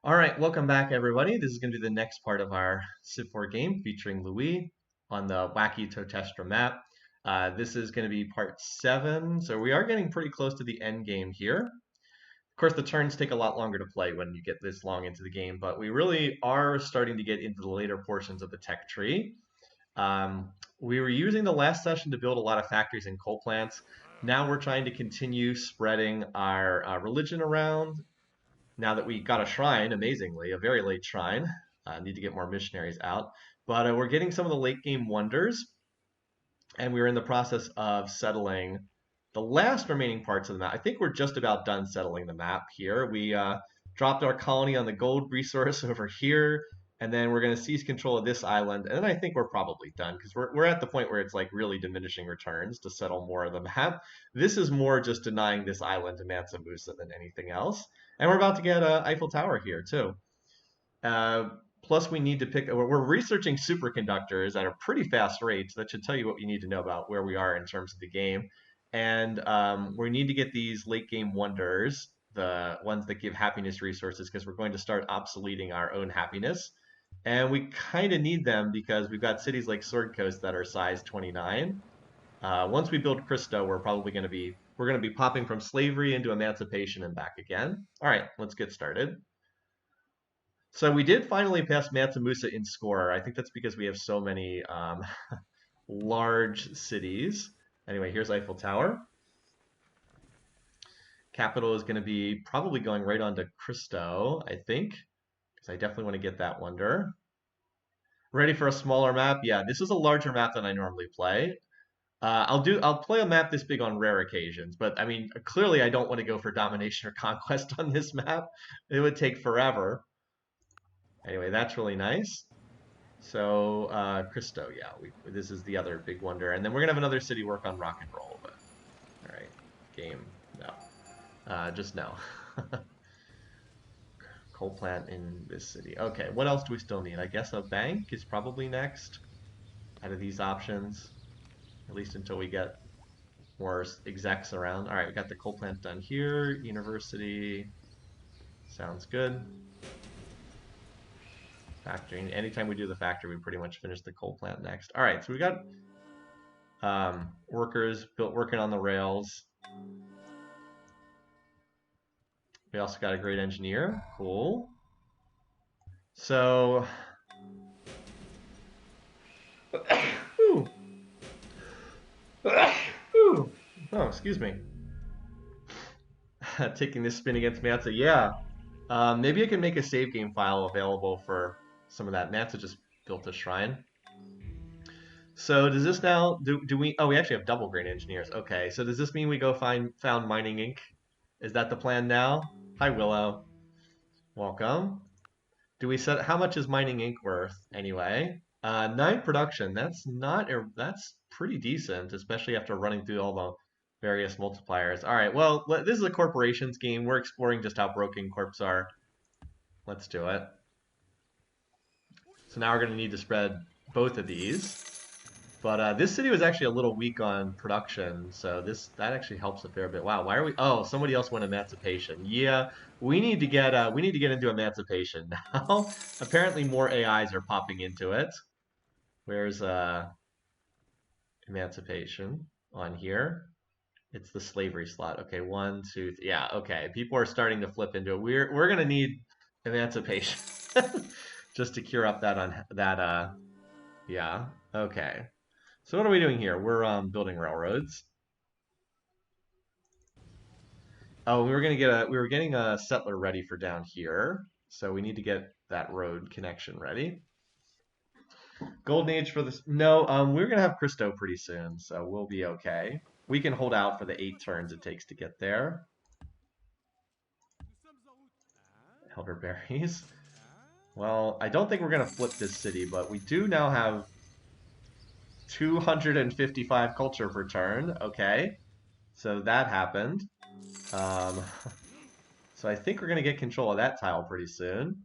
All right, welcome back, everybody. This is going to be the next part of our Civ 4 game featuring Louis on the wacky Totestra map. This is going to be part 7, so we are getting pretty close to the end game here. Of course, the turns take a lot longer to play when you get this long into the game, but we really are starting to get into the later portions of the tech tree. We were using the last session to build a lot of factories and coal plants. Now we're trying to continue spreading our religion around now that we got a shrine, amazingly, a very late shrine. Need to get more missionaries out. But we're getting some of the late game wonders, and we're in the process of settling the last remaining parts of the map. I think we're just about done settling the map here. We dropped our colony on the gold resource over here, and then we're going to seize control of this island. And then I think we're probably done because we're at the point where it's like really diminishing returns to settle more of the map. This is more just denying this island to Mansa Musa than anything else. And we're about to get Eiffel Tower here too. Uh, Plus, we need to pick. We're researching superconductors at a pretty fast rate. So that should tell you what you need to know about where we are in terms of the game. And we need to get these late game wonders, the ones that give happiness resources, because we're going to start obsoleting our own happiness. And we kind of need them because we've got cities like Sword Coast that are size 29. Once we build Cristo, we're going to be popping from slavery into emancipation and back again. All right, let's get started. So we did finally pass Mansa Musa in score. I think that's because we have so many large cities. Anyway, here's Eiffel Tower. Capital is going to be probably going right on to Cristo, I think, because I definitely want to get that wonder. Ready for a smaller map? Yeah, this is a larger map than I normally play. I'll play a map this big on rare occasions, but I mean, clearly I don't want to go for domination or conquest on this map. It would take forever. Anyway, that's really nice. So, Cristo, yeah, this is the other big wonder. And then we're gonna have another city work on rock and roll, but all right, game, no. Just no. Coal plant in this city. Okay, what else do we still need? I guess a bank is probably next out of these options, at least until we get more execs around. All right, we got the coal plant done here. University, sounds good. Factory. Anytime we do the factory, we pretty much finish the coal plant next. All right, so we got workers working on the rails. We also got a great engineer. Cool. So, oh, excuse me. Taking this spin against Mansa. Yeah. Maybe I can make a save game file available for some of that. Mansa just built a shrine. So does this now do we? Oh, we actually have double grain engineers. Okay. So does this mean we go found mining ink? Is that the plan now? Hi Willow. Welcome. Do we set how much is mining ink worth anyway? 9 production. That's pretty decent, especially after running through all the various multipliers. All right. Well, this is a corporations game. We're exploring just how broken corps are. Let's do it. So now we're going to need to spread both of these. But this city was actually a little weak on production, so that actually helps a fair bit. Wow, why are we? Oh, somebody else went emancipation. Yeah, we need to get into emancipation now. Apparently, more AIs are popping into it. Where's emancipation on here? It's the slavery slot. Okay, 1, 2, yeah. Okay, people are starting to flip into it. We're gonna need emancipation just to cure up that on that. Yeah. Okay. So what are we doing here? We're building railroads. Oh, we were getting a settler ready for down here. So we need to get that road connection ready. Golden Age for this. No, we're gonna have Cristo pretty soon, so we'll be okay. We can hold out for the 8 turns it takes to get there. Elderberries. Well, I don't think we're gonna flip this city, but we do now have 255 culture per turn. Okay, so that happened. Um, so I think we're going to get control of that tile pretty soon.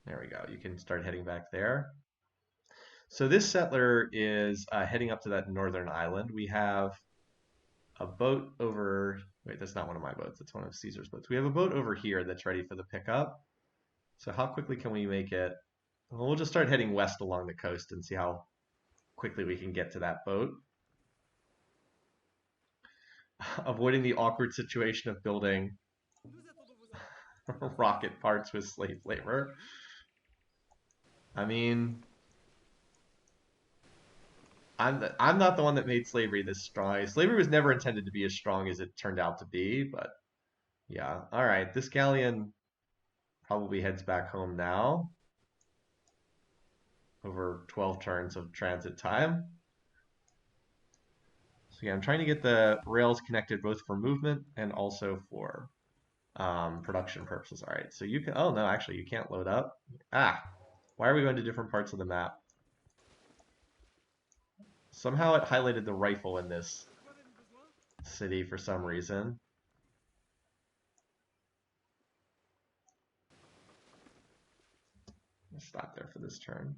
There we go. You can start heading back there. So this settler is heading up to that northern island. We have a boat over Wait, that's not one of my boats. That's one of Caesar's boats. We have a boat over here that's ready for the pickup. So how quickly can we make it? Well, we'll just start heading west along the coast and see how quickly we can get to that boat. Avoiding the awkward situation of building rocket parts with slave labor. I mean, I'm not the one that made slavery this strong. Slavery was never intended to be as strong as it turned out to be, but yeah. All right, this galleon probably heads back home now. Over 12 turns of transit time. So yeah, I'm trying to get the rails connected both for movement and also for production purposes. All right, so you can, oh no, actually you can't load up. Ah, why are we going to different parts of the map? Somehow it highlighted the rifle in this city for some reason. Let's stop there for this turn.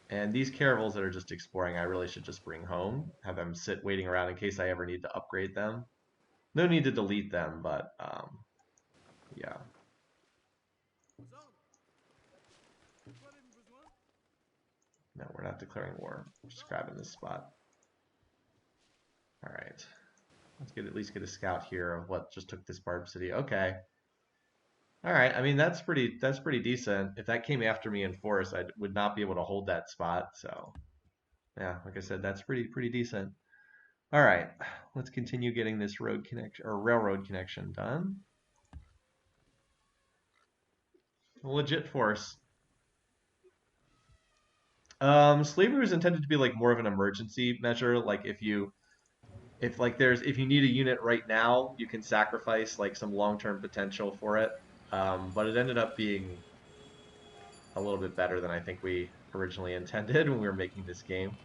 And these caravels that are just exploring, I really should just bring home, have them sit waiting around in case I ever need to upgrade them. No need to delete them, but yeah. No, we're not declaring war. We're just grabbing this spot. All right. Let's at least get a scout here of what just took this barb city. Okay. All right. I mean, that's pretty decent. If that came after me in force, I would not be able to hold that spot. So, yeah, like I said, that's pretty decent. All right. Let's continue getting this road connection or railroad connection done. A legit force. Slavery was intended to be like more of an emergency measure. Like if you need a unit right now, you can sacrifice like some long-term potential for it. But it ended up being a little bit better than I think we originally intended when we were making this game.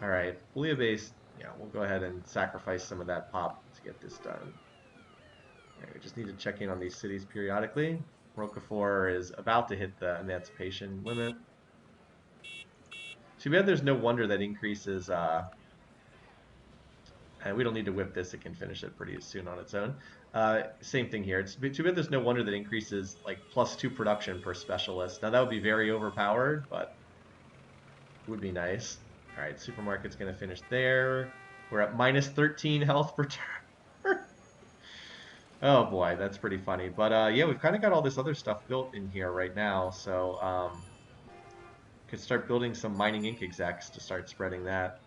All right, base. Yeah, we'll go ahead and sacrifice some of that pop to get this done. We just need to check in on these cities periodically. Roquefort is about to hit the emancipation limit. Too bad there's no wonder that increases. And we don't need to whip this; it can finish it pretty soon on its own. Same thing here. It's too bad there's no wonder that increases like +2 production per specialist. Now that would be very overpowered, but would be nice. All right, supermarket's gonna finish there. We're at -13 health per turn. Oh boy, that's pretty funny. But yeah, we've kind of got all this other stuff built in here right now, so could start building some mining ink execs to start spreading that.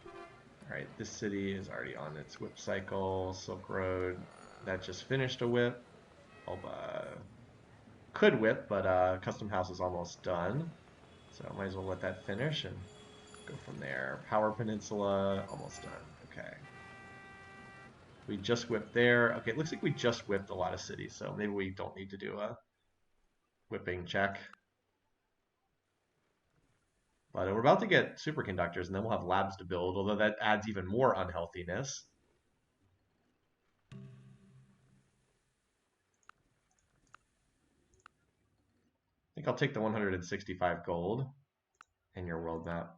All right, this city is already on its whip cycle. Silk Road, that just finished a whip. Could whip, but Custom House is almost done. So I might as well let that finish and go from there. Power Peninsula, almost done. Okay. We just whipped there. Okay, it looks like we just whipped a lot of cities, so maybe we don't need to do a whipping check. But we're about to get superconductors, and then we'll have labs to build, although that adds even more unhealthiness. I think I'll take the 165 gold in your world map.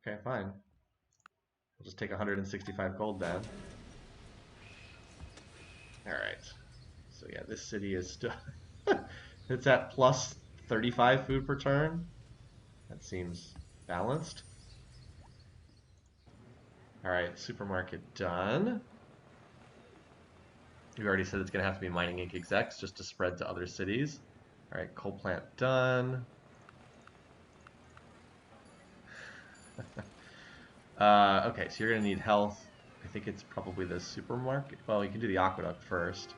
Okay, fine. We'll just take 165 gold then. Alright. So yeah, this city is still... it's at plus 35 food per turn. That seems balanced. Alright, supermarket done. We already said it's going to have to be mining ink execs just to spread to other cities. Alright, coal plant done. Okay, so you're going to need health. I think it's probably the supermarket. Well, you can do the aqueduct first.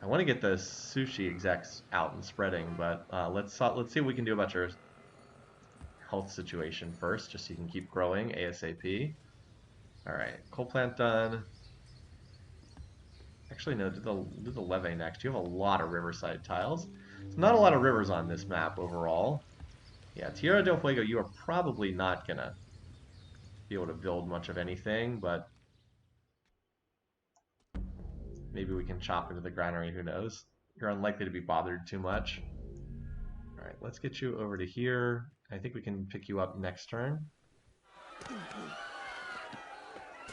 I want to get the sushi execs out and spreading, but let's see what we can do about your health situation first, just so you can keep growing ASAP. All right, coal plant done. Actually, no, do the levee next. You have a lot of riverside tiles. There's not a lot of rivers on this map overall. Yeah, Tierra del Fuego, you are probably not gonna be able to build much of anything, but maybe we can chop into the granary, who knows. You're unlikely to be bothered too much. All right, let's get you over to here. I think we can pick you up next turn.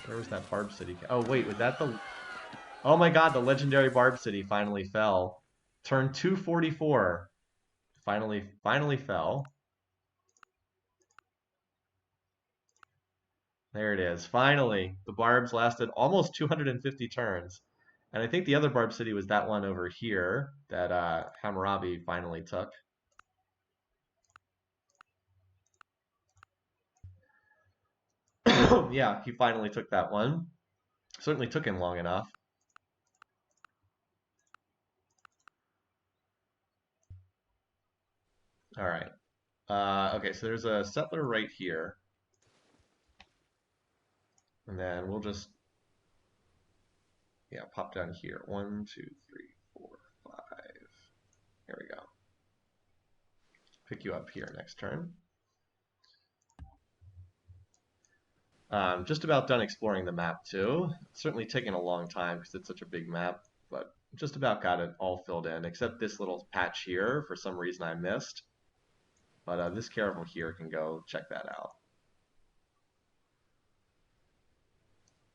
Where was that Barb City? Oh, wait, was that the... Oh my god, the legendary Barb City finally fell. Turn 244. Finally fell. There it is. Finally, the Barbs lasted almost 250 turns. And I think the other Barb City was that one over here that Hammurabi finally took. Yeah, he finally took that one. Certainly took him long enough. All right. Okay, so there's a settler right here. And then we'll just, yeah, pop down here. 1, 2, 3, 4, 5. Here we go. Pick you up here next turn. Just about done exploring the map too. It's certainly taken a long time because it's such a big map, but just about got it all filled in, except this little patch here for some reason I missed. But this caravan here can go check that out.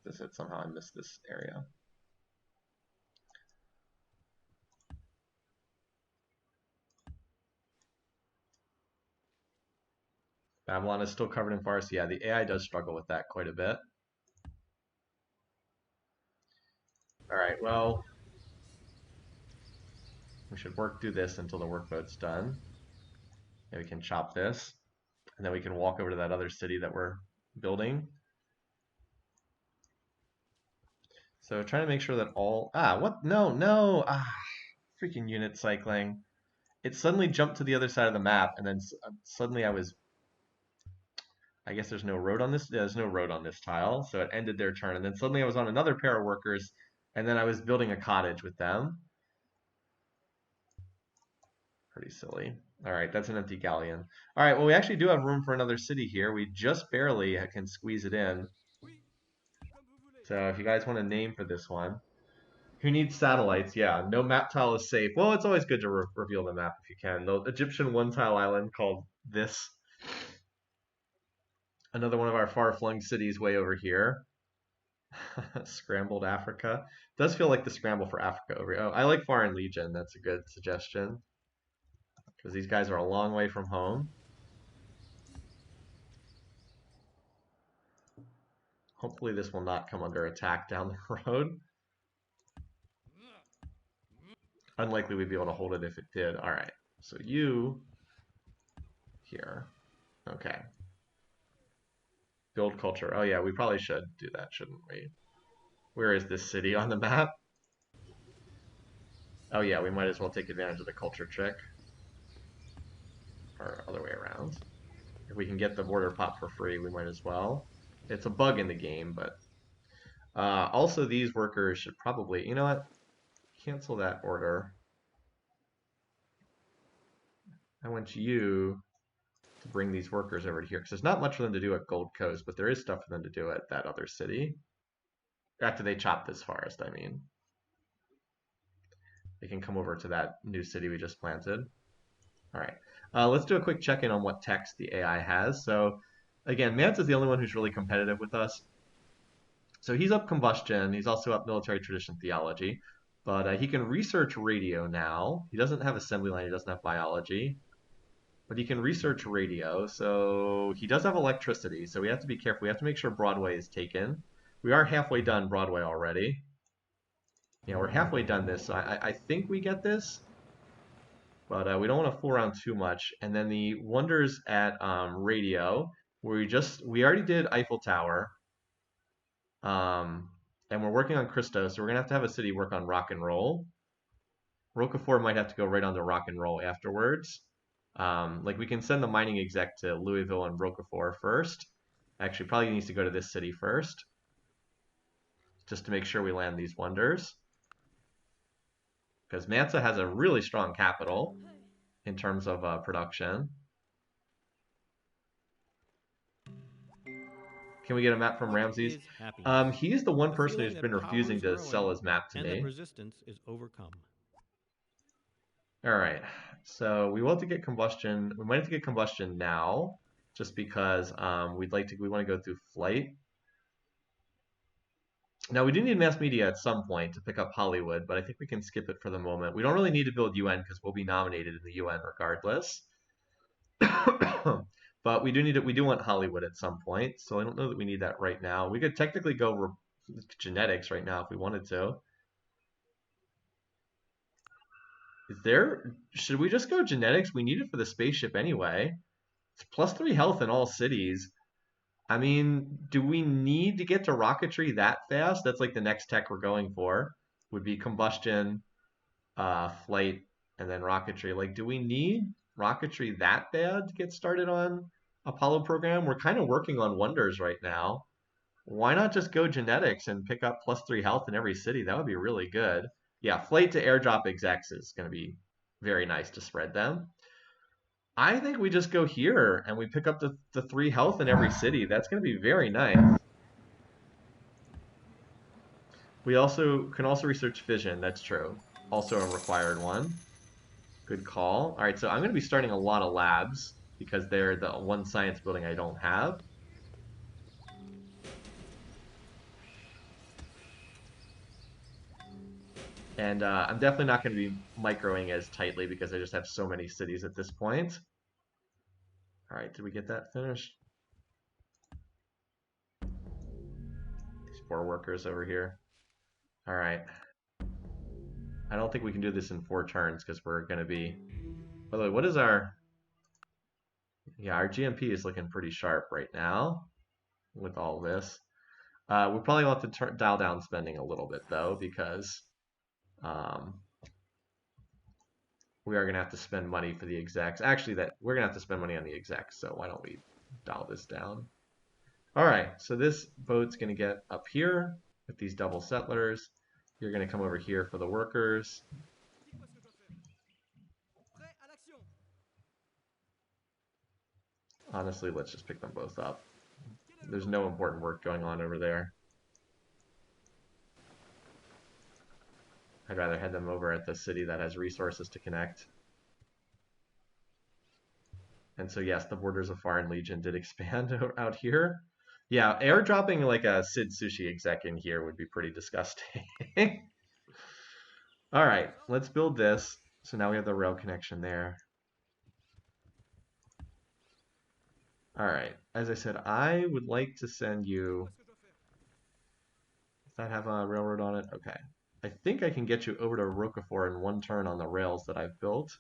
This it somehow I missed this area. Babylon is still covered in forests. Yeah, the AI does struggle with that quite a bit. All right, well, we should do this until the workboat's done. And we can chop this, and then we can walk over to that other city that we're building. So trying to make sure that all... what? No. Freaking unit cycling. It suddenly jumped to the other side of the map, and then suddenly I guess there's no road on this. There's no road on this tile, so it ended their turn, and then suddenly I was on another pair of workers, and then I was building a cottage with them. Pretty silly. All right, that's an empty galleon. All right, well, we actually do have room for another city here. We just barely can squeeze it in. So if you guys want a name for this one. Who needs satellites? Yeah, no map tile is safe. Well, it's always good to reveal the map if you can. The Egyptian one-tile island called this. Another one of our far-flung cities way over here. Scrambled Africa. Does feel like the scramble for Africa over here. Oh, I like Foreign Legion. That's a good suggestion. Because these guys are a long way from home. Hopefully this will not come under attack down the road. Unlikely we'd be able to hold it if it did. All right, so you here. Okay. Build culture. Oh yeah, we probably should do that, shouldn't we? Where is this city on the map? Oh yeah, we might as well take advantage of the culture trick. Or other way around. If we can get the border pop for free, we might as well. It's a bug in the game, but... also, these workers should probably... You know what? Cancel that order. I want you to bring these workers over to here, because there's not much for them to do at Gold Coast, but there is stuff for them to do at that other city. After they chop this forest, I mean. They can come over to that new city we just planted. All right. Let's do a quick check-in on what text the AI has. So, again, Mance is the only one who's really competitive with us. So he's up combustion. He's also up military tradition theology. But he can research radio now. He doesn't have assembly line. He doesn't have biology. But he can research radio. So he does have electricity. So we have to be careful. We have to make sure Broadway is taken. We are halfway done Broadway already. Yeah, we're halfway done this. So I think we get this. But we don't want to fool around too much. And then the wonders at radio, where we already did Eiffel Tower. And we're working on Christos, so we're gonna have to have a city work on rock and roll. Roquefort might have to go right on to rock and roll afterwards. Like we can send the mining exec to Louisville and Roquefort first. Actually, probably needs to go to this city first, just to make sure we land these wonders. Because Mansa has a really strong capital in terms of production. Can we get a map from Ramses? He is the one person who's been refusing to sell his map to me. Resistance is overcome. All right, so we want to get combustion. We might have to get combustion now. just because we want to go through flight. Now we do need mass media at some point to pick up Hollywood, but I think we can skip it for the moment. We don't really need to build UN because we'll be nominated in the UN regardless. But we do want Hollywood at some point, so I don't know that we need that right now. We could technically go genetics right now if we wanted to. Should we just go genetics? We need it for the spaceship anyway. It's +3 health in all cities. I mean, do we need to get to rocketry that fast? That's like the next tech we're going for. Would be combustion, flight, and then rocketry. Like, do we need rocketry that bad to get started on Apollo program? We're kind of working on wonders right now. Why not just go genetics and pick up +3 health in every city? That would be really good. Yeah, flight to airdrop execs is going to be very nice to spread them. I think we just go here and we pick up the 3 health in every city. That's going to be very nice. We can also research fission. That's true. Also a required one. Good call. All right, so I'm going to be starting a lot of labs because they're the one science building I don't have. And I'm definitely not going to be microing as tightly because I just have so many cities at this point. All right, did we get that finished? These 4 workers over here. All right. I don't think we can do this in 4 turns because we're going to be... By the way, what is our... Yeah, our GMP is looking pretty sharp right now with all this. We probably want to dial down spending a little bit, though, because we are going to have to spend money for the execs. Actually, we're going to have to spend money on the execs, so why don't we dial this down? All right, so this boat's going to get up here with these double settlers. You're going to come over here for the workers. Honestly, let's just pick them both up. There's no important work going on over there. I'd rather head them over at the city that has resources to connect. And so yes, the borders of Foreign Legion did expand out here. Yeah, airdropping like a Sid Sushi exec in here would be pretty disgusting. All right, let's build this. So now we have the rail connection there. All right, as I said, I would like to send you... Does that have a railroad on it? Okay. I think I can get you over to Roquefort in 1 turn on the rails that I've built.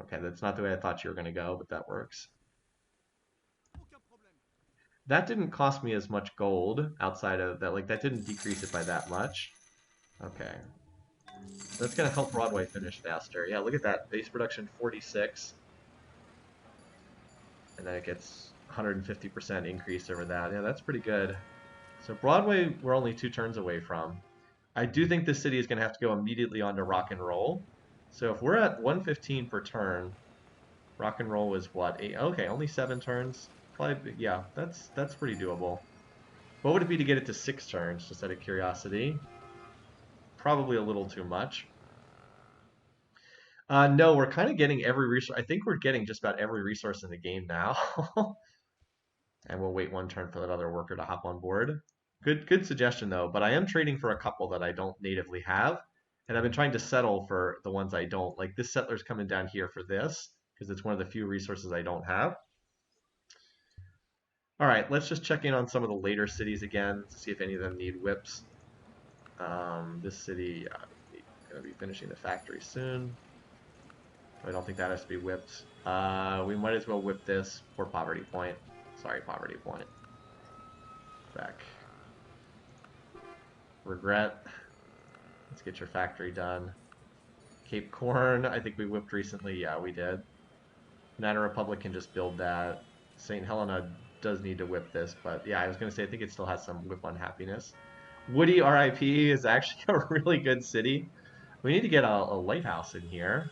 Okay, that's not the way I thought you were going to go, but that works. That didn't cost me as much gold outside of that, like that didn't decrease it by that much. Okay. That's going to help Broadway finish faster. Yeah, look at that. Base production 46. And then it gets 150% increase over that. Yeah, that's pretty good. So Broadway, we're only 2 turns away from. I do think this city is going to have to go immediately on to rock and roll. So if we're at 115 per turn, rock and roll is what? 8? Okay, only 7 turns. Probably, yeah, that's pretty doable. What would it be to get it to 6 turns, just out of curiosity? Probably a little too much. No, we're kind of getting every resource. I think we're getting just about every resource in the game now. And we'll wait 1 turn for that other worker to hop on board. Good suggestion, though. But I am trading for a couple that I don't natively have. And I've been trying to settle for the ones I don't. Like this settler's coming down here for this, because it's one of the few resources I don't have. All right, let's just check in on some of the later cities again to see if any of them need whips. This city, going to be finishing the factory soon. I don't think that has to be whipped. We might as well whip this for poverty point. Sorry, poverty point. Back. Regret. Let's get your factory done. Cape Corn, I think we whipped recently. Yeah, we did. Banana Republic can just build that. St. Helena does need to whip this, but yeah, I was going to say I think it still has some whip unhappiness. Woody RIP is actually a really good city. We need to get a lighthouse in here.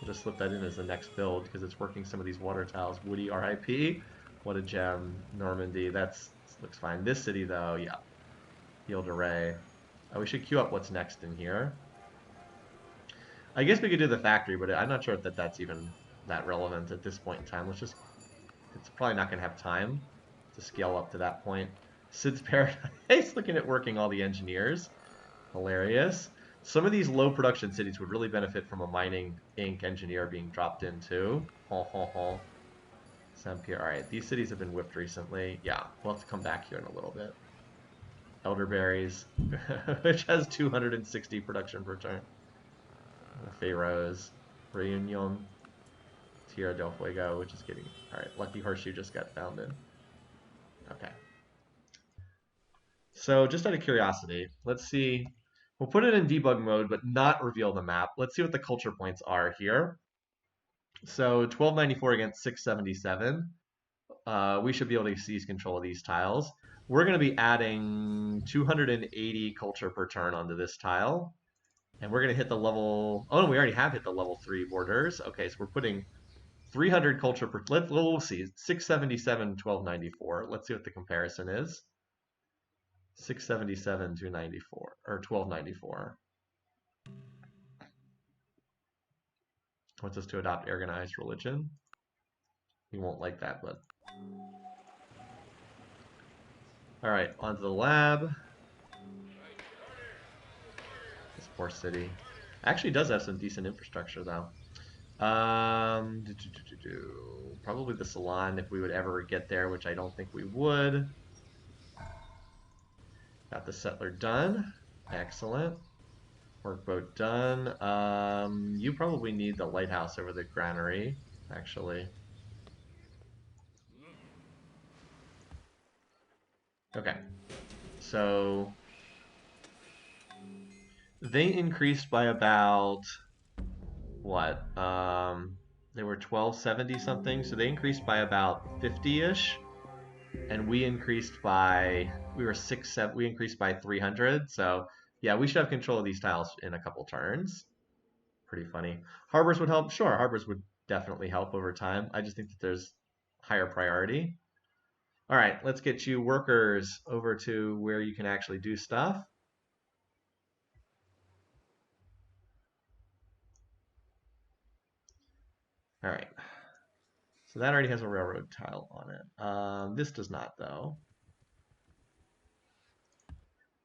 We'll just slip that in as the next build because it's working some of these water tiles. Woody RIP. What a gem. Normandy. Looks fine. This city, though, yeah. Ile de Ré. We should queue up what's next in here. I guess we could do the factory, but I'm not sure if that's even that relevant at this point in time. It's probably not going to have time to scale up to that point. Sid's Paradise, looking at working all the engineers. Hilarious. Some of these low production cities would really benefit from a mining ink engineer being dropped in too. Ho ho ho. Saint Pierre. All right, these cities have been whipped recently. Yeah, we'll have to come back here in a little bit. Elderberries, which has 260 production per turn. Pharaohs, Reunion, Tierra del Fuego, which is getting. All right, Lucky Horseshoe just got founded. Okay. So just out of curiosity, let's see. We'll put it in debug mode, but not reveal the map. Let's see what the culture points are here. So 1294 against 677. We should be able to seize control of these tiles. We're going to be adding 280 culture per turn onto this tile. And we're going to hit the level. Oh, no, we already have hit the level 3 borders. Okay, so we're putting 300 culture per. We'll see. 677, 1294. Let's see what the comparison is. 677 to 94 or 1294. Wants us to adopt organized religion. You won't like that, but all right, onto the lab. This poor city actually does have some decent infrastructure though. Probably the salon if we would ever get there, which I don't think we would. Got the settler done. Excellent. Workboat done. You probably need the lighthouse over the granary, actually. Okay. So they increased by about what? They were 1270 something, so they increased by about 50-ish, and we increased by we increased by 300. So yeah, we should have control of these tiles in a couple turns. Pretty funny. Harbors would help. Sure, harbors would definitely help over time. I just think that there's higher priority. All right, let's get you workers over to where you can actually do stuff. All right. So that already has a railroad tile on it. This does not, though.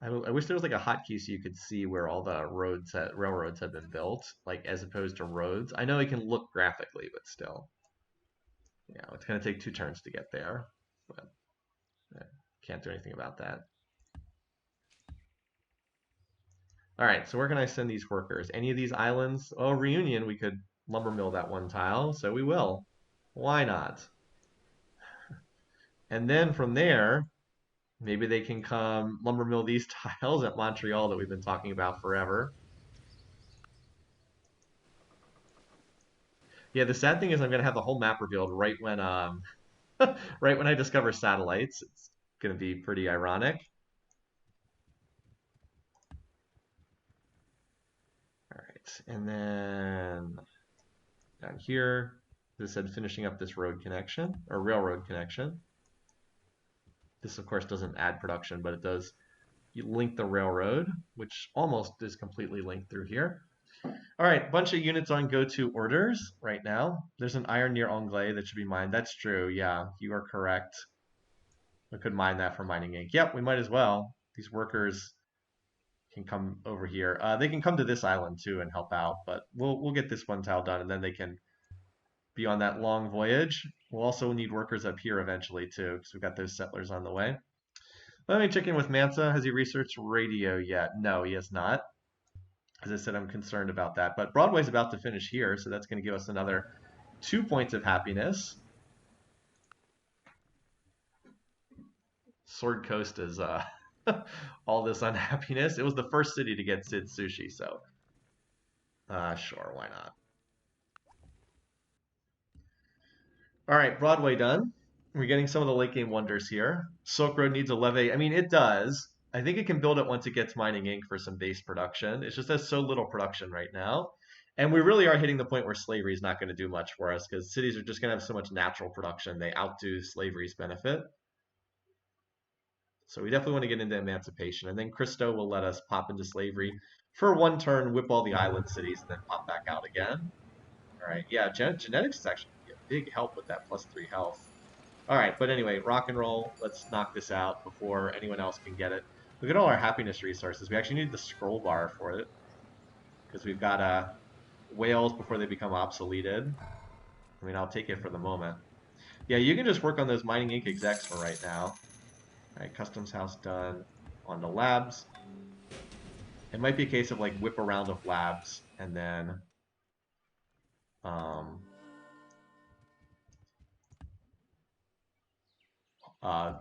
I wish there was like a hotkey so you could see where all the railroads have been built, like as opposed to roads. I know it can look graphically, but still. Yeah, it's going to take 2 turns to get there, but can't do anything about that. All right, so where can I send these workers? Any of these islands? Oh, Reunion, we could lumber mill that one tile, so we will. Why not? And then from there, maybe they can come lumber mill these tiles at Montreal that we've been talking about forever. Yeah, the sad thing is I'm gonna have the whole map revealed right when right when I discover satellites. It's gonna be pretty ironic. All right, and then down here, this said finishing up this road connection or railroad connection. This of course doesn't add production, but it does link the railroad, which almost is completely linked through here. All right, bunch of units on go to orders right now. There's an iron near Anglais that should be mined. That's true. Yeah, you are correct. We could mine that for mining ink. Yep, we might as well. These workers can come over here. They can come to this island too and help out, but we'll get this one tile done and then they can be on that long voyage. We'll also need workers up here eventually too, because we've got those settlers on the way. Let me check in with Mansa. Has he researched radio yet? No, he has not. As I said, I'm concerned about that. But Broadway's about to finish here, so that's going to give us another 2 points of happiness. Sword Coast is all this unhappiness. It was the first city to get Sid Sushi, so sure, why not? All right, Broadway done. We're getting some of the late game wonders here. Silk Road needs a levee. I mean, it does. I think it can build it once it gets mining ink for some base production. It's just has so little production right now. And we really are hitting the point where slavery is not going to do much for us because cities are just going to have so much natural production. They outdo slavery's benefit. So we definitely want to get into emancipation. And then Christo will let us pop into slavery for 1 turn, whip all the island cities, and then pop back out again. All right, yeah, genetics is actually gonna be a big help with that +3 health. All right, but anyway, rock and roll. Let's knock this out before anyone else can get it. Look at all our happiness resources. We actually need the scroll bar for it because we've got whales before they become obsoleted. I mean, I'll take it for the moment. Yeah, you can just work on those mining ink execs for right now. All right, customs house done. On the labs. It might be a case of like whip a round of labs and then um, uh,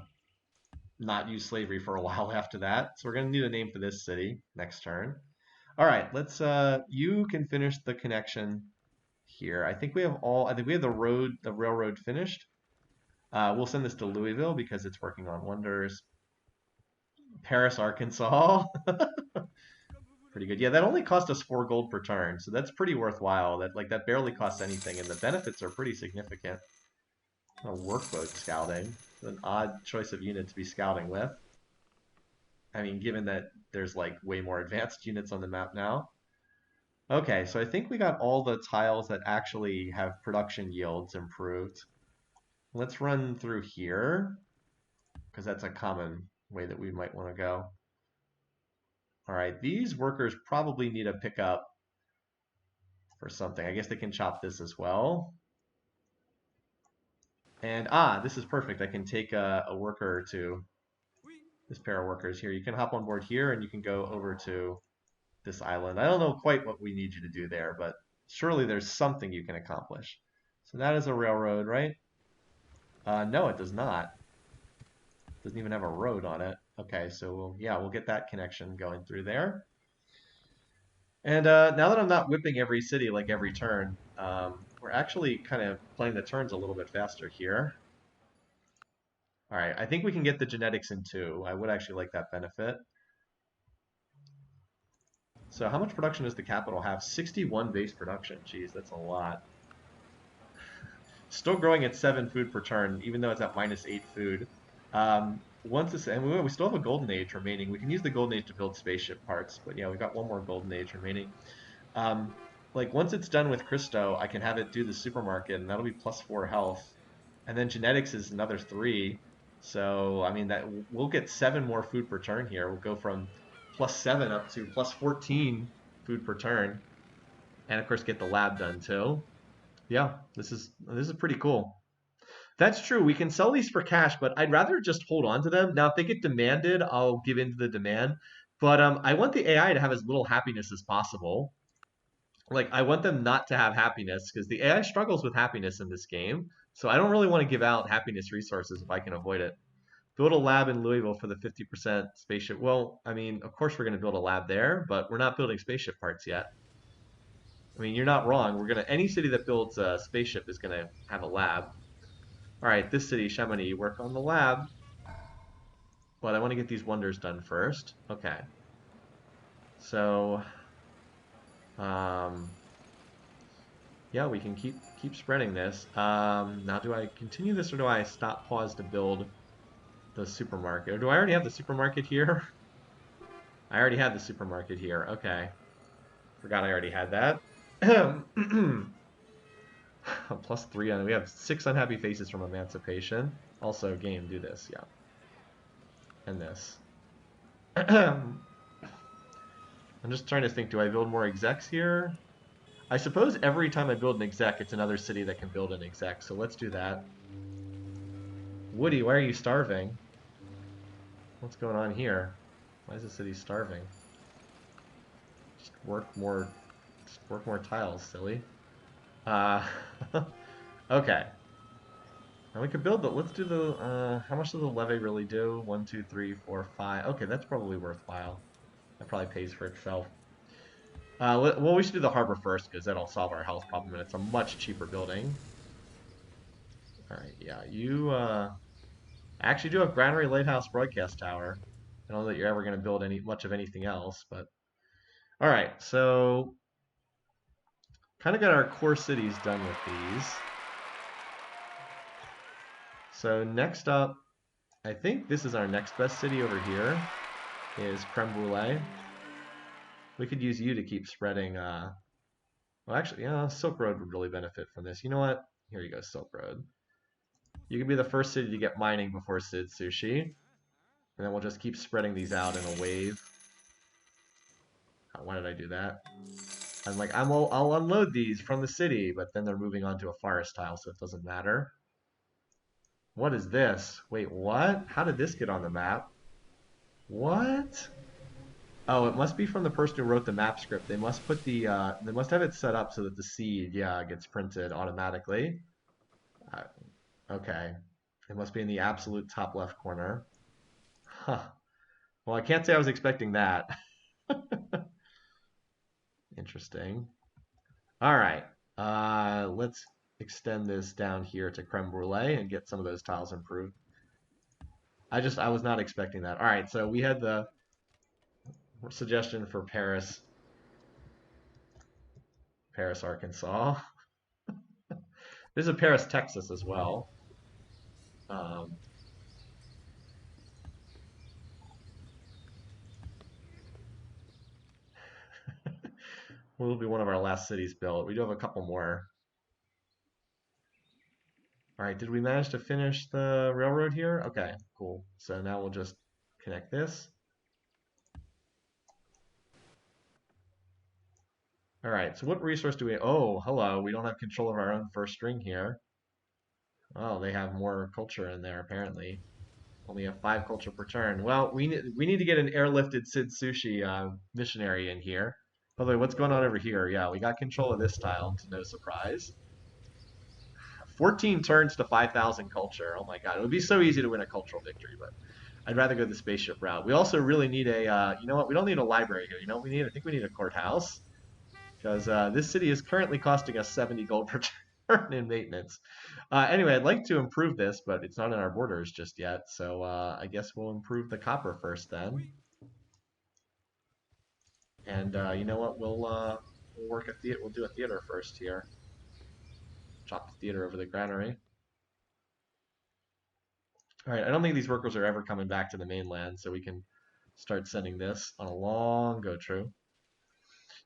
not use slavery for a while after that. So we're gonna need a name for this city next turn. All right, let's. You can finish the connection here. I think we have all. I think we have the railroad finished. We'll send this to Louisville because it's working on wonders. Paris, Arkansas. Pretty good. Yeah, that only cost us 4 gold per turn, so that's pretty worthwhile. That barely costs anything, and the benefits are pretty significant. A workboat scouting, an odd choice of unit to be scouting with. I mean, given that there's like way more advanced units on the map now. Okay, so I think we got all the tiles that actually have production yields improved. Let's run through here, because that's a common way that we might want to go. All right, these workers probably need a pickup for something. I guess they can chop this as well. And this is perfect. I can take a worker or two. This pair of workers here. You can hop on board here and you can go over to this island. I don't know quite what we need you to do there, but surely there's something you can accomplish. So that is a railroad, right? No, it does not. Doesn't even have a road on it. Okay, so we'll get that connection going through there. And now that I'm not whipping every city like every turn, we're actually kind of playing the turns a little bit faster here. All right, I think we can get the genetics in too. I would actually like that benefit. So how much production does the capital have? 61 base production. Jeez, that's a lot. Still growing at 7 food per turn, even though it's at -8 food. Once this, and we still have a golden age remaining. We can use the golden age to build spaceship parts, but yeah, we've got one more golden age remaining. Um, like once it's done with Christo, I can have it do the supermarket, and that'll be +4 health. And then genetics is another 3. So I mean that we'll get 7 more food per turn here. We'll go from +7 up to +14 food per turn, and of course get the lab done too. Yeah, this is pretty cool. That's true. We can sell these for cash, but I'd rather just hold on to them. Now, if they get demanded, I'll give in to the demand. But I want the AI to have as little happiness as possible. Like, I want them not to have happiness because the AI struggles with happiness in this game. So I don't really want to give out happiness resources if I can avoid it. Build a lab in Louisville for the 50% spaceship. Well, I mean, of course we're going to build a lab there, but we're not building spaceship parts yet. I mean, you're not wrong. Any city that builds a spaceship is gonna have a lab. All right, this city, Chamonix, work on the lab. But I want to get these wonders done first. Okay. So, um, yeah, we can keep spreading this. Now, do I continue this or do I stop, pause to build the supermarket? Or do I already have the supermarket here? I already had the supermarket here. Okay. Forgot I already had that. +3 on. We have 6 unhappy faces from Emancipation. Also, game, do this, yeah. And this. I'm just trying to think, do I build more execs here? I suppose every time I build an exec, it's another city that can build an exec, so let's do that. Woody, why are you starving? What's going on here? Why is the city starving? Just work more tiles, silly. Uh, okay. And we could build the, let's do the, how much does the levy really do? 1, 2, 3, 4, 5. Okay, that's probably worthwhile. That probably pays for itself. Well, we should do the harbor first because that'll solve our health problem, and it's a much cheaper building. All right, yeah, I actually do have Granary Lighthouse Broadcast Tower. I don't know that you're ever going to build much of anything else, but all right. So, kind of got our core cities done with these. So next up, I think this is our next best city over here. Is Creme Brulee. We could use you to keep spreading Well, actually, yeah, Silk Road would really benefit from this. You know what? Here you go, Silk Road. You can be the first city to get mining before Sid Sushi, and then we'll just keep spreading these out in a wave. Why did I do that? I'm like, I'll unload these from the city, but then they're moving on to a forest tile, so it doesn't matter. What is this? Wait, what? How did this get on the map? What? Oh, it must be from the person who wrote the map script. They must put they must have it set up so that the seed, yeah, gets printed automatically. Uh, okay. It must be in the absolute top left corner. Huh. Well, I can't say I was expecting that. Interesting. All right. Let's extend this down here to creme brulee and get some of those tiles improved. I was not expecting that. All right, so we had the suggestion for Paris, Arkansas. There's a Paris, Texas as well. Um, will be one of our last cities built. We do have a couple more. All right, did we manage to finish the railroad here? Okay, cool. So now we'll just connect this. All right, so what resource do we? Oh, hello. We don't have control of our own first string here. Oh, they have more culture in there apparently. Only have 5 culture per turn. Well, we need to get an airlifted Sid Sushi missionary in here. By the way, what's going on over here? Yeah, we got control of this tile, to no surprise. 14 turns to 5,000 culture. Oh my god, it would be so easy to win a cultural victory, but I'd rather go the spaceship route. We also really need you know what? We don't need a library here. You know what we need? I think we need a courthouse because this city is currently costing us 70 gold per turn in maintenance. Anyway, I'd like to improve this, but it's not in our borders just yet. So I guess we'll improve the copper first then. And you know what? We'll work a theater. We'll do a theater first here. Chop the theater over the granary. All right, I don't think these workers are ever coming back to the mainland, so we can start sending this on a long go true.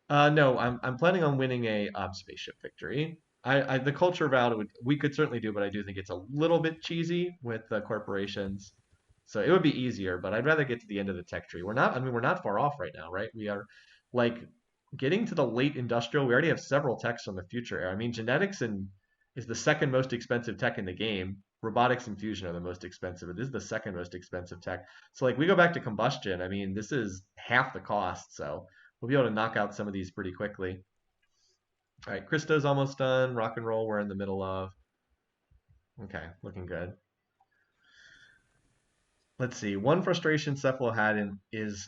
No, I'm planning on winning a spaceship victory. The culture vow we could certainly do, but I do think it's a little bit cheesy with the corporations. So it would be easier, but I'd rather get to the end of the tech tree. I mean, we're not far off right now, right? We are like getting to the late industrial. We already have several techs from the future era. I mean, is the second most expensive tech in the game. Robotics and fusion are the most expensive, but this is the second most expensive tech. So like we go back to combustion. I mean, this is half the cost. So we'll be able to knock out some of these pretty quickly. All right, Christo's almost done. Rock and roll, we're in the middle of. Okay, looking good. Let's see. One frustration Cephalo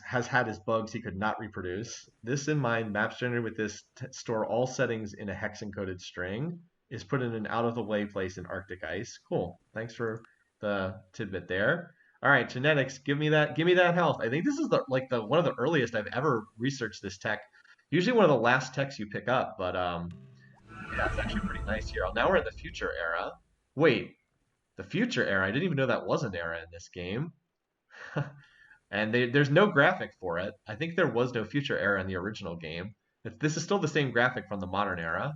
has had his bugs he could not reproduce. This in mind, maps generated with this store all settings in a hex encoded string is put in an out of the way place in Arctic ice. Cool. Thanks for the tidbit there. All right, genetics. Give me that health. I think this is the one of the earliest I've ever researched this tech. Usually one of the last techs you pick up, but yeah, it's actually pretty nice here. Now we're in the future era. Wait, the future era. I didn't even know that was an era in this game. And there's no graphic for it. I think there was no future era in the original game. This is still the same graphic from the modern era.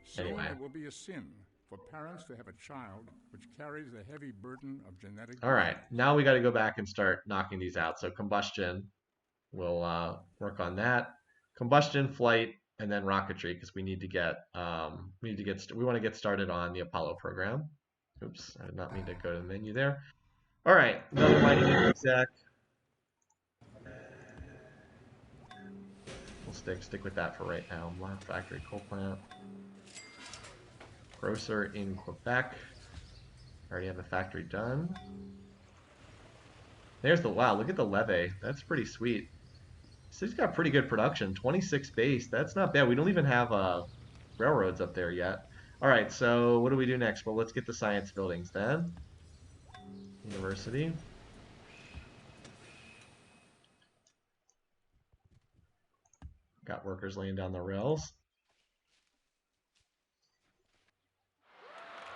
So Anyway. it will be a sin for parents to have a child which carries the heavy burden of genetic All right, disease. now we got to go back and start knocking these out. So combustion, we'll work on that. Combustion, flight, and then rocketry because we want to get started on the Apollo program. Oops, I did not mean to go to the menu there. All right, another mining exec. We'll stick with that for right now. Factory, coal plant. Grocer in Quebec. Already have a factory done. Wow, look at the levee. That's pretty sweet. So he's got pretty good production. 26 base. That's not bad. We don't even have railroads up there yet. All right, so what do we do next? Well, let's get the science buildings then. University. Got workers laying down the rails.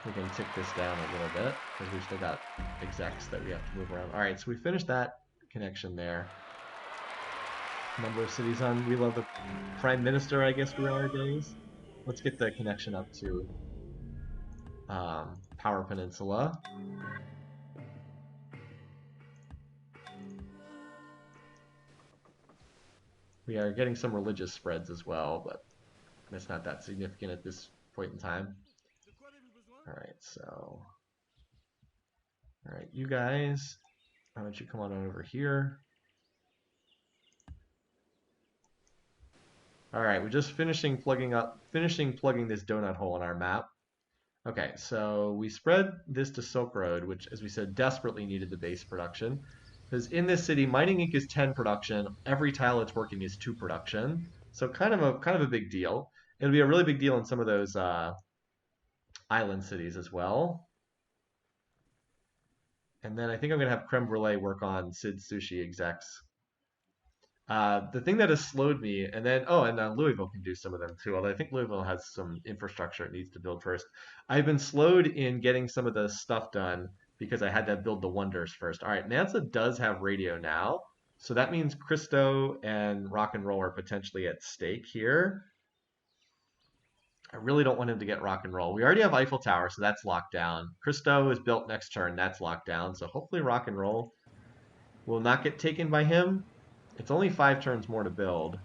We can tick this down a little bit because we've still got execs that we have to move around. All right, so we finished that connection there. Number of cities on We Love the Prime Minister, I guess we are days. Let's get the connection up to Power Peninsula. We are getting some religious spreads as well, but that's not that significant at this point in time. All right, so, all right, you guys, why don't you come on over here? All right, we're just finishing plugging this donut hole in our map. Okay, so we spread this to Silk Road, which, as we said, desperately needed the base production. Because in this city, mining ink is 10 production. Every tile it's working is 2 production. So kind of a big deal. It'll be a really big deal in some of those island cities as well. And then I think I'm gonna have Creme Brulee work on Sid Sushi execs. The thing that has slowed me, and then Louisville can do some of them too. Although I think Louisville has some infrastructure it needs to build first. I've been slowed in getting some of the stuff done because I had to build the wonders first. All right, Mansa does have radio now, so that means Cristo and Rock and Roll are potentially at stake here. I really don't want him to get Rock and Roll. We already have Eiffel Tower, so that's locked down. Cristo is built next turn, that's locked down. So hopefully Rock and Roll will not get taken by him. It's only 5 turns more to build.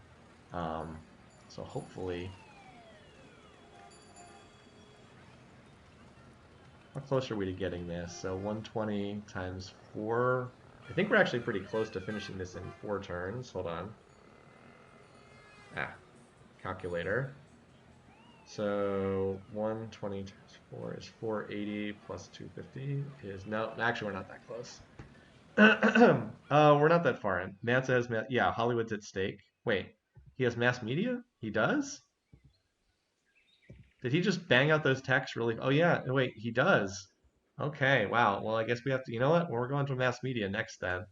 So hopefully, how close are we to getting this? So 120 times 4. I think we're actually pretty close to finishing this in 4 turns. Hold on. Calculator. So 120 times 4 is 480 plus 250 is, no, actually we're not that close. We're not that far in. Mansa has, yeah, Hollywood's at stake. Wait, he has mass media? He does? Did he just bang out those texts really? Oh yeah, wait, he does. Okay, wow. Well, I guess we have to. You know what? We're going to mass media next then.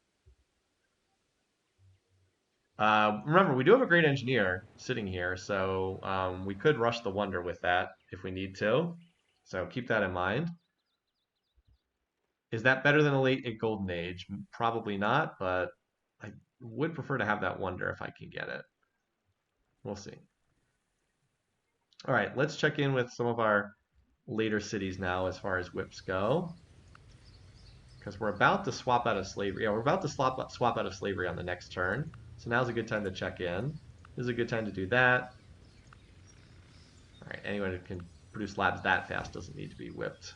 Remember, we do have a great engineer sitting here, so we could rush the wonder with that if we need to. So keep that in mind. Is that better than a late golden age? Probably not, but I would prefer to have that wonder if I can get it. We'll see. All right, let's check in with some of our later cities now as far as whips go. Because we're about to swap out of slavery. Yeah, we're about to swap out of slavery on the next turn. So now's a good time to check in. This is a good time to do that. All right, anyone who can produce labs that fast doesn't need to be whipped.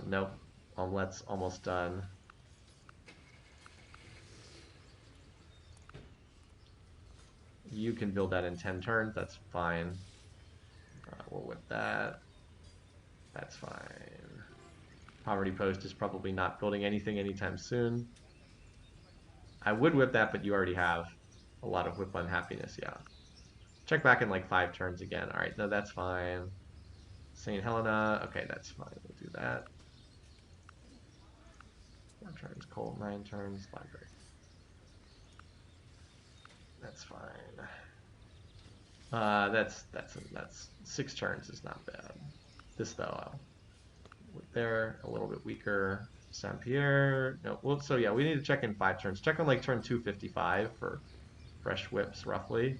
Nope, omelet's almost done. You can build that in 10 turns, that's fine. We'll whip that. That's fine. Poverty Post is probably not building anything anytime soon. I would whip that, but you already have a lot of whip unhappiness, yeah. Check back in like 5 turns again. All right, no, that's fine. St. Helena, okay, that's fine. We'll do that. 4 turns, cold, 9 turns, library. That's fine. That's 6 turns is not bad. This though, there a little bit weaker. Saint Pierre, no. Well, so yeah, we need to check in 5 turns. Check on like turn 255 for fresh whips roughly.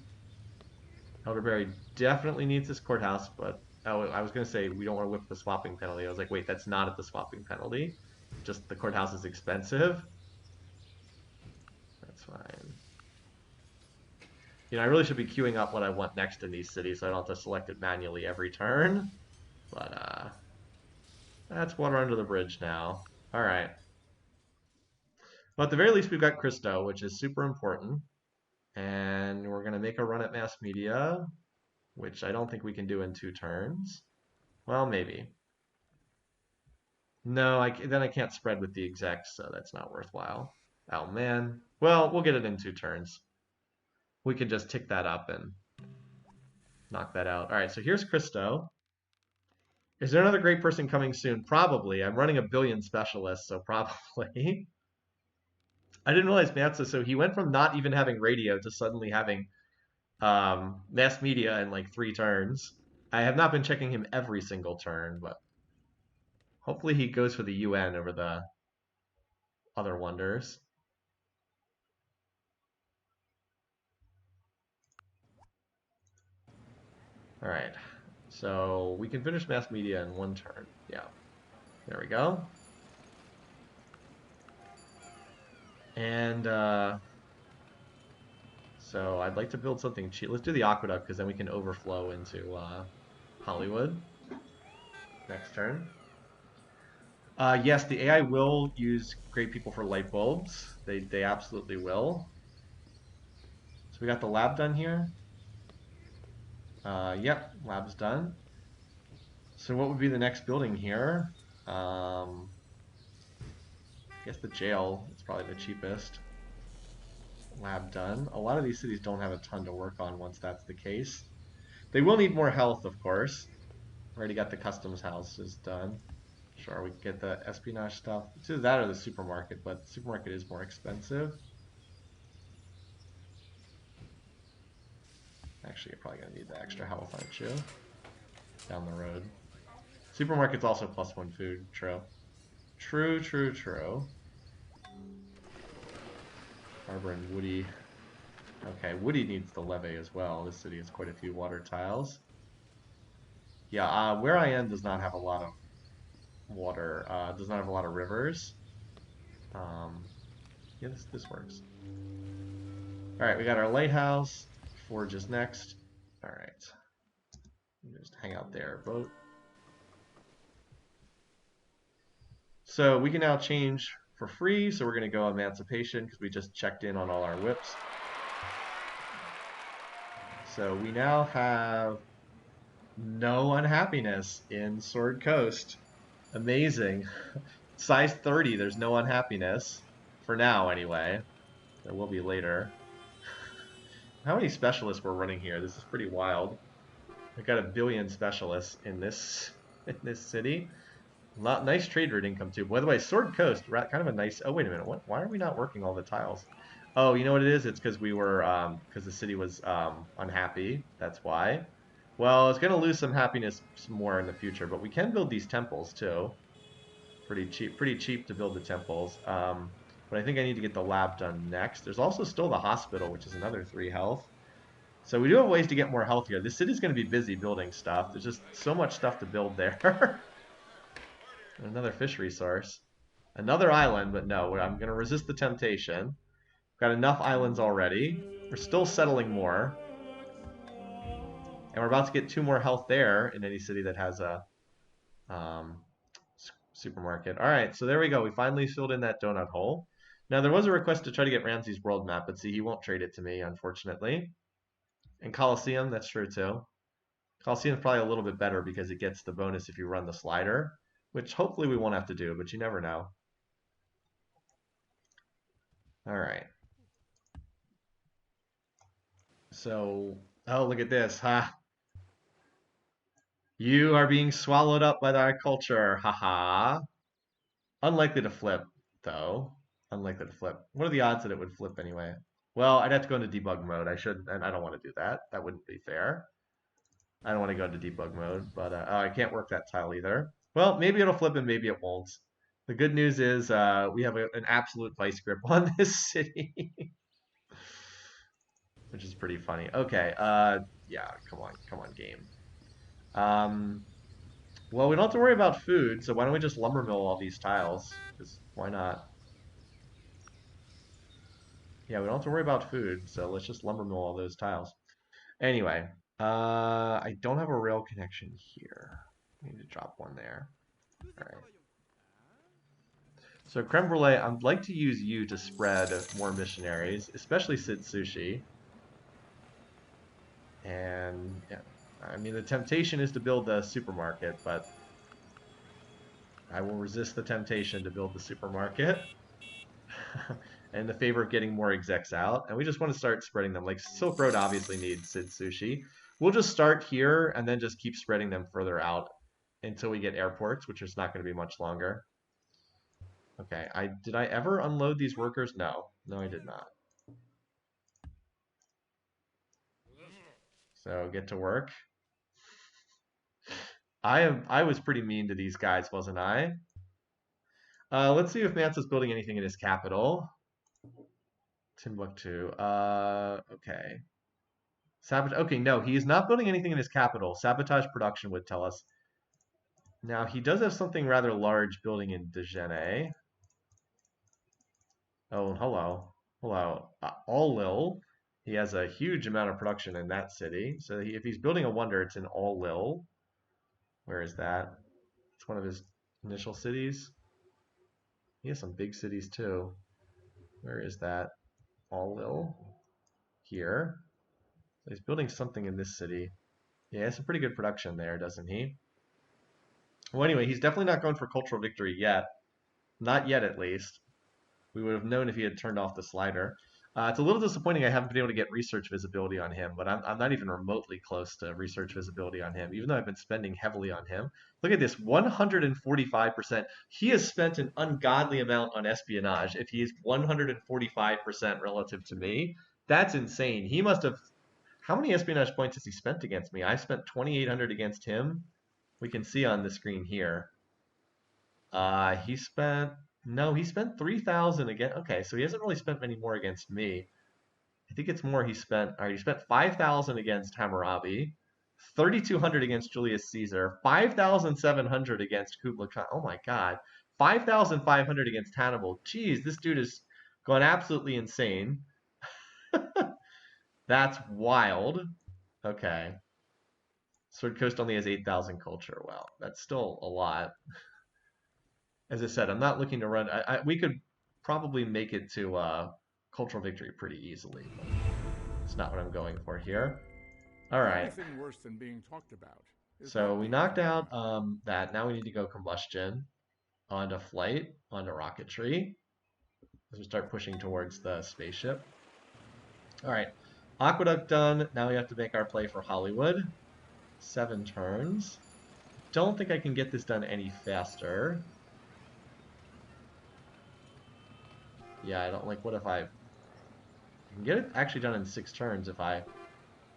Elderberry definitely needs this courthouse, but oh, I was gonna say we don't want to whip the swapping penalty. I was like, wait, that's not at the swapping penalty. Just the courthouse is expensive. That's fine. You know, I really should be queuing up what I want next in these cities so I don't have to select it manually every turn. But that's water under the bridge now. All right. But at the very least, we've got Christo, which is super important. And we're going to make a run at mass media, which I don't think we can do in 2 turns. Well, maybe. No, then I can't spread with the execs, so that's not worthwhile. Oh, man. Well, we'll get it in 2 turns. We can just tick that up and knock that out. All right, so here's Christo. Is there another great person coming soon? Probably. I'm running a billion specialists, so probably. I didn't realize Matza, so he went from not even having radio to suddenly having mass media in like 3 turns. I have not been checking him every single turn, but hopefully he goes for the UN over the other wonders. All right. So we can finish mass media in one turn. Yeah. There we go. And so I'd like to build something cheap. Let's do the aqueduct because then we can overflow into Hollywood next turn. Yes, the AI will use great people for light bulbs. They absolutely will. So we got the lab done here. Yep, lab's done. So what would be the next building here? I guess the jail is probably the cheapest. Lab done. A lot of these cities don't have a ton to work on once that's the case. They will need more health, of course. Already got the customs houses done. Sure, we can get the espionage stuff. It's either that or the supermarket, but the supermarket is more expensive. Actually, you're probably going to need the extra health, aren't you? Down the road. Supermarket's also +1 food. True. True, true, true. Harbor and Woody. Okay, Woody needs the levee as well. This city has quite a few water tiles. Yeah, where I am does not have a lot of water. Does not have a lot of rivers. Um, yeah, this works. All right, we got our lighthouse. Forge is next. All right, just hang out there, boat. So we can now change for free. So we're going to go Emancipation because we just checked in on all our whips. So we now have no unhappiness in Sword Coast. Amazing. Size 30, there's no unhappiness. For now, anyway. There will be later. How many specialists we're running here? This is pretty wild. We've got 1 billion specialists in this in this city. Nice trade route income too. By the way, Sword Coast, kind of a nice. Oh wait a minute, why are we not working all the tiles? Oh, you know what it is? It's because we were because the city was unhappy. That's why. Well, it's gonna lose some happiness some more in the future, but we can build these temples too. Pretty cheap to build the temples. But I think I need to get the lab done next. There's also still the hospital, which is another 3 health. So we do have ways to get more health here. This city's going to be busy building stuff. There's just so much stuff to build there. Another fish resource. Another island, but no, I'm going to resist the temptation. Got enough islands already. We're still settling more. And we're about to get 2 more health there in any city that has a um, supermarket. All right, so there we go. We finally filled in that donut hole. Now, there was a request to try to get Ramsey's world map, but see, he won't trade it to me, unfortunately. And Colosseum, that's true too. Coliseum's probably a little bit better because it gets the bonus if you run the slider, which hopefully we won't have to do, but you never know. All right. So, oh, look at this. Ha. You are being swallowed up by our culture. Haha. Unlikely to flip, though. Unlikely to flip. What are the odds that it would flip anyway? Well, I'd have to go into debug mode. I should, and I don't want to do that. That wouldn't be fair. I don't want to go into debug mode, but oh, I can't work that tile either. Well, maybe it'll flip and maybe it won't. The good news is we have an absolute vice grip on this city, which is pretty funny. Okay, yeah, come on, game. Um, well, we don't have to worry about food, so why don't we just lumber mill all these tiles? Because why not? Yeah, we don't have to worry about food, so let's just lumber mill all those tiles. Anyway, I don't have a rail connection here. I need to drop one there. All right. So creme brulee, I'd like to use you to spread more missionaries, especially Sid Sushi. And yeah, I mean the temptation is to build the supermarket, but I will resist the temptation to build the supermarket in the favor of getting more execs out. And we just want to start spreading them. Like Silk Road obviously needs Sid Sushi. We'll just start here and then just keep spreading them further out until we get airports, which is not going to be much longer. Okay, did I ever unload these workers? No, no, I did not. So get to work. I was pretty mean to these guys, wasn't I? Let's see if Mansa's building anything in his capital. Timbuktu. Okay. Sabotage. Okay, no, he is not building anything in his capital. Sabotage production would tell us. Now, he does have something rather large building in Dejeuner. Oh, hello. Hello. All-Lil. He has a huge amount of production in that city. So if he's building a wonder, it's in All-Lil. Where is that? It's one of his initial cities. He has some big cities too. Where is that? All-Lil. Here. So he's building something in this city. Yeah, it's a pretty good production there, doesn't he? Well, anyway, he's definitely not going for cultural victory yet. Not yet, at least. We would have known if he had turned off the slider. It's a little disappointing I haven't been able to get research visibility on him, but I'm not even remotely close to research visibility on him, even though I've been spending heavily on him. Look at this, 145%. He has spent an ungodly amount on espionage. If he is 145% relative to me, that's insane. He must have. How many espionage points has he spent against me? I spent 2,800 against him. We can see on the screen here. He spent no, he spent 3,000 again. Okay, so he hasn't really spent many more against me. I think it's more he spent. All right, he spent 5,000 against Hammurabi, 3,200 against Julius Caesar, 5,700 against Kublai Khan. Oh my God, 5,500 against Hannibal. Geez, this dude is going absolutely insane. That's wild. Okay, Sword Coast only has 8,000 culture. Wow, that's still a lot. As I said, I'm not looking to run. We could probably make it to cultural victory pretty easily, but it's not what I'm going for here. All The right, only thing worse than being talked about is so not we being knocked talked out about. that. Now we need to go combustion onto flight, onto rocketry as we start pushing towards the spaceship. All right, aqueduct done. Now we have to make our play for Hollywood. 7 turns. Don't think I can get this done any faster. Yeah, I don't like. What if I can get it actually done in 6 turns if I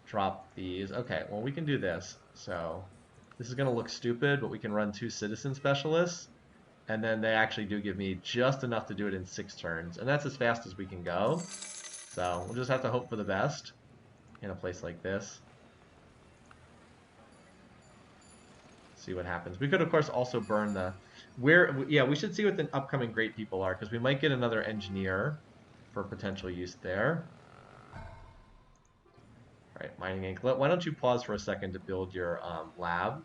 drop these. Okay, well, we can do this. So this is going to look stupid, but we can run 2 citizen specialists, and then they actually do give me just enough to do it in 6 turns, and that's as fast as we can go. So we'll just have to hope for the best in a place like this. See what happens. We could, of course, also burn the... Yeah, we should see what the upcoming great people are, because we might get another engineer for potential use there. All right, mining ink. Why don't you pause for a second to build your lab?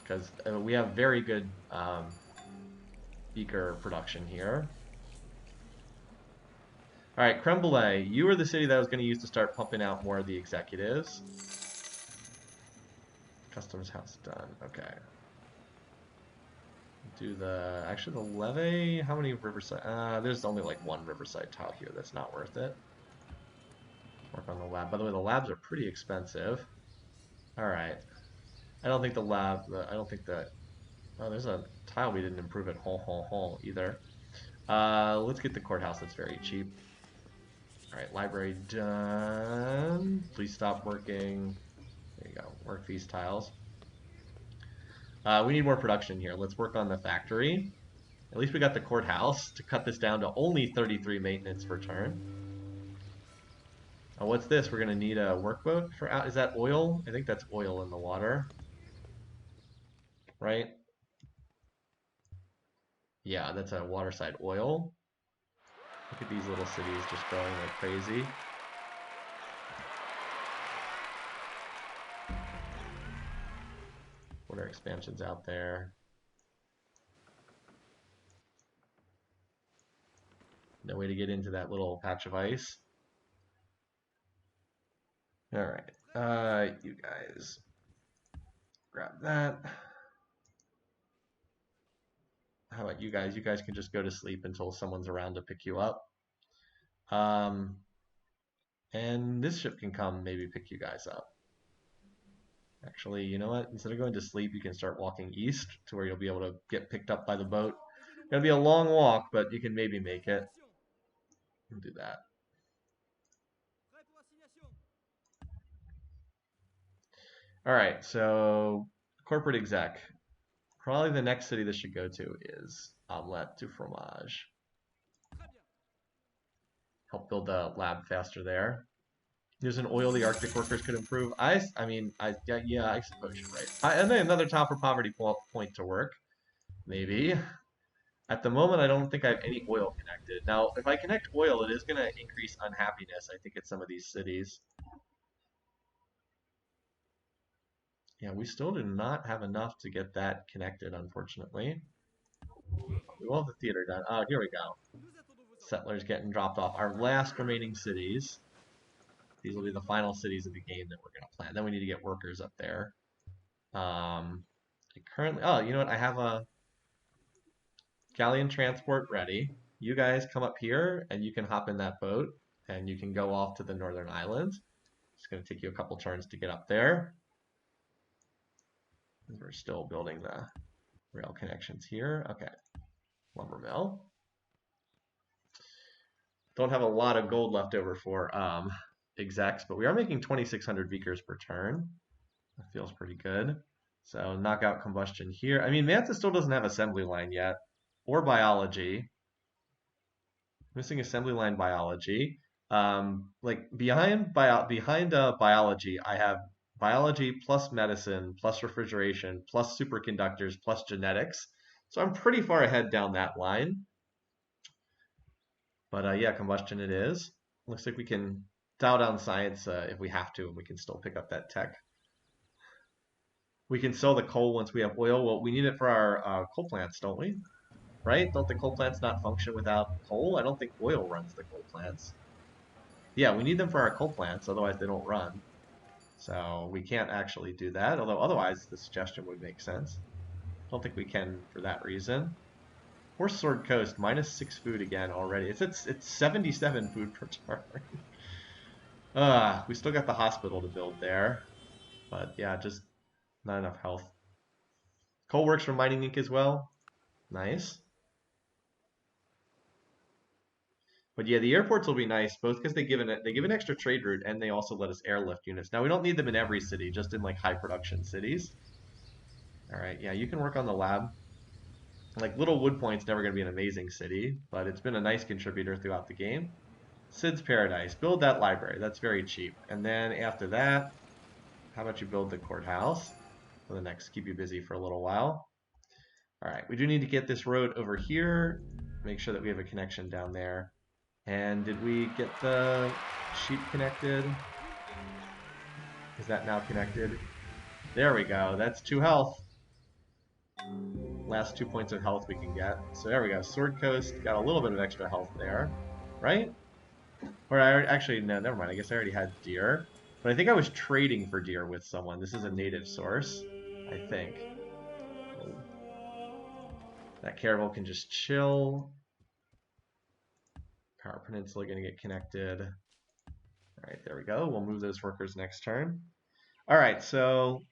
Because we have very good beaker production here. All right, Creme Brulee, you were the city that I was going to use to start pumping out more of the executives. Customs house done. Okay. Do the actually the levee. How many riverside? There's only like 1 riverside tile here. That's not worth it. Work on the lab. By the way, the labs are pretty expensive. All right. I don't think the lab. I don't think that. Oh, there's a tile we didn't improve at Hall either. Let's get the courthouse. That's very cheap. All right, library done. Please stop working. There you go. Work these tiles. We need more production here. Let's work on the factory. At least we got the courthouse to cut this down to only 33 maintenance per turn. What's this? We're going to need a workboat for out. Is that oil? I think that's oil in the water. Right? Yeah, that's a waterside oil. Look at these little cities just growing like crazy. What are expansions out there? No way to get into that little patch of ice. All right. You guys grab that. How about you guys? You guys can just go to sleep until someone's around to pick you up. Um, and this ship can come maybe pick you guys up. Actually, you know what? Instead of going to sleep, you can start walking east to where you'll be able to get picked up by the boat. Gonna be a long walk, but you can maybe make it. We'll do that. All right, so corporate exec. Probably the next city this should go to is Omelette du Fromage. Help build the lab faster there. There's an oil the Arctic workers could improve. I mean, yeah, I suppose you're right. And then another top for poverty point to work, maybe. At the moment, I don't think I have any oil connected. Now, if I connect oil, it is going to increase unhappiness, I think, in some of these cities. Yeah, we still do not have enough to get that connected, unfortunately. We will have the theater done. Oh, here we go. Settlers getting dropped off. Our last remaining cities. These will be the final cities of the game that we're going to plan. Then we need to get workers up there. I currently, oh, you know what? I have a galleon transport ready. You guys come up here and you can hop in that boat and you can go off to the northern islands. It's going to take you a couple turns to get up there. We're still building the rail connections here. Okay, lumber mill. Don't have a lot of gold left over for execs, but we are making 2,600 beakers per turn. That feels pretty good. So knockout combustion here. I mean, Manta still doesn't have assembly line yet, or biology. Missing assembly line biology. Like behind biology, I have biology plus medicine plus refrigeration plus superconductors plus genetics. So I'm pretty far ahead down that line. But yeah, combustion it is. Looks like we can dial down science if we have to, and we can still pick up that tech. We can sell the coal once we have oil. Well, we need it for our coal plants, don't we? Right? Don't the coal plants not function without coal? I don't think oil runs the coal plants. Yeah, we need them for our coal plants, otherwise they don't run. So we can't actually do that, although otherwise the suggestion would make sense. Don't think we can for that reason. Horse Sword Coast, -6 food again already. It's 77 food per turn. We still got the hospital to build there. But yeah, just not enough health. Coal works for mining ink as well. Nice. But yeah, the airports will be nice, both because they give an extra trade route and they also let us airlift units. Now we don't need them in every city, just in like high production cities. All right, yeah, you can work on the lab. Like Little Wood Point's never going to be an amazing city, but it's been a nice contributor throughout the game. Sid's Paradise, build that library. That's very cheap. And then after that, how about you build the courthouse for the next, keep you busy for a little while. All right, we do need to get this road over here. Make sure that we have a connection down there. And did we get the sheep connected? Is that now connected? There we go. That's 2 health. Last 2 points of health we can get. So there we go. Sword Coast got a little bit of extra health there, right? Or actually, no, never mind. I guess I already had deer. But I think I was trading for deer with someone. This is a native source, I think. That caravel can just chill. Power Peninsula going to get connected. All right, there we go. We'll move those workers next turn. All right, so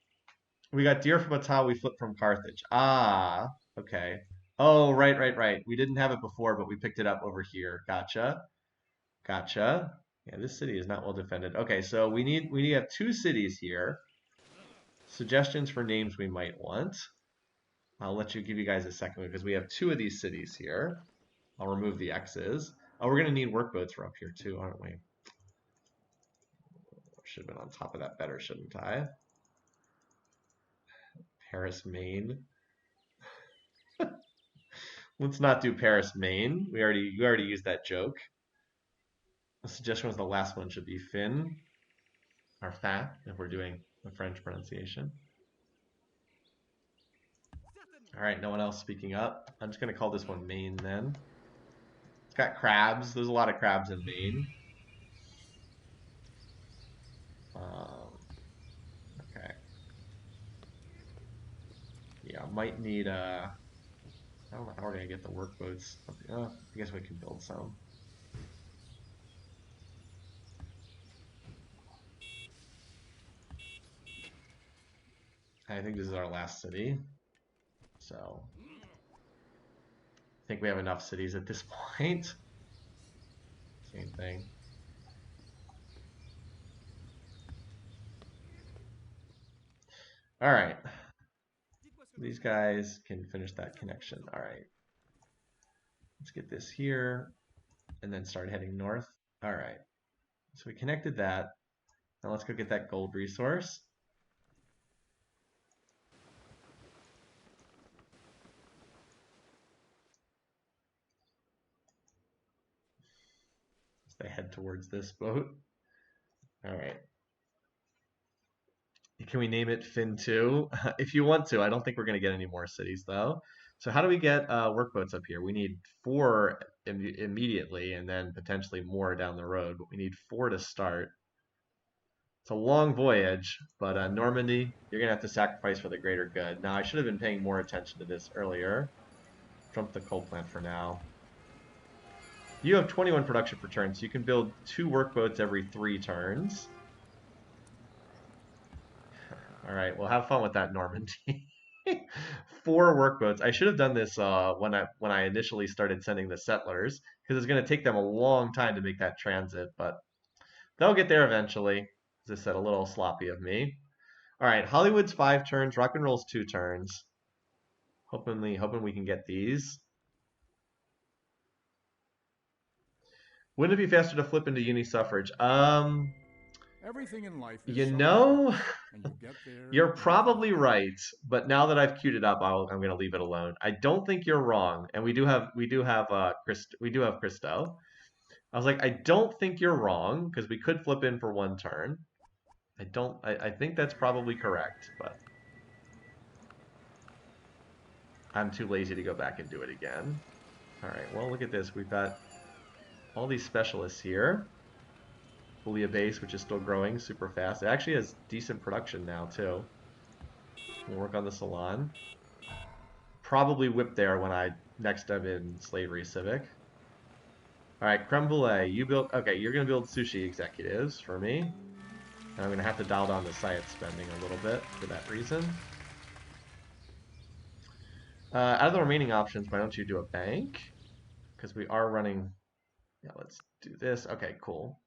we got deer from Ata, we flipped from Carthage. Ah, okay. Oh, right. We didn't have it before, but we picked it up over here. Gotcha. Gotcha. Yeah, this city is not well defended. Okay, so we need to have 2 cities here. Suggestions for names we might want. I'll let you give you guys a second because we have 2 of these cities here. I'll remove the X's. Oh, we're gonna need work boats for up here too, aren't we? Should have been on top of that better, shouldn't I? Paris, Maine. Let's not do Paris, Maine. We already used that joke. The suggestion was the last one should be Finn or Fat if we're doing the French pronunciation. All right, no one else speaking up. I'm just gonna call this one Maine then. It's got crabs. There's a lot of crabs in Maine. Okay. Yeah, might need I don't know how we're gonna get the work boats. I guess we can build some. I think this is our last city. So I think we have enough cities at this point. Same thing. All right. These guys can finish that connection. All right. Let's get this here and then start heading north. All right. So we connected that. Now let's go get that gold resource. As they head towards this boat. All right. Can we name it Fin 2? If you want to. I don't think we're going to get any more cities, though. So how do we get workboats up here? We need 4 immediately and then potentially more down the road, but we need 4 to start. It's a long voyage, but Normandy, you're going to have to sacrifice for the greater good. Now, I should have been paying more attention to this earlier. Trump the coal plant for now. You have 21 production per turn, so you can build 2 workboats every 3 turns. All right, well, have fun with that, Normandy. 4 workboats. I should have done this when I initially started sending the settlers, because it's going to take them a long time to make that transit, but they'll get there eventually. As I said, a little sloppy of me. All right, Hollywood's 5 turns, rock and roll's 2 turns. Hoping we can get these. Wouldn't it be faster to flip into uni suffrage? Everything in life is You so know, fast, and you get there you're very probably quickly. right, but now that I've queued it up, I'm going to leave it alone. I don't think you're wrong, and we do have Christo. I was like, I don't think you're wrong because we could flip in for 1 turn. I think that's probably correct, but I'm too lazy to go back and do it again. All right, well, look at this. We've got all these specialists here. Julia base, which is still growing super fast. It actually has decent production now, too. We'll work on the salon. Probably whip there when I next am in slavery civic. All right, creme brulee. You build. Okay, you're gonna build sushi executives for me, and I'm gonna have to dial down the science spending a little bit for that reason. Out of the remaining options, why don't you do a bank? Because we are running. Yeah, let's do this. Okay, cool.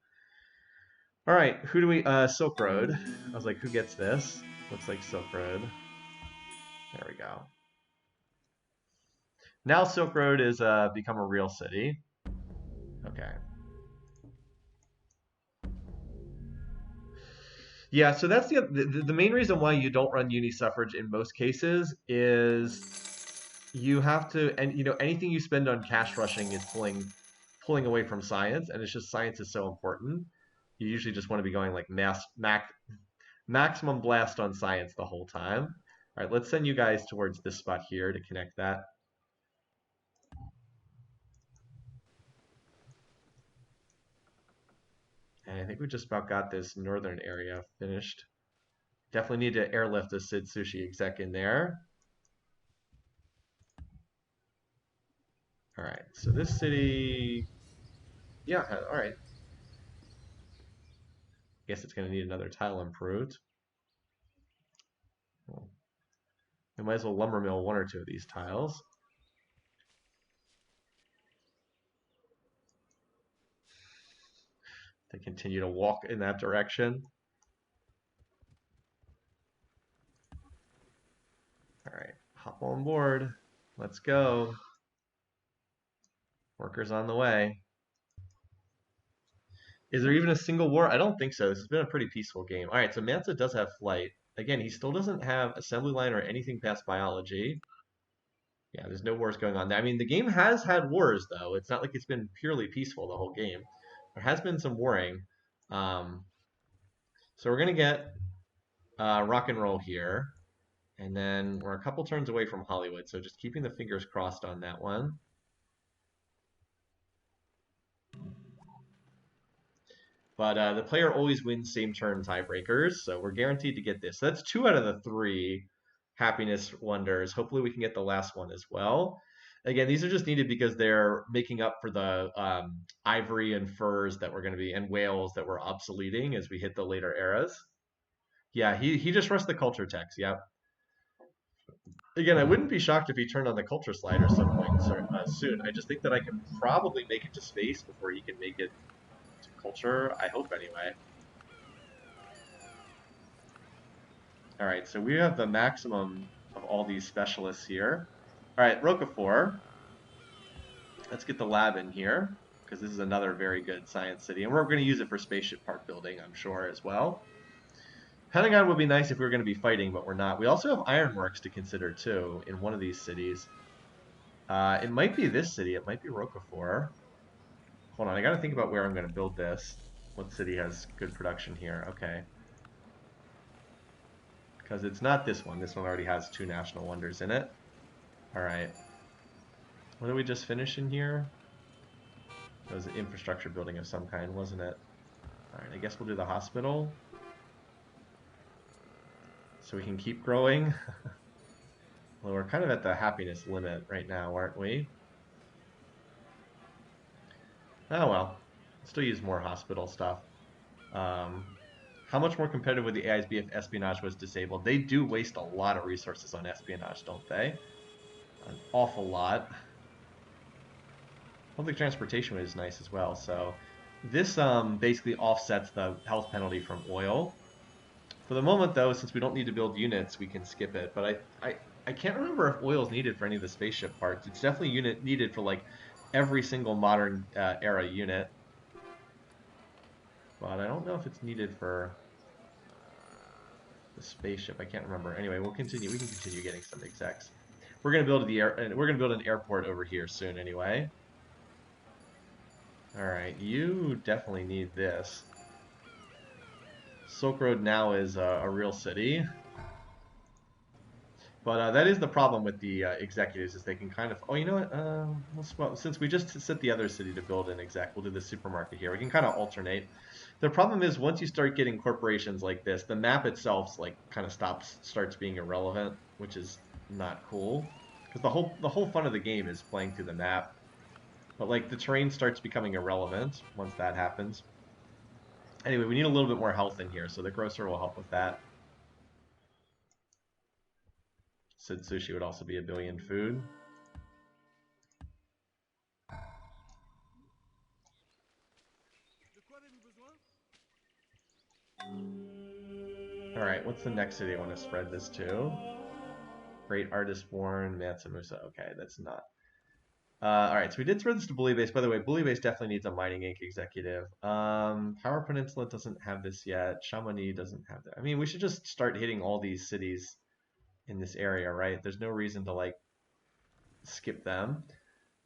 All right, who do we? Silk Road. I was like, who gets this? Looks like Silk Road. There we go. Now Silk Road is become a real city. Okay. Yeah, so that's the main reason why you don't run uni suffrage in most cases is you have to, and anything you spend on cash rushing is pulling away from science, and it's just science is so important. You usually just want to be going like maximum blast on science the whole time. All right, let's send you guys towards this spot here to connect that. And I think we just about got this northern area finished. Definitely need to airlift the Sid Sushi exec in there. All right, so this city, yeah, all right. Guess it's going to need another tile improved. Well, we might as well lumber mill 1 or 2 of these tiles. They continue to walk in that direction. All right, hop on board. Let's go. Workers on the way. Is there even a single war? I don't think so. This has been a pretty peaceful game. All right, so Mansa does have flight. Again, he still doesn't have assembly line or anything past biology. Yeah, there's no wars going on. I mean, the game has had wars, though. It's not like it's been purely peaceful the whole game. There has been some warring. Um, so we're going to get rock and roll here. And then we're a couple turns away from Hollywood, so just keeping the fingers crossed on that one. But the player always wins same turn tiebreakers, so we're guaranteed to get this. So that's 2 out of the 3 happiness wonders. Hopefully we can get the last one as well. Again, these are just needed because they're making up for the ivory and furs that we're going to be, and whales that we're obsoleting as we hit the later eras. Yeah, he just rushed the culture text. Yep. Again, I wouldn't be shocked if he turned on the culture slider some point soon. I just think that I can probably make it to space before he can make it to culture. I hope anyway. All right, so we have the maximum of all these specialists here. All right, Roquefort. Let's get the lab in here because this is another very good science city, and we're going to use it for spaceship park building, I'm sure, as well. Pentagon would be nice if we were going to be fighting, but we're not. We also have ironworks to consider too in one of these cities. It might be this city. It might be Roquefort. Hold on, I got to think about where I'm going to build this. What city has good production here? Okay, because it's not this one. This one already has two national wonders in it. All right. What did we just finish in here? It was an infrastructure building of some kind, wasn't it? All right, I guess we'll do the hospital so we can keep growing. Well, we're kind of at the happiness limit right now, aren't we? Oh well, still use more hospital stuff. Um, how much more competitive would the AIs be if espionage was disabled? They do waste a lot of resources on espionage, don't they? An awful lot. Public transportation is nice as well. So this basically offsets the health penalty from oil. For the moment, though, since we don't need to build units, we can skip it. But I can't remember if oil is needed for any of the spaceship parts. It's definitely needed for like every single modern era unit. But I don't know if it's needed for the spaceship. I can't remember. Anyway, we'll continue. We can continue getting some execs. We're gonna build we're gonna build an airport over here soon. Anyway. All right, you definitely need this. Silk Road now is a real city. But that is the problem with the executives is they can kind of, oh, you know what? Since we just set the other city to build an exec, we'll do the supermarket here. We can kind of alternate. The problem is once you start getting corporations like this, the map itself like kind of starts being irrelevant, which is not cool. Because the whole fun of the game is playing through the map. But like the terrain starts becoming irrelevant once that happens. Anyway, we need a little bit more health in here, so the grocer will help with that. Sid Sushi would also be a billion food. All right, what's the next city I want to spread this to? Great Artist Born, Matsumusa. Okay, that's not. All right, so we did spread this to Bully Base. By the way, Bully Base definitely needs a Mining Inc. executive. Power Peninsula doesn't have this yet. Chamonix doesn't have that. I mean, we should just start hitting all these cities in this area, right? There's no reason to like skip them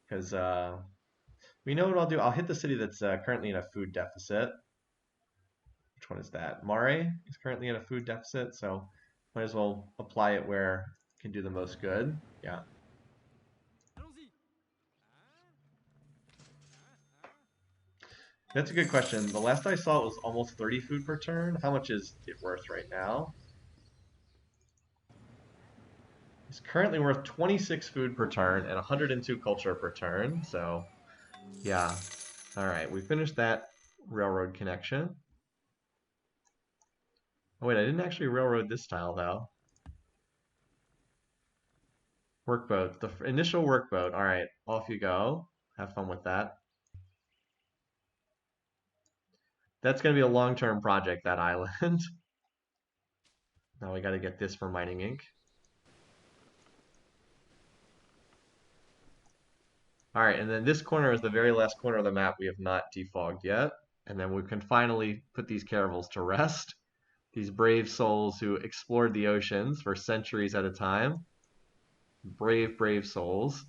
because we know what I'll do. I'll hit the city that's currently in a food deficit. Which one is that? Mare is currently in a food deficit, so might as well apply it where it can do the most good. Yeah. That's a good question. The last I saw it was almost 30 food per turn. How much is it worth right now? It's currently worth 26 food per turn and 102 culture per turn. So, yeah. All right, we finished that railroad connection. Oh, wait, I didn't actually railroad this tile, though. Workboat. The initial workboat. All right, off you go. Have fun with that. That's going to be a long-term project, that island. Now we got to get this for Mining Inc. All right, and then this corner is the very last corner of the map we have not defogged yet. And then we can finally put these caravels to rest. These brave souls who explored the oceans for centuries at a time. Brave, brave souls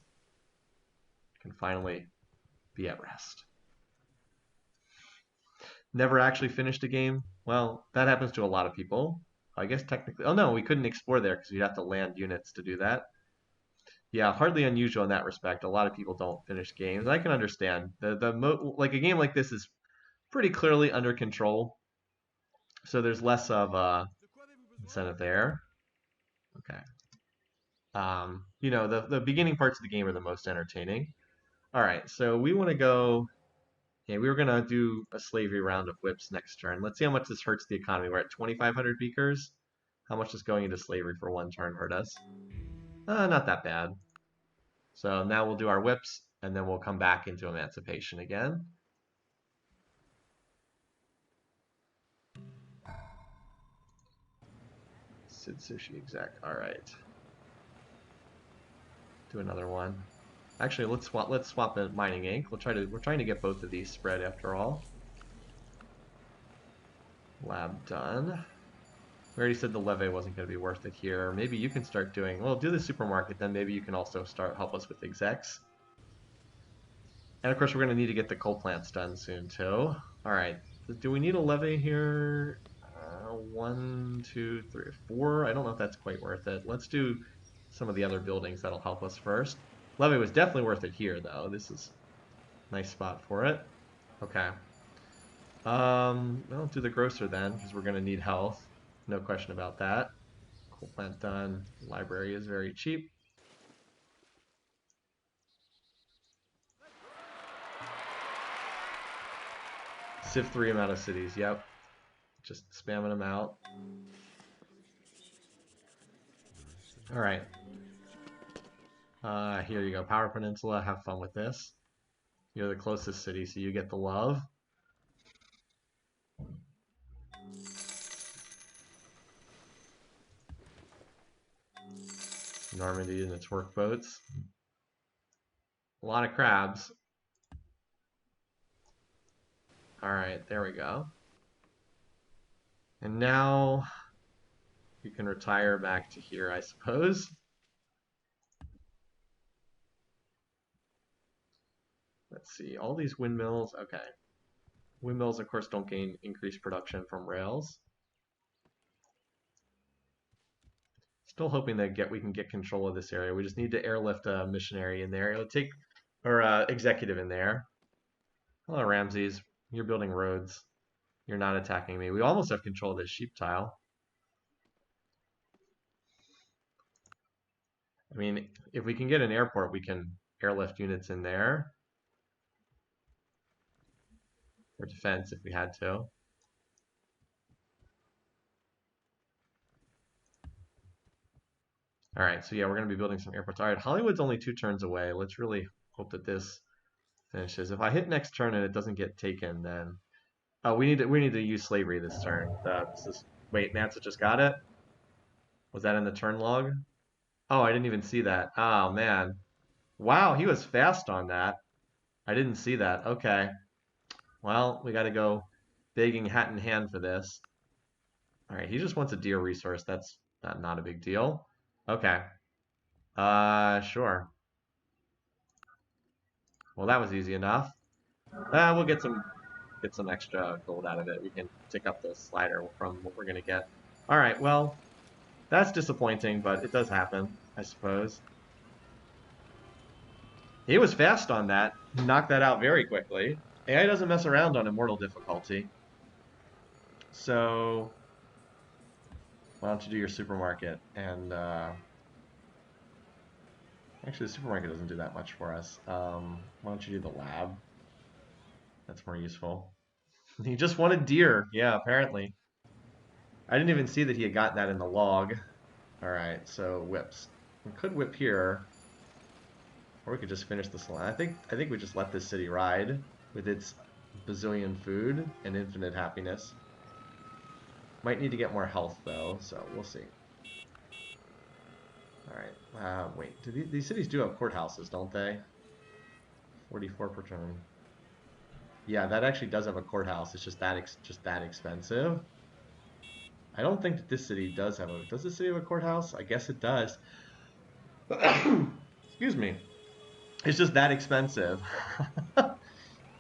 can finally be at rest. Never actually finished a game? Well, that happens to a lot of people. I guess technically, oh no, we couldn't explore there because we'd have to land units to do that. Yeah, hardly unusual in that respect. A lot of people don't finish games. I can understand. Like a game like this is pretty clearly under control, so there's less of incentive there. Okay. The beginning parts of the game are the most entertaining. All right, so we want to go. Yeah, we were gonna do a slavery round of whips next turn. Let's see how much this hurts the economy. We're at 2,500 beakers. How much does going into slavery for one turn hurt us? Not that bad. So now we'll do our whips, and then we'll come back into emancipation again. Sid Sushi exec. All right. Do another one. Actually, let's swap a Mining Inc. We're trying to get both of these spread after all. Lab done. We already said the levee wasn't going to be worth it here. Maybe you can start doing, well, do the supermarket, then maybe you can also start help us with execs. And of course, we're going to need to get the coal plants done soon too. All right, do we need a levee here? 1, 2, 3, 4. I don't know if that's quite worth it. Let's do some of the other buildings that'll help us first. Levee was definitely worth it here, though. This is a nice spot for it. Okay. I'll do the grocer then, because we're going to need health. No question about that. Coal plant done. Library is very cheap. Civ 3 amount of cities, yep. Just spamming them out. Alright. Here you go. Power Peninsula, have fun with this. You're the closest city, so you get the love. Normandy and its workboats. A lot of crabs. Alright, there we go. And now you can retire back to here, I suppose. Let's see, all these windmills, okay. Windmills, of course, don't gain increased production from rails. Still hoping that we can get control of this area. We just need to airlift a missionary in there. It'll take, or executive in there. Hello, Ramses. You're building roads. You're not attacking me. We almost have control of this sheep tile. I mean, if we can get an airport, we can airlift units in there for defense if we had to. All right, so yeah, we're going to be building some airports. All right, Hollywood's only 2 turns away. Let's really hope that this finishes. If I hit next turn and it doesn't get taken, then we need to use slavery this turn. Wait, Nancy just got it. Was that in the turn log? Oh, I didn't even see that. Oh man, wow, he was fast on that. I didn't see that. Okay, well, we got to go begging hat in hand for this. All right, he just wants a deer resource. That's not a big deal. Okay. Sure. Well, that was easy enough. We'll get some extra gold out of it. We can tick up the slider from what we're gonna get. All right. Well, that's disappointing, but it does happen, I suppose. He was fast on that. Knocked that out very quickly. AI doesn't mess around on immortal difficulty. So why don't you do your supermarket? And actually, the supermarket doesn't do that much for us. Why don't you do the lab? That's more useful. He just wanted deer. Yeah, apparently. I didn't even see that he had gotten that in the log. All right, so whips. We could whip here, or we could just finish this line. I think we just let this city ride with its bazillion food and infinite happiness. Might need to get more health though, so we'll see. All right. Wait. These cities do have courthouses, don't they? 44 per turn. Yeah, that actually does have a courthouse. It's just that expensive. I don't think that this city does have a. Does this city have a courthouse? I guess it does. Excuse me. It's just that expensive.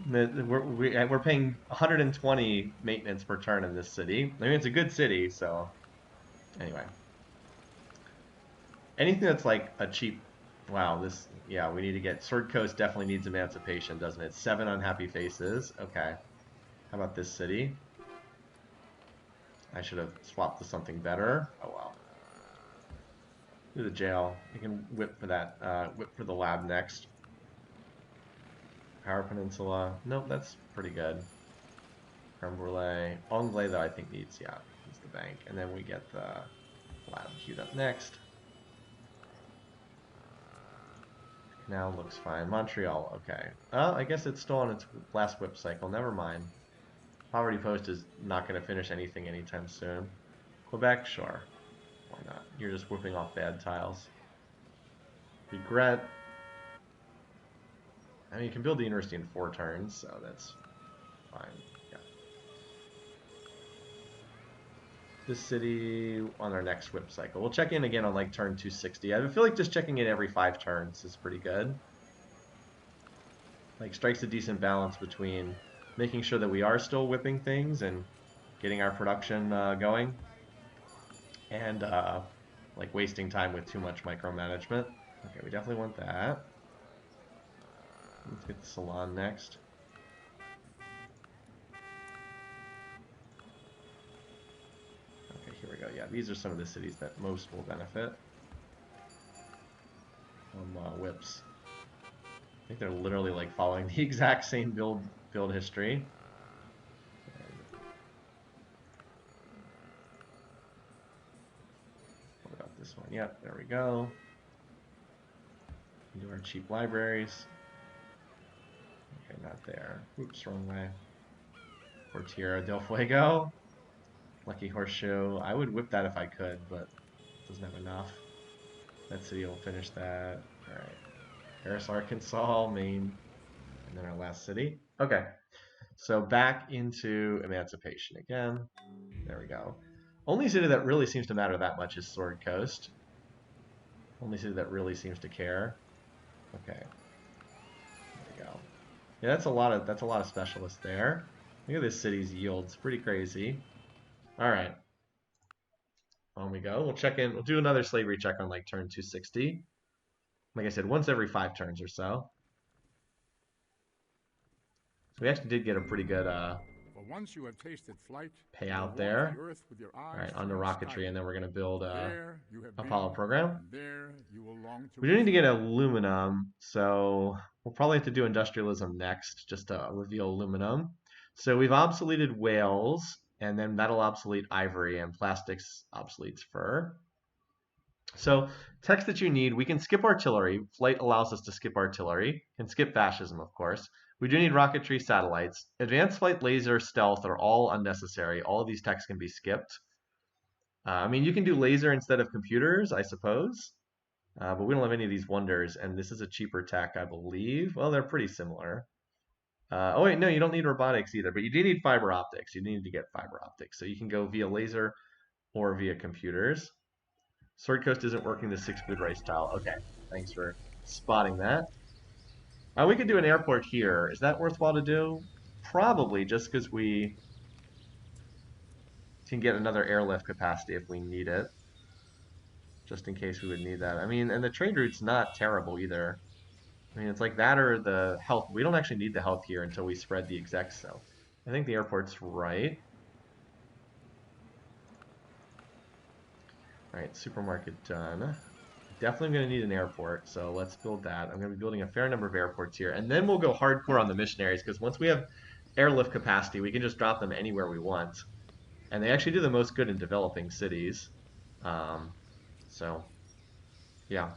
We're paying 120 maintenance per turn in this city. I mean, it's a good city, so anyway. Anything that's like a cheap. Wow, yeah, we need to get. Sword Coast definitely needs emancipation, doesn't it? 7 unhappy faces. Okay. How about this city? I should have swapped to something better. Oh well. Do the jail. We can whip for that. Whip for the lab next. Power Peninsula. Nope, that's pretty good. Creme Brulee. Anglais, though, I think needs the bank. And then we get the lab queued up next. Now looks fine. Montreal, okay. Oh, I guess it's still on its last whip cycle. Never mind. Poverty Post is not going to finish anything anytime soon. Quebec, sure. Why not? You're just whipping off bad tiles. Regret. I mean, you can build the university in 4 turns, so that's fine. Yeah. this city on our next whip cycle. We'll check in again on like turn 260. I feel like just checking in every 5 turns is pretty good. Like strikes a decent balance between making sure that we are still whipping things and getting our production going, and like wasting time with too much micromanagement. Okay, we definitely want that. Let's get the salon next. Okay, here we go. Yeah, these are some of the cities that most will benefit from whips. I think they're literally like following the exact same build history. And what about this one? Yep, there we go. Do our cheap libraries. Okay, not there. Oops, wrong way. Portira del Fuego. Lucky Horseshoe. I would whip that if I could, but it doesn't have enough. That city will finish that. All right. Paris, Arkansas, Maine, and then our last city. Okay. So back into Emancipation again. There we go. Only city that really seems to matter that much is Sword Coast. Only city that really seems to care. Okay. There we go. Yeah, that's a lot of specialists there. Look at this city's yields. Pretty crazy. All right. On we go. We'll check in. We'll do another slavery check on like turn 260. Like I said, once every 5 turns or so. So we actually did get a pretty good For once you have tasted flight, you will payout walk the there. earth with your All eyes right, onto turned rocketry, and then skyward. we're going to build a There you have Apollo been, program. and there you will long to We do need to get return. aluminum, so we'll probably have to do industrialism next, just to reveal aluminum. So we've obsoleted whales, and then that'll obsolete ivory, and plastics obsoletes fur. So text that you need, we can skip artillery. Flight allows us to skip artillery. Can skip fascism, of course. We do need rocketry, satellites. Advanced flight, laser, stealth are all unnecessary. All of these texts can be skipped. I mean, you can do laser instead of computers, I suppose. But we don't have any of these wonders, and this is a cheaper tech, I believe. Well, they're pretty similar. Oh wait, no, you don't need robotics either, but you do need fiber optics. You need to get fiber optics, so you can go via laser or via computers. Sword Coast isn't working the 6 food race style. Okay, thanks for spotting that. We could do an airport here. Is that worthwhile to do? Probably, just because we can get another airlift capacity if we need it, just in case we would need that. I mean, and the trade route's not terrible either. I mean, it's like that or the health. We don't actually need the health here until we spread the execs, so I think the airport's right. All right, supermarket done. Definitely going to need an airport, so let's build that. I'm going to be building a fair number of airports here, and then we'll go hardcore on the missionaries, because once we have airlift capacity, we can just drop them anywhere we want, and they actually do the most good in developing cities. Um, so, yeah.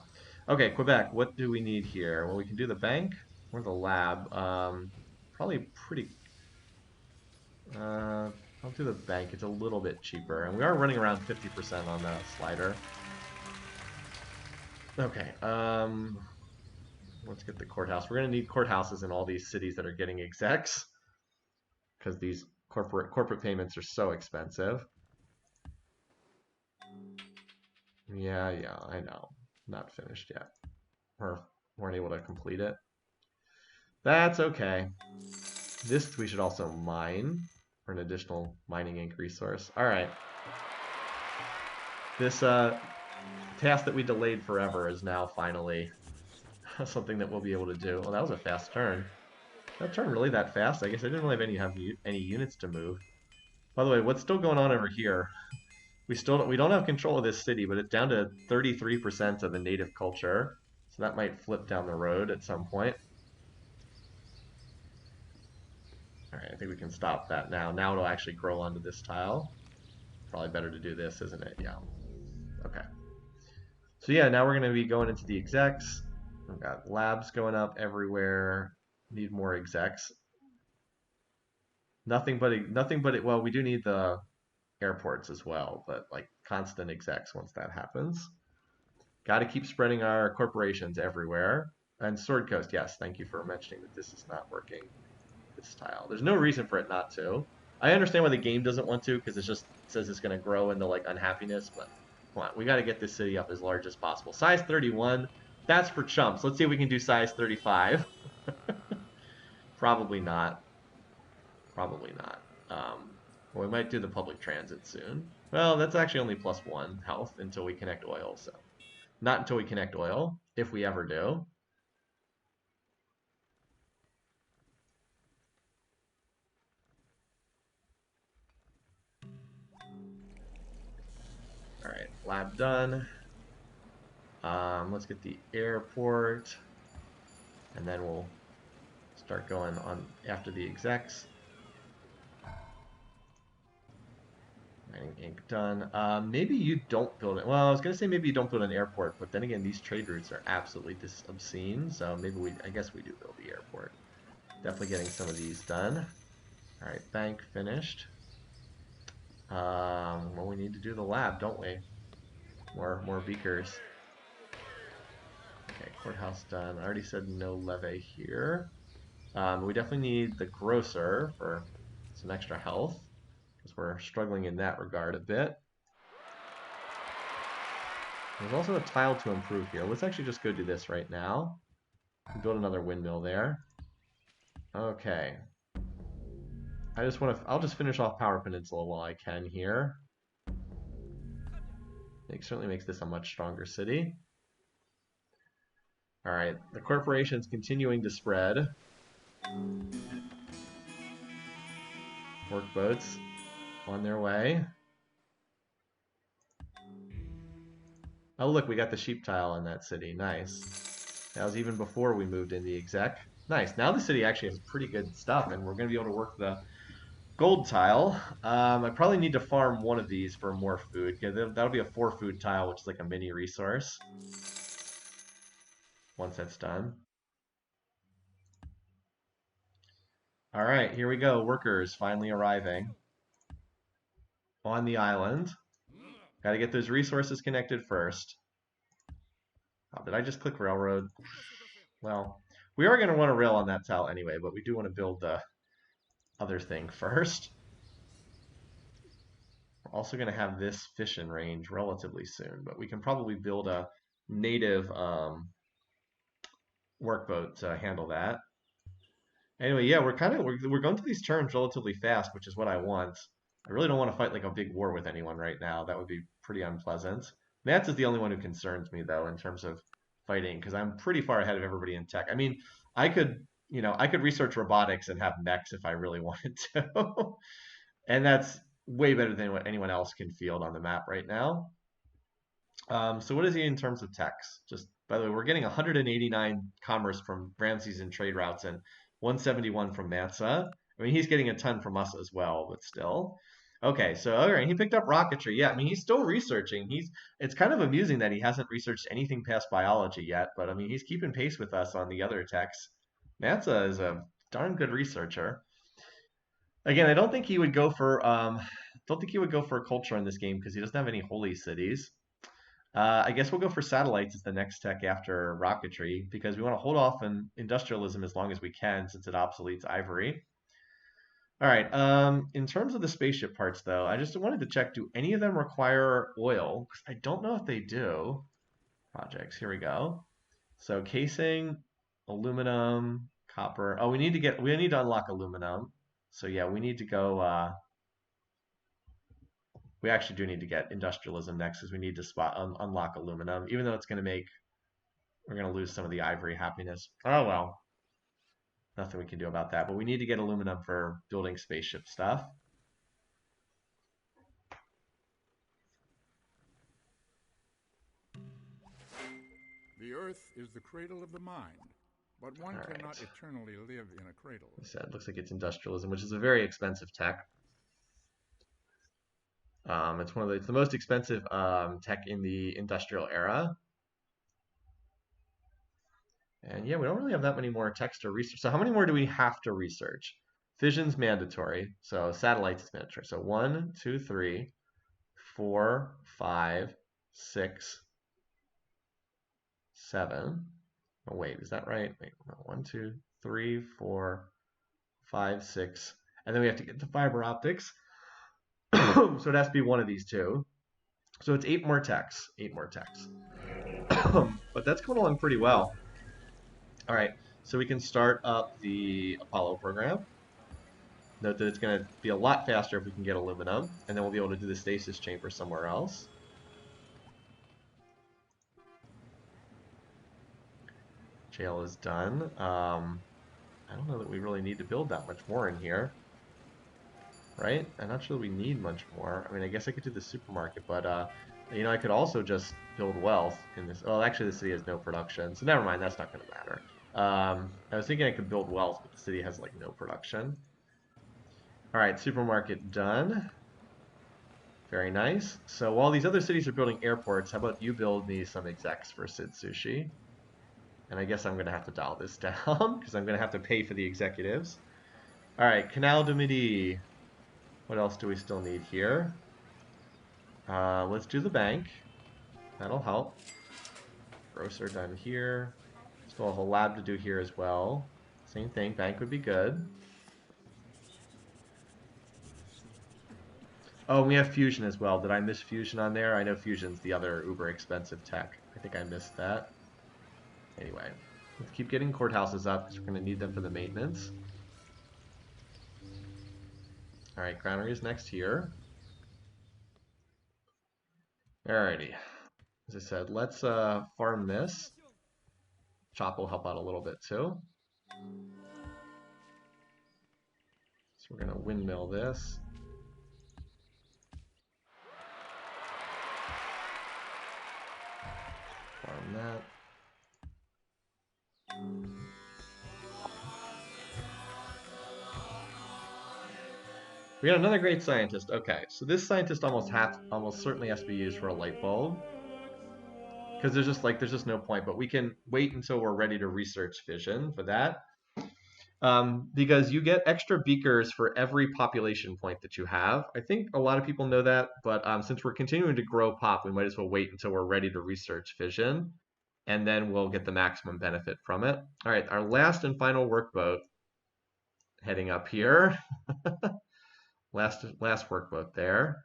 Okay, Quebec, what do we need here? Well, we can do the bank or the lab. Probably pretty I'll do the bank. It's a little bit cheaper. And we are running around 50% on the slider. Okay. Let's get the courthouse. We're going to need courthouses in all these cities that are getting execs because these corporate payments are so expensive. Yeah, I know. Not finished yet. Or weren't able to complete it. That's okay. This we should also mine for an additional mining ink resource. All right. This task that we delayed forever is now finally something that we'll be able to do. Well, that was a fast turn. That turn really that fast? I guess I didn't really have any units to move. By the way, what's still going on over here? We don't have control of this city, but it's down to 33% of the native culture. So that might flip down the road at some point. All right, I think we can stop that now. Now it'll actually grow onto this tile. Probably better to do this, isn't it? Yeah. Okay. So yeah, now we're going to be going into the execs. We've got labs going up everywhere. Need more execs. Nothing but it. Well, we do need the airports as well, but like constant execs once that happens. Got to keep spreading our corporations everywhere. And Sword Coast, yes, thank you for mentioning that this is not working this tile. There's no reason for it not to. I understand why the game doesn't want to because it just says it's going to grow into like unhappiness. But come on, we got to get this city up as large as possible. Size 31. That's for chumps. Let's see if we can do size 35. Probably not. Probably not. Well, we might do the public transit soon. Well, that's actually only +1 health until we connect oil. So not until we connect oil, if we ever do. All right, lab done. Let's get the airport, and then we'll start going on after the execs. Mining ink done. Maybe you don't build it. Well, I was gonna say maybe you don't build an airport, but then again, these trade routes are absolutely obscene. So maybe I guess we do build the airport. Definitely getting some of these done. All right, bank finished. Well, we need to do the lab, don't we? More beakers. Okay, courthouse done. I already said no levee here. We definitely need the grocer for some extra health because we're struggling in that regard a bit. There's also a tile to improve here. Let's actually just go do this right now. Build another windmill there. Okay. I'll just finish off Power Peninsula while I can here. It certainly makes this a much stronger city. All right, the corporation's continuing to spread. Workboats on their way. Oh, look, we got the sheep tile in that city. Nice. That was even before we moved in the exec. Nice. Now the city actually has pretty good stuff, and we're going to be able to work the gold tile. I probably need to farm one of these for more food. Yeah, that'll be a 4 food tile, which is like a mini resource once that's done. All right, here we go. Workers finally arriving on the island. Got to get those resources connected first. Oh, did I just click railroad? Well, we are going to run a rail on that tile anyway, but we do want to build the other thing first. We're also going to have this fishing range relatively soon, but we can probably build a native workboat to handle that. Anyway, yeah, we're going through these terms relatively fast, which is what I want. I really don't want to fight like a big war with anyone right now. That would be pretty unpleasant. Mats is the only one who concerns me though in terms of fighting because I'm pretty far ahead of everybody in tech. I mean, I could research robotics and have mechs if I really wanted to. And that's way better than what anyone else can field on the map right now. So what is he in terms of techs? Just by the way, we're getting 189 commerce from Ramses and trade routes and 171 from Mansa. I mean, he's getting a ton from us as well, but still. Okay, so all right, he picked up rocketry. Yeah, I mean, he's still researching. It's kind of amusing that he hasn't researched anything past biology yet, but I mean, he's keeping pace with us on the other techs. Mansa is a darn good researcher. Again, I don't think he would go for a culture in this game because he doesn't have any holy cities. I guess we'll go for satellites as the next tech after rocketry because we want to hold off on industrialism as long as we can since it obsoletes ivory. All right. In terms of the spaceship parts, though, I just wanted to check: do any of them require oil? Because I don't know if they do. Projects. Here we go. So casing, aluminum, copper. Oh, we need to unlock aluminum. So yeah, we need to go. We actually do need to get industrialism next because we need to unlock aluminum, even though we're going to lose some of the ivory happiness. Oh well, nothing we can do about that. But we need to get aluminum for building spaceship stuff. The earth is the cradle of the mind, but one All cannot right. eternally live in a cradle. So it looks like it's industrialism, which is a very expensive tech. It's the most expensive tech in the industrial era. And yeah, we don't really have that many more techs to research. So how many more do we have to research? Fission's mandatory. So satellites is mandatory. So 1, 2, 3, 4, 5, 6, 7. Oh, wait, is that right? Wait, 1, 2, 3, 4, 5, 6. And then we have to get the fiber optics. So it has to be one of these two. So it's 8 more techs, 8 more techs. But that's coming along pretty well. All right, so we can start up the Apollo program. Note that it's going to be a lot faster if we can get aluminum, and then we'll be able to do the stasis chamber somewhere else. Jail is done. I don't know that we really need to build that much more in here, right? I'm not sure that we need much more. I mean, I guess I could do the supermarket, but I could also just build wealth in this. Oh, actually, the city has no production, so never mind. That's not going to matter. I was thinking I could build wealth, but the city has like no production. All right, supermarket done. Very nice. So while these other cities are building airports, how about you build me some execs for Sid Sushi? And I guess I'm going to have to dial this down because I'm going to have to pay for the executives. All right, Canal du Midi. What else do we still need here? Let's do the bank. That'll help. Grocer done here. Still have a lab to do here as well. Same thing, bank would be good. Oh, we have Fusion as well. Did I miss Fusion on there? I know Fusion's the other uber expensive tech. I think I missed that. Anyway, let's keep getting courthouses up because we're going to need them for the maintenance. All right, Granary is next here. Alrighty. As I said, let's farm this. Chop will help out a little bit too. So we're going to windmill this. Farm that. We got another great scientist. Okay, so this scientist almost certainly has to be used for a light bulb. Because there's just no point, but we can wait until we're ready to research fission for that. Because you get extra beakers for every population point that you have. I think a lot of people know that, but since we're continuing to grow pop, we might as well wait until we're ready to research fission, and then we'll get the maximum benefit from it. All right, our last and final workboat heading up here. last workboat there.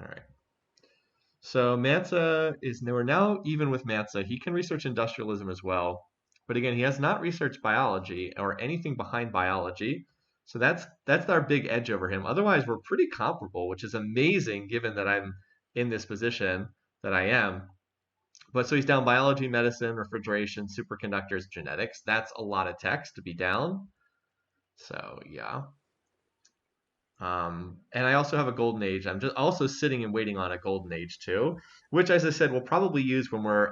All right. So Mansa we're now even with Mansa. He can research industrialism as well. But again, he has not researched biology or anything behind biology. So that's our big edge over him. Otherwise, we're pretty comparable, which is amazing given that I'm in this position that I am. But so he's down biology, medicine, refrigeration, superconductors, genetics. That's a lot of text to be down. So yeah. And I also have a golden age. I'm just also sitting and waiting on a golden age too, which, as I said, we'll probably use when we're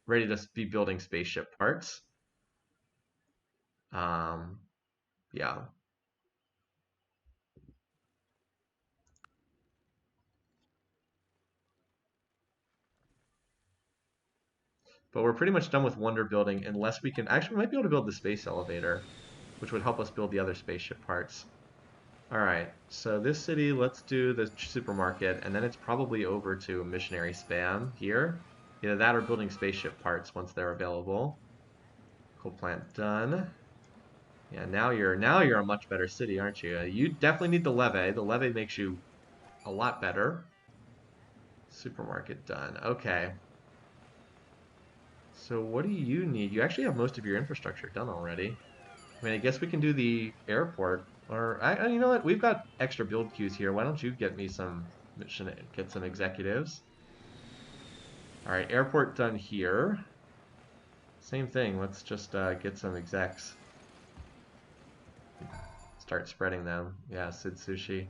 ready to be building spaceship parts. Um, yeah. But we're pretty much done with wonder building unless we can. Actually, we might be able to build the space elevator, which would help us build the other spaceship parts. All right, so this city, let's do the supermarket, and then it's probably over to missionary spam here. Either that or building spaceship parts once they're available. Coal plant done. Yeah, now you're a much better city, aren't you? You definitely need the levee. The levee makes you a lot better. Supermarket done. Okay. So what do you need? You actually have most of your infrastructure done already. I mean, I guess we can do the airport. Or you know what? We've got extra build queues here. Why don't you get some executives? All right, airport done here. Same thing. Let's just get some execs. Start spreading them. Yeah, Sid Sushi.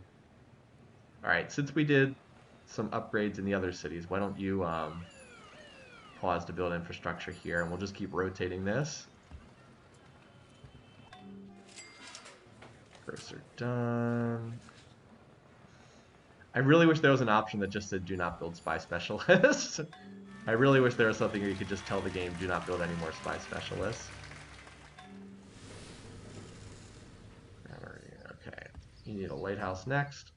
All right, since we did some upgrades in the other cities, why don't you pause to build infrastructure here, and we'll just keep rotating this. Grocer done. I really wish there was an option that just said do not build spy specialists. I really wish there was something where you could just tell the game do not build any more spy specialists. Okay, you need a lighthouse next.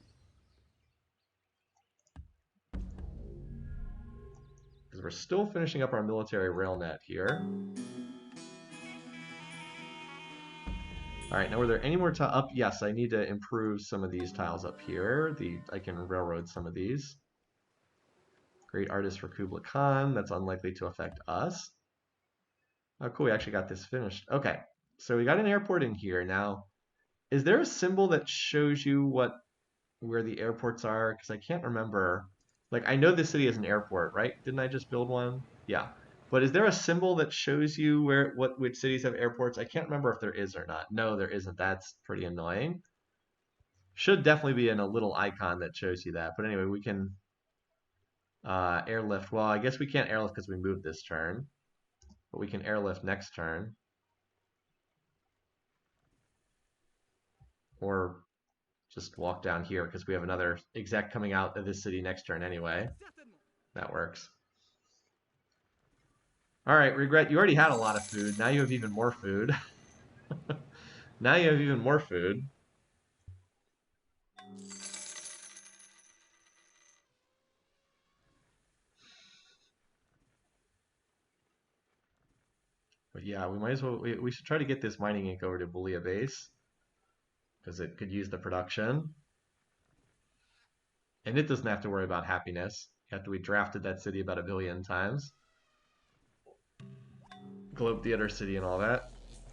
Because we're still finishing up our military rail net here. All right, now were there any more tiles up? Yes, I need to improve some of these tiles up here. I can railroad some of these. Great artist for Kublai Khan. That's unlikely to affect us. Oh, cool. We actually got this finished. Okay, so we got an airport in here. Now, is there a symbol that shows you where the airports are? Because I can't remember. Like, I know this city has an airport, right? Didn't I just build one? Yeah. But is there a symbol that shows you which cities have airports? I can't remember if there is or not. No, there isn't. That's pretty annoying. Should definitely be in a little icon that shows you that. But anyway, we can airlift. Well, I guess we can't airlift because we moved this turn, but we can airlift next turn. Or just walk down here because we have another exec coming out of this city next turn anyway. That works. All right, regret. You already had a lot of food. Now you have even more food. Now you have even more food. But yeah, we might as well. We should try to get this mining ink over to Boolia base because it could use the production, and it doesn't have to worry about happiness after we drafted that city about 1 billion times. Globe Theater City and all that.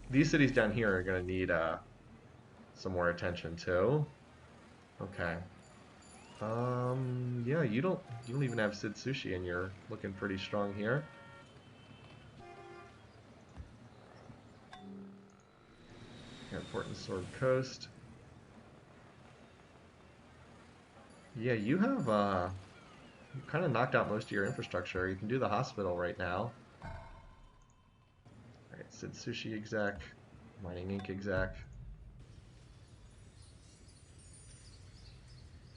These cities down here are going to need some more attention too. Okay. Yeah, you don't even have Sid Sushi, and you're looking pretty strong here. Airport and Sword Coast. Yeah, you kind of knocked out most of your infrastructure. You can do the hospital right now. All right, Sid Sushi exec, Mining Inc. exec.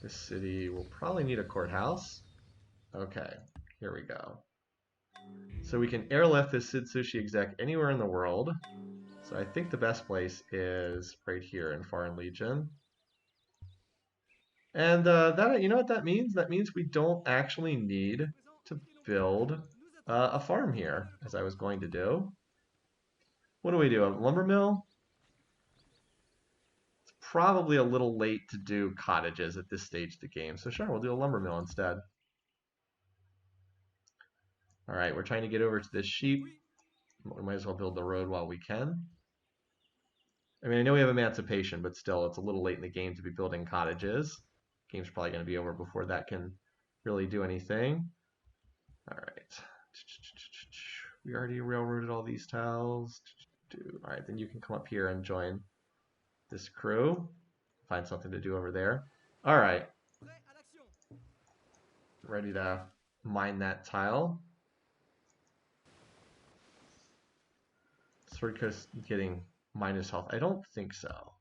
This city will probably need a courthouse. Okay, here we go. So we can airlift this Sid Sushi exec anywhere in the world. So I think the best place is right here in Foreign Legion. And that, you know what that means? That means we don't actually need to build a farm here, as I was going to do. What do we do? A lumber mill? It's probably a little late to do cottages at this stage of the game. So sure, we'll do a lumber mill instead. All right, we're trying to get over to this sheep. We might as well build the road while we can. I mean, I know we have emancipation, but still, it's a little late in the game to be building cottages. Game's probably going to be over before that can really do anything. All right. We already railroaded all these tiles. All right, then you can come up here and join this crew. Find something to do over there. All right. Ready to mine that tile. Sword Coast getting minus health. I don't think so.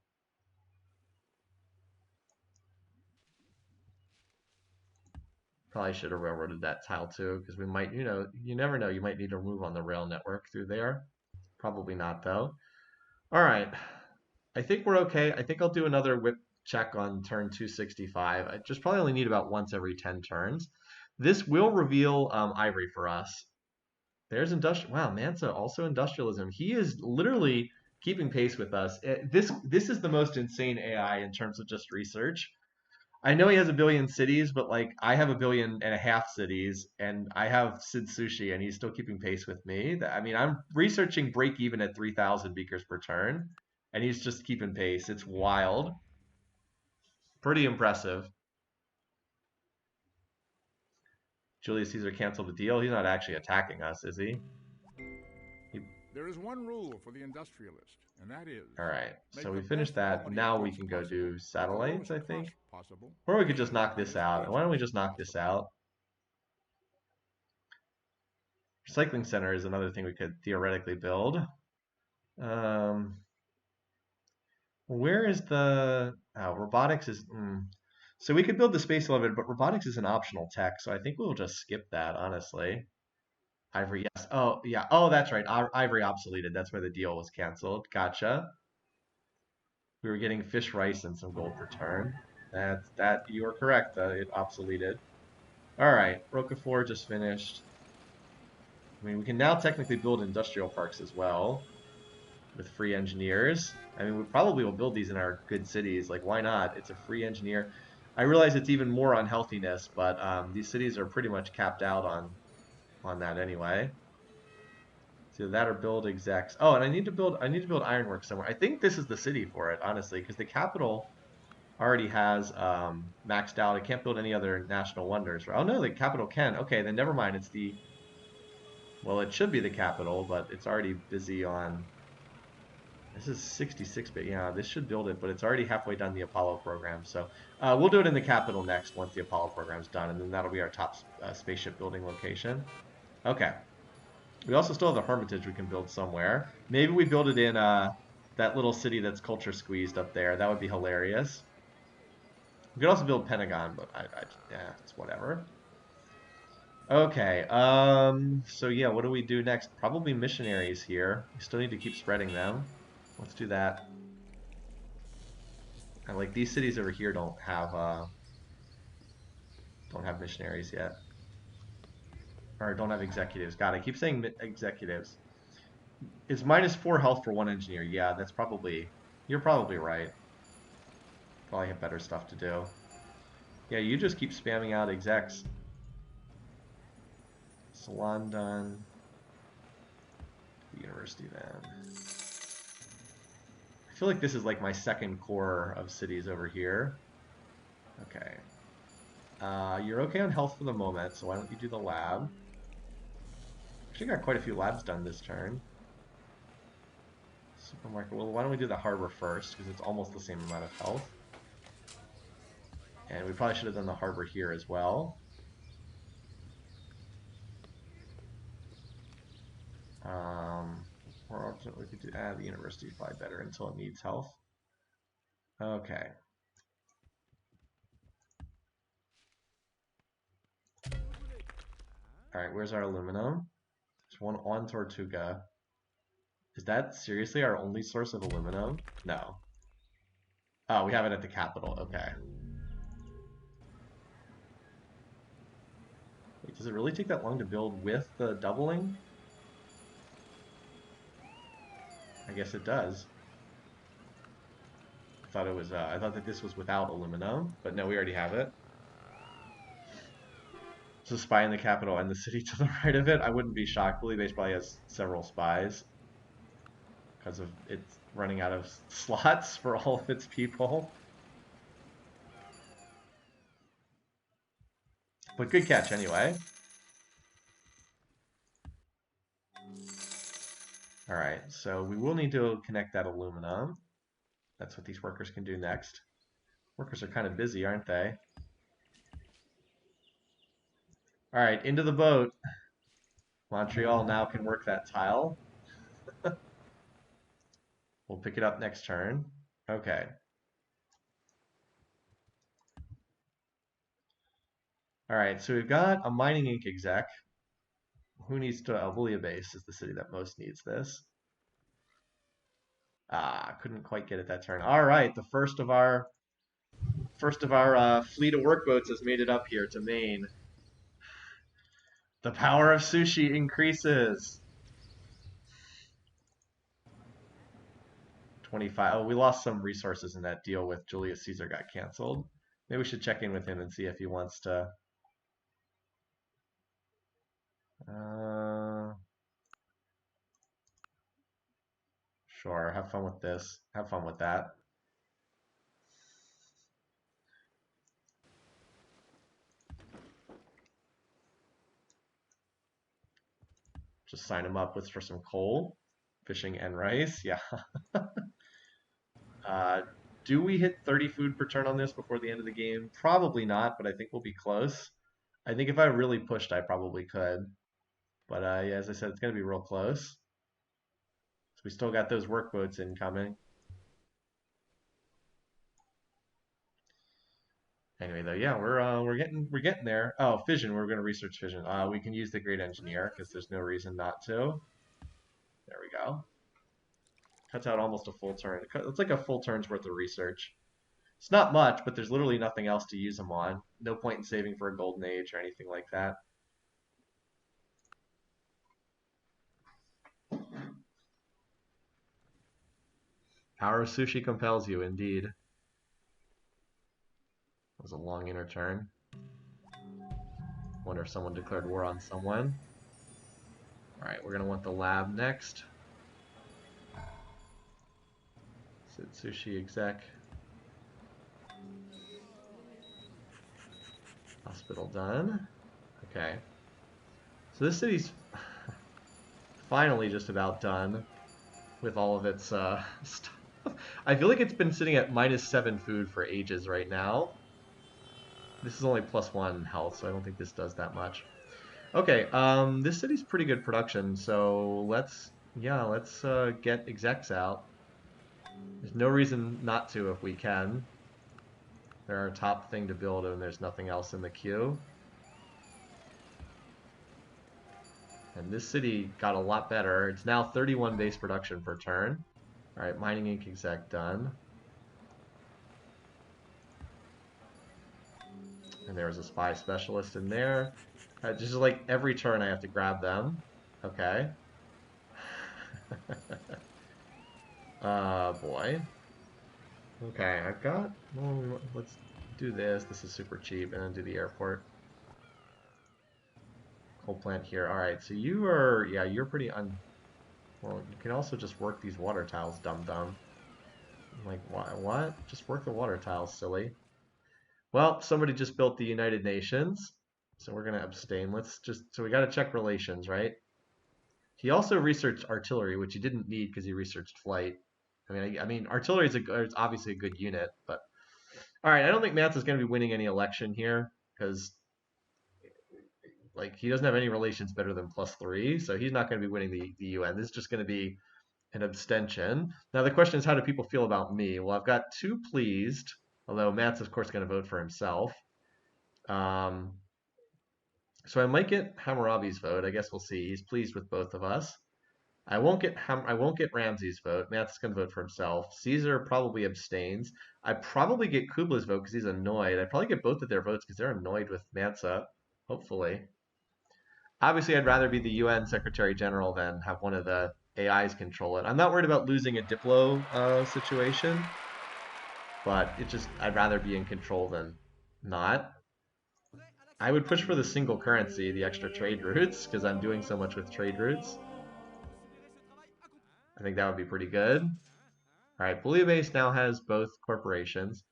Probably should have railroaded that tile too, because we might, you never know. You might need to move on the rail network through there. Probably not though. All right. I think we're okay. I think I'll do another whip check on turn 265. I just probably only need about once every 10 turns. This will reveal Ivory for us. There's industrial. Wow, Mansa also industrialism. He is literally keeping pace with us. This is the most insane AI in terms of just research. I know he has 1 billion cities, but like I have 1.5 billion cities, and I have Sid Sushi, and he's still keeping pace with me. I mean, I'm researching break even at 3,000 beakers per turn, and he's just keeping pace. It's wild. Pretty impressive. Julius Caesar canceled the deal. He's not actually attacking us, is he? There is one rule for the industrialist, and that is All right. make So the we finished best that. quality of Now we goods can go possible do at the satellites, lowest I cost think. possible Or we and could at just the knock this highest out. Why wages don't we just knock this possible. out? Recycling center is another thing we could theoretically build. Um, where is the robotics is so we could build the space elevator, but robotics is an optional tech, so I think we'll just skip that, honestly. Ivory, yes. Oh, yeah. Oh, that's right. Ivory obsoleted. That's where the deal was canceled. Gotcha. We were getting fish rice and some gold per turn. That you are correct. It obsoleted. All right, Roquefort just finished. I mean, we can now technically build industrial parks as well. with free engineers. I mean, we probably will build these in our good cities. Like, why not? It's a free engineer. I realize it's even more unhealthiness, but these cities are pretty much capped out on that anyway. So that or build execs. Oh, and I need to build ironworks somewhere. I think this is the city for it, honestly, because the capital already has maxed out. It can't build any other national wonders. Oh no, the capital can. Okay, then never mind. It's the well, it should be the capital, but it's already busy on. This is 66 bit. Yeah, this should build it, but it's already halfway done the Apollo program. So we'll do it in the capital next once the Apollo program's done, and then that'll be our top spaceship building location. Okay. We also still have the Hermitage we can build somewhere. Maybe we build it in that little city that's culture squeezed up there. That would be hilarious. We could also build Pentagon, but yeah, it's whatever. Okay, so yeah, what do we do next? Probably missionaries here. We still need to keep spreading them. Let's do that. And like these cities over here don't have missionaries yet. Or don't have executives. God, I keep saying executives. It's -4 health for one engineer. Yeah, you're probably right. Probably have better stuff to do. Yeah, you just keep spamming out execs. Salon done. The university then. I feel like this is like my second core of cities over here. Okay. You're okay on health for the moment, so why don't you do the lab? Actually got quite a few labs done this turn. Supermarket. Well, why don't we do the harbor first, because it's almost the same amount of health. And we probably should have done the harbor here as well. Um, or we could do the university is probably better until it needs health. Okay. All right, where's our aluminum? There's one on Tortuga. Is that seriously our only source of aluminum? No. Oh, we have it at the capital. Okay. Wait, does it really take that long to build with the doubling? I guess it does. I thought that this was without aluminum, but no, we already have it. So spy in the capital and the city to the right of it. I wouldn't be shocked. Bully Base probably has several spies because of it's running out of slots for all of its people. But good catch anyway. All right, so we will need to connect that aluminum. That's what these workers can do next. Workers are kind of busy, aren't they? All right, into the boat. Montreal now can work that tile. We'll pick it up next turn. Okay. All right, so we've got a mining ink exec. Who needs to? Avulia Base is the city that most needs this. Ah, couldn't quite get it that turn. All right, the first of our fleet of workboats has made it up here to Maine. The power of sushi increases. 25. Oh, we lost some resources in that deal with Julius Caesar got canceled. Maybe we should check in with him and see if he wants to. Uh, sure. Have fun with this. Have fun with that. Just sign him up with for some coal, fishing, and rice. Yeah. Uh, do we hit 30 food per turn on this before the end of the game? Probably not, but I think we'll be close. I think if I really pushed, I probably could. But yeah, as I said, it's going to be real close. So we still got those workboats incoming. Anyway, though, yeah, we're getting there. Oh, fission. We're going to research fission. We can use the great engineer because there's no reason not to. There we go. Cuts out almost a full turn. It's like a full turn's worth of research. It's not much, but there's literally nothing else to use them on. No point in saving for a golden age or anything like that. Power of sushi compels you, indeed. That was a long inner turn. Wonder if someone declared war on someone. Alright, we're going to want the lab next. Sit sushi exec. Hospital done. Okay. So this city's finally just about done with all of its stuff. I feel like it's been sitting at -7 food for ages right now. This is only +1 health, so I don't think this does that much. Okay, this city's pretty good production, so let's get execs out. There's no reason not to if we can. They're our top thing to build, and there's nothing else in the queue. And this city got a lot better. It's now 31 base production per turn. All right, mining ink exec done. And there's a spy specialist in there. Just like every turn I have to grab them. Okay. Boy. Okay, I've got, well, let's do this. This is super cheap, and then do the airport. Coal plant here. All right, so you are, yeah, you're pretty well, you can also just work these water tiles, dum-dum. Like, what? Just work the water tiles, silly. Well, somebody just built the United Nations, so we're gonna abstain. So we gotta check relations, right? He also researched artillery, which he didn't need because he researched flight. I mean, artillery is it's obviously a good unit, but all right. I don't think Mats is going to be winning any election here because like he doesn't have any relations better than +3, so he's not going to be winning the UN. This is just going to be an abstention. Now the question is, how do people feel about me? Well, I've got 2 pleased, although Matt's of course going to vote for himself. Um, so I might get Hammurabi's vote. I guess we'll see. He's pleased with both of us. I won't get Ramsey's vote. Matt's gonna vote for himself. Caesar probably abstains. I probably get Kubla's vote because he's annoyed. I probably get both of their votes because they're annoyed with Mansa. Hopefully. Obviously, I'd rather be the UN Secretary General than have one of the AIs control it. I'm not worried about losing a Diplo situation, but I'd rather be in control than not. I would push for the single currency, the extra trade routes, because I'm doing so much with trade routes. I think that would be pretty good. All right, Bouillabaisse now has both corporations.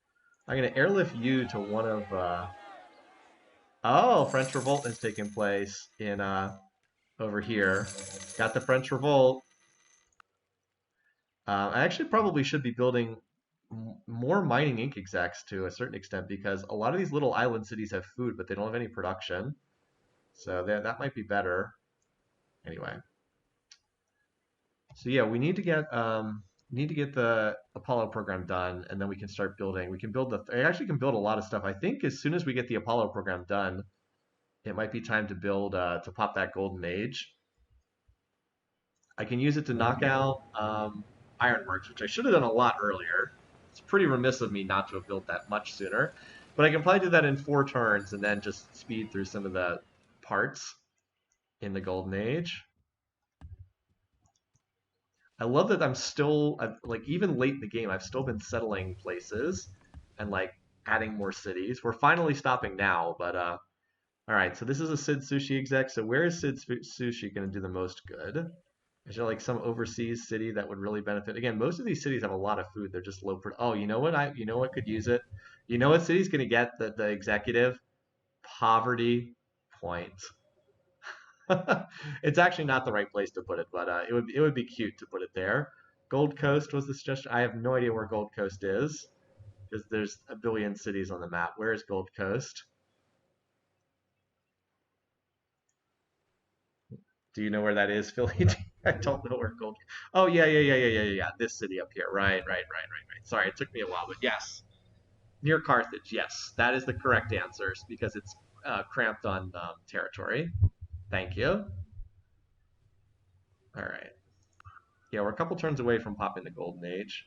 I'm going to airlift you to one of. Oh, French Revolt has taken place in over here. Got the French Revolt. I actually probably should be building more mining ink execs to a certain extent because a lot of these little island cities have food, but they don't have any production. So that might be better. Anyway, so yeah, we need to get the Apollo program done, and then we can start building. We can build I actually can build a lot of stuff. I think as soon as we get the Apollo program done, it might be time to build to pop that golden age. I can use it to knock out Ironworks, which I should have done a lot earlier. It's pretty remiss of me not to have built that much sooner. But I can probably do that in 4 turns and then just speed through some of the parts in the golden age. I love that I'm still like even late in the game, I've still been settling places and like adding more cities. We're finally stopping now, but all right. So this is a Sid Sushi exec. So where is Sid Sushi going to do the most good? Is there like some overseas city that would really benefit? Again, most of these cities have a lot of food. They're just low. Oh, you know what? You know what could use it? You know what city's going to get the executive poverty point? It's actually not the right place to put it, but it would be cute to put it there. Gold Coast was the suggestion. I have no idea where Gold Coast is because there's a billion cities on the map. Where is Gold Coast? Do you know where that is, Philly? I don't know where Gold. Oh yeah. This city up here. Right. Sorry, it took me a while, but yes, near Carthage. Yes, that is the correct answer because it's cramped on territory. Thank you. All right. Yeah, we're a couple turns away from popping the Golden Age.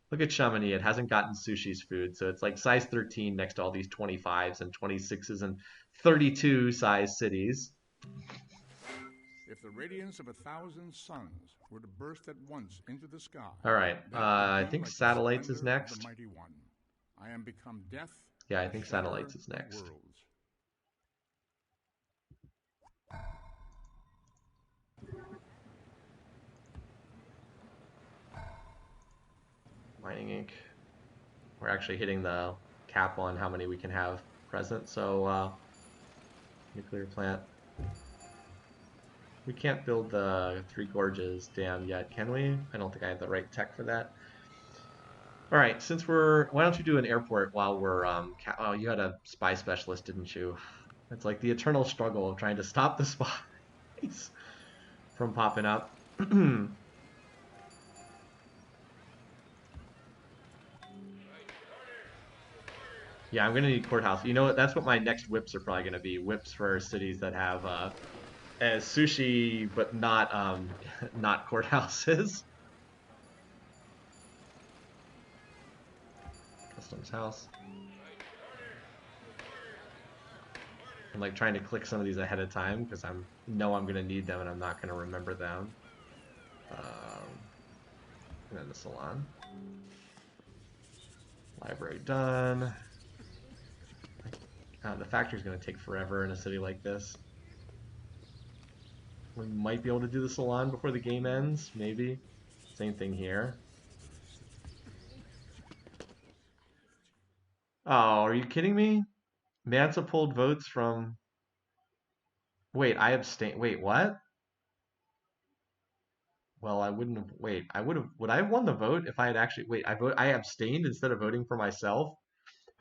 Look at Chamonix. It hasn't gotten sushi's food, so it's like size 13 next to all these 25s and 26s and 32 size cities. If the radiance of 1,000 suns were to burst at once into the sky, All right. that I would be think like the satellites is splendor of the next. mighty one. I am become death, Yeah, I the think shatterer satellites is of next. worlds. Mining Inc. We're actually hitting the cap on how many we can have present. So nuclear plant. We can't build the Three Gorges dam yet, can we? I don't think I have the right tech for that. All right, since why don't you do an airport while we're, oh, you had a spy specialist, didn't you? It's like the eternal struggle of trying to stop the spies from popping up. Yeah, I'm gonna need courthouse. You know what? That's what my next whips are probably gonna be. Whips for cities that have as sushi, but not not courthouses. Customs house. I'm like trying to click some of these ahead of time because I'm gonna need them and I'm not gonna remember them. And then the salon. Library done. The factory's gonna take forever in a city like this. We might be able to do the salon before the game ends, maybe. Same thing here. Oh, are you kidding me? Mansa pulled votes from. Wait, I abstain. Wait, what? Well, I wouldn't have. Wait, I would have. Would I have won the vote if I had actually? Wait, I abstained instead of voting for myself.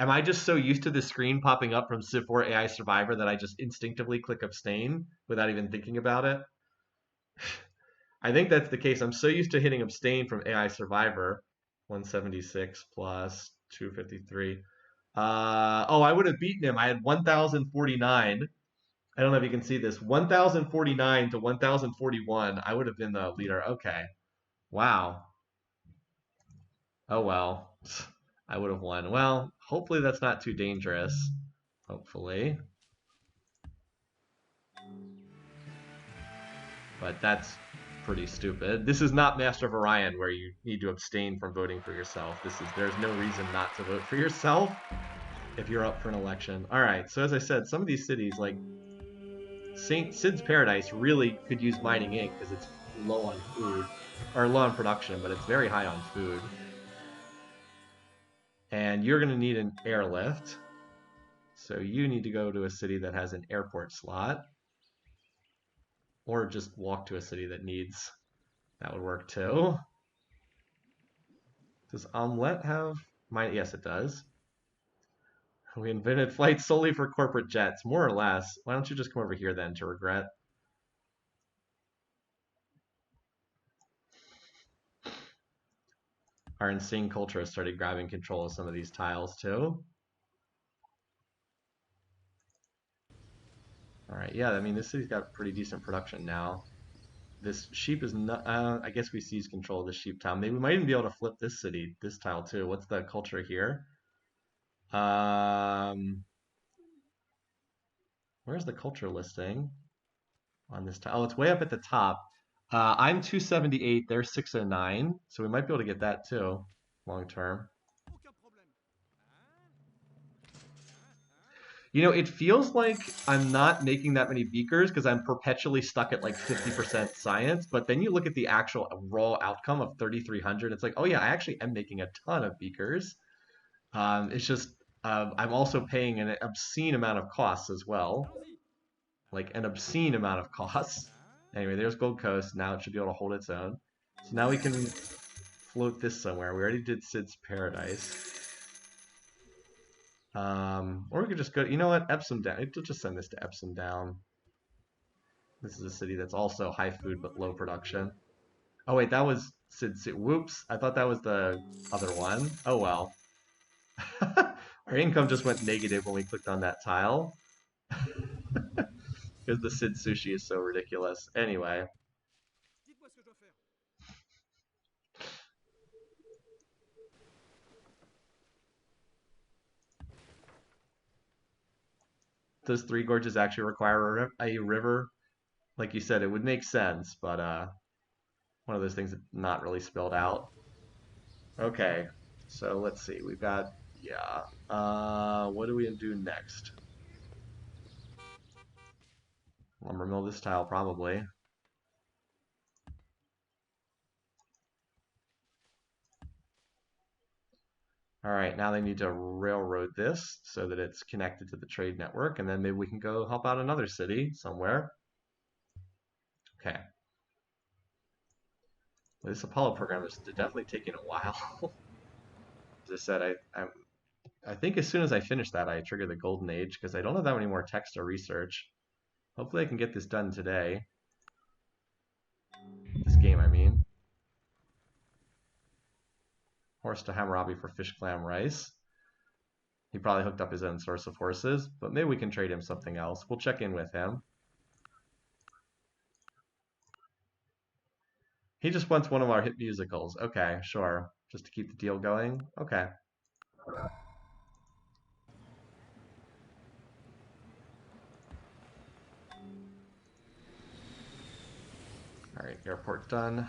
Am I just so used to the screen popping up from Civ 4 AI Survivor that I just instinctively click abstain without even thinking about it? I think that's the case. I'm so used to hitting abstain from AI Survivor. 176 plus 253. Oh, I would have beaten him. I had 1,049. I don't know if you can see this. 1,049 to 1,041. I would have been the leader. Okay. Wow. Oh well. I would have won. Well, hopefully that's not too dangerous. Hopefully. But that's pretty stupid. This is not Master of Orion where you need to abstain from voting for yourself. There's no reason not to vote for yourself if you're up for an election. All right. So as I said, some of these cities like St. Sid's Paradise really could use mining ink because it's low on food or low on production, but it's very high on food. And you're going to need an airlift. So you need to go to a city that has an airport slot or just walk to a city that needs. That would work too. Does Omelette have mine? Yes, it does. We invented flights solely for corporate jets, more or less. Why don't you just come over here then to regret? Our insane culture has started grabbing control of some of these tiles too. All right, yeah, I mean, this city's got pretty decent production now. This sheep is not, I guess we seize control of the sheep town. Maybe we might even be able to flip this city, this tile too. What's the culture here? Um, where's the culture listing on this tile? Oh, it's way up at the top. I'm 278, they're 609, so we might be able to get that too, long term. You know, it feels like I'm not making that many beakers because I'm perpetually stuck at like 50% science. But then you look at the actual raw outcome of 3,300. It's like, oh yeah, I actually am making a ton of beakers. It's just I'm also paying an obscene amount of costs as well, like an obscene amount of costs. Anyway, there's Gold Coast. Now it should be able to hold its own. So now we can float this somewhere. We already did Sid's Paradise. Or we could just go, you know what, Epsom down. We'll just send this to Epsom down. This is a city that's also high food but low production. Oh wait, that was Sid. Whoops, I thought that was the other one. Oh well. Our income just went negative when we clicked on that tile. Because the Sid sushi is so ridiculous. Anyway. Does Three Gorges actually require a river? Like you said, it would make sense, but one of those things that's not really spelled out. Okay, so let's see. We've got, yeah. What do we do next? Lumber mill this tile, probably. All right, now they need to railroad this so that it's connected to the trade network, and then maybe we can go help out another city somewhere. Okay. This Apollo program is definitely taking a while. As I said, I think as soon as I finish that, I trigger the golden age because I don't have that many more text or research. Hopefully I can get this done today. This game, I mean. Horse to Hammurabi for fish, clam, rice. He probably hooked up his own source of horses, but maybe we can trade him something else. We'll check in with him. He just wants one of our hit musicals. Okay, sure. Just to keep the deal going. Okay. All right, airport done.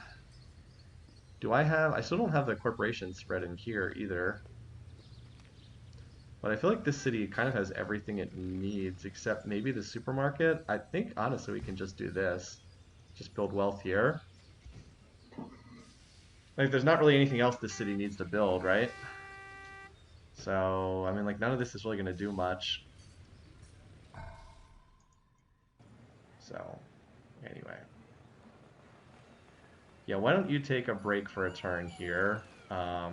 I still don't have the corporation spread in here either. But I feel like this city kind of has everything it needs except maybe the supermarket. I think honestly we can just do this. Just build wealth here. Like there's not really anything else this city needs to build, right? So, I mean like none of this is really going to do much. So, anyway. Yeah, why don't you take a break for a turn here? Yeah,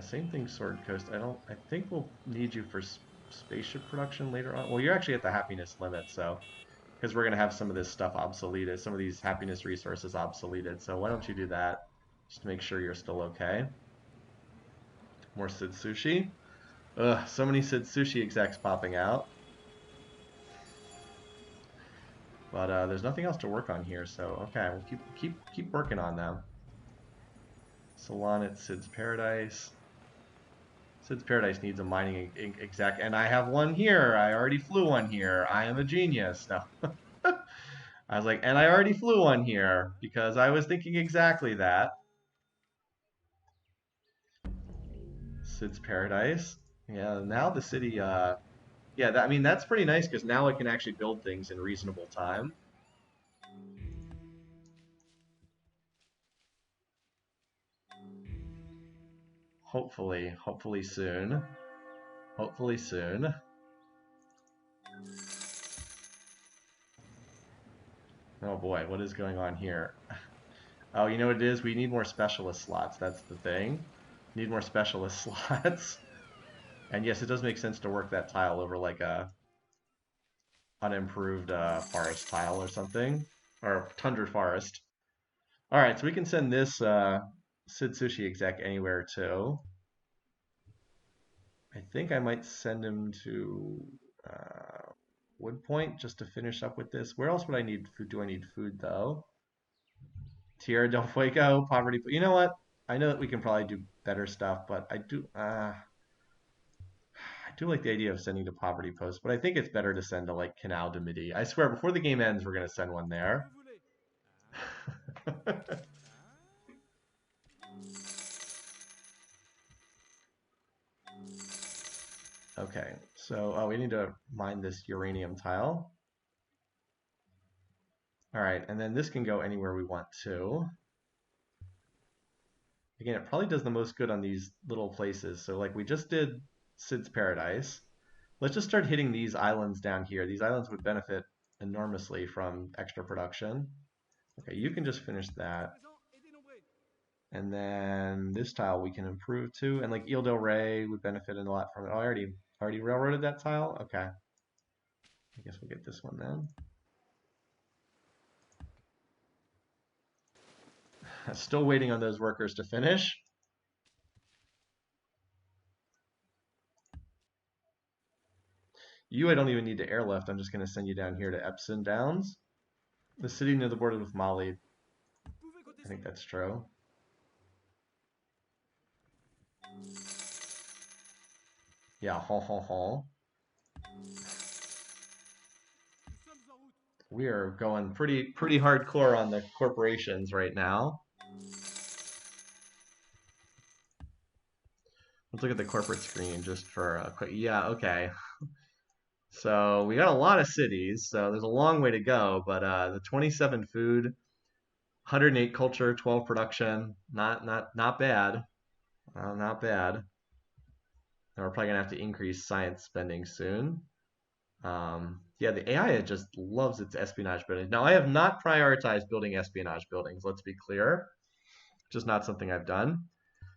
same thing, Sword Coast. I think we'll need you for spaceship production later on. Well, you're actually at the happiness limit, so, because we're going to have some of this stuff obsoleted, some of these happiness resources obsoleted. So why don't you do that, just to make sure you're still okay. More Sid Sushi. Ugh, so many Sid Sushi execs popping out. But there's nothing else to work on here, so okay, we'll keep working on them. Salon at Sid's Paradise. Sid's Paradise needs a mining exec, and I have one here. I already flew one here. I am a genius. No. I was like, and I already flew one here because I was thinking exactly that. Sid's Paradise. Yeah, now the city, yeah, I mean, that's pretty nice because now I can actually build things in reasonable time. Hopefully soon. Hopefully soon. Oh boy, what is going on here? Oh, you know what it is? We need more specialist slots. That's the thing. Need more specialist slots. And yes, it does make sense to work that tile over like a unimproved forest tile or something, or tundra forest. All right, so we can send this Sid Sushi exec anywhere too. I think I might send him to Wood Point just to finish up with this. Where else would I need food? Do I need food though? Tierra del Fuego, poverty. You know what? I know that we can probably do better stuff, but I do like the idea of sending to Poverty Post, but I think it's better to send to like Canal de Midi. I swear, before the game ends, we're gonna send one there. Okay, so we need to mine this uranium tile. All right, and then this can go anywhere we want to. Again, it probably does the most good on these little places. So like we just did Sid's Paradise. Let's just start hitting these islands down here. These islands would benefit enormously from extra production. Okay, you can just finish that. And then this tile we can improve too. And like Ile del Rey would benefit a lot from it. Oh, I already railroaded that tile? Okay. I guess we'll get this one then. Still waiting on those workers to finish. I don't even need to airlift. I'm just going to send you down here to Epsom Downs. The city near the border with Mali. I think that's true. Yeah, ho ho ho. We are going pretty hardcore on the corporations right now. Let's look at the corporate screen just for a quick. Yeah, okay. So we got a lot of cities, so there's a long way to go. But the 27 food, 108 culture, 12 production, not bad. Not bad. And we're probably gonna have to increase science spending soon. Yeah, the AI just loves its espionage buildings. Now, I have not prioritized building espionage buildings. Let's be clear, just not something I've done.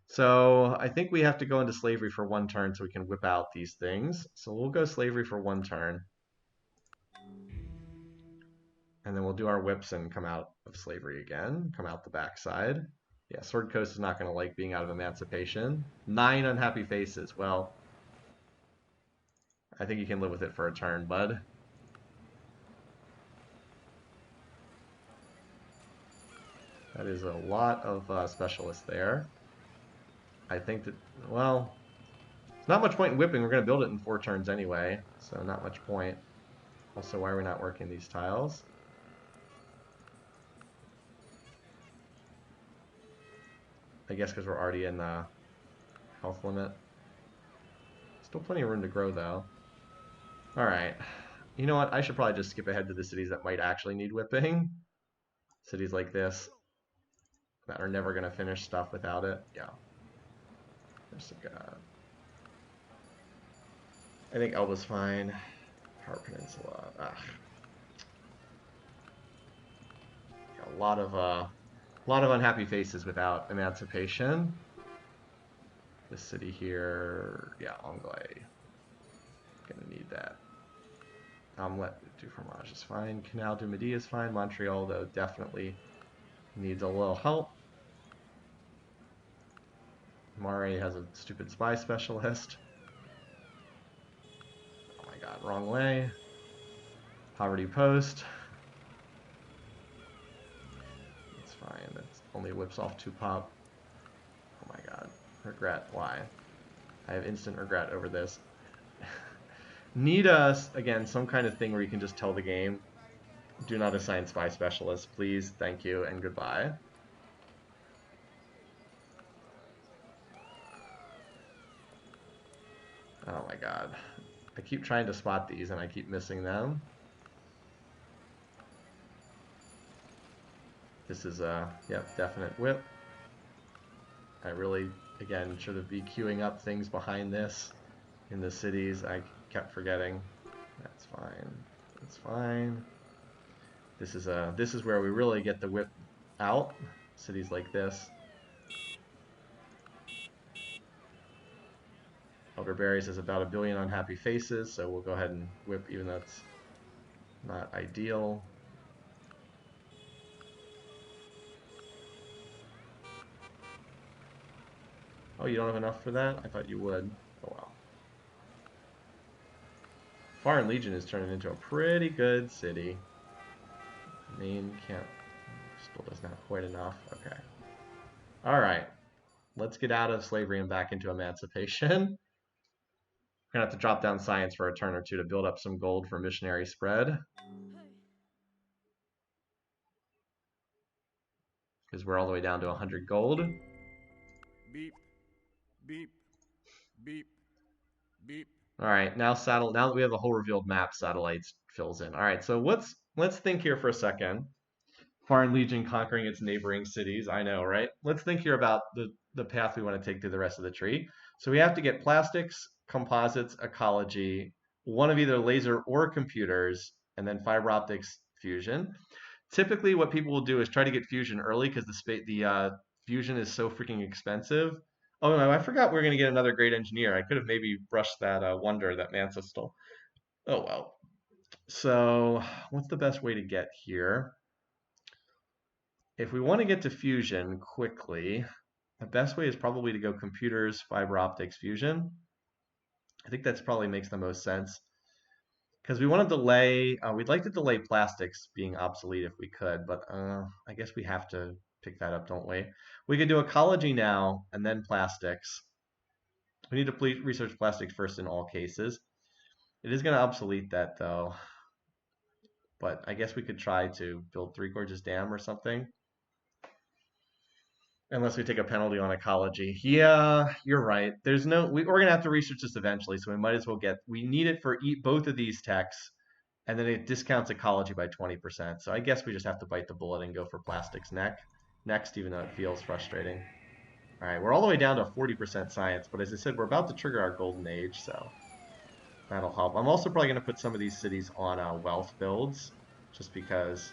So I think we have to go into slavery for one turn so we can whip out these things. So we'll go slavery for one turn. And then we'll do our whips and come out of slavery again, come out the backside. Yeah, Sword Coast is not going to like being out of emancipation. 9 unhappy faces. Well, I think you can live with it for a turn, bud. That is a lot of specialists there. I think that, well, there's not much point in whipping. We're going to build it in 4 turns anyway, so not much point. Also, why are we not working these tiles? I guess because we're already in the health limit. Still plenty of room to grow, though. All right. You know what? I should probably just skip ahead to the cities that might actually need whipping. Cities like this that are never going to finish stuff without it. Yeah. There's I think Elba's fine. Power Peninsula. Yeah, a lot of unhappy faces without emancipation. This city here, yeah, Anglais. Gonna need that. Omelette du Fromage is fine. Canal du Midi is fine. Montreal, though, definitely needs a little help. Mare has a stupid spy specialist. Oh my god, wrong way. Poverty Post. It's fine. That only whips off 2 pop. Oh my god. Regret. Why? I have instant regret over this. Need us, again, some kind of thing where you can just tell the game, do not assign spy specialists, please, thank you, and goodbye. Oh my god. I keep trying to spot these and I keep missing them. This is a, yep, definite whip. I really, again, should have been queuing up things behind this in the cities. I kept forgetting. That's fine. That's fine. This is where we really get the whip out. Cities like this. Elderberries has about 1 billion unhappy faces, so we'll go ahead and whip even though it's not ideal. Oh, you don't have enough for that? I thought you would. Oh well. Foreign Legion is turning into a pretty good city. Maine can't, still doesn't have quite enough. Okay. All right. Let's get out of slavery and back into emancipation. We're gonna have to drop down science for a turn or two to build up some gold for missionary spread. Because we're all the way down to 100 gold. Beep, beep, beep, beep. All right, now that we have the whole revealed map, satellites fills in. All right, so let's think here for a second. Foreign Legion conquering its neighboring cities. I know, right? Let's think here about the path we want to take through the rest of the tree. So we have to get plastics, composites, ecology, one of either laser or computers, and then fiber optics fusion. Typically, what people will do is try to get fusion early because the fusion is so freaking expensive. Oh no, I forgot we are going to get another great engineer. I could have maybe brushed that wonder that Mansa stole. Oh well. So, what's the best way to get here? If we want to get to fusion quickly, the best way is probably to go computers, fiber optics, fusion. I think that's probably makes the most sense because we want to delay. We'd like to delay plastics being obsolete if we could, but I guess we have to pick that up, don't we? We could do ecology now and then plastics. We need to research plastics first in all cases. It is going to obsolete that though. But I guess we could try to build Three Gorges Dam or something. Unless we take a penalty on ecology. Yeah, you're right. There's no, we're going to have to research this eventually, so we might as well we need it for both of these techs, and then it discounts ecology by 20%. So I guess we just have to bite the bullet and go for plastics next, even though it feels frustrating. All right, we're all the way down to 40% science, but as I said, we're about to trigger our golden age, so that'll help. I'm also probably going to put some of these cities on wealth builds, just because.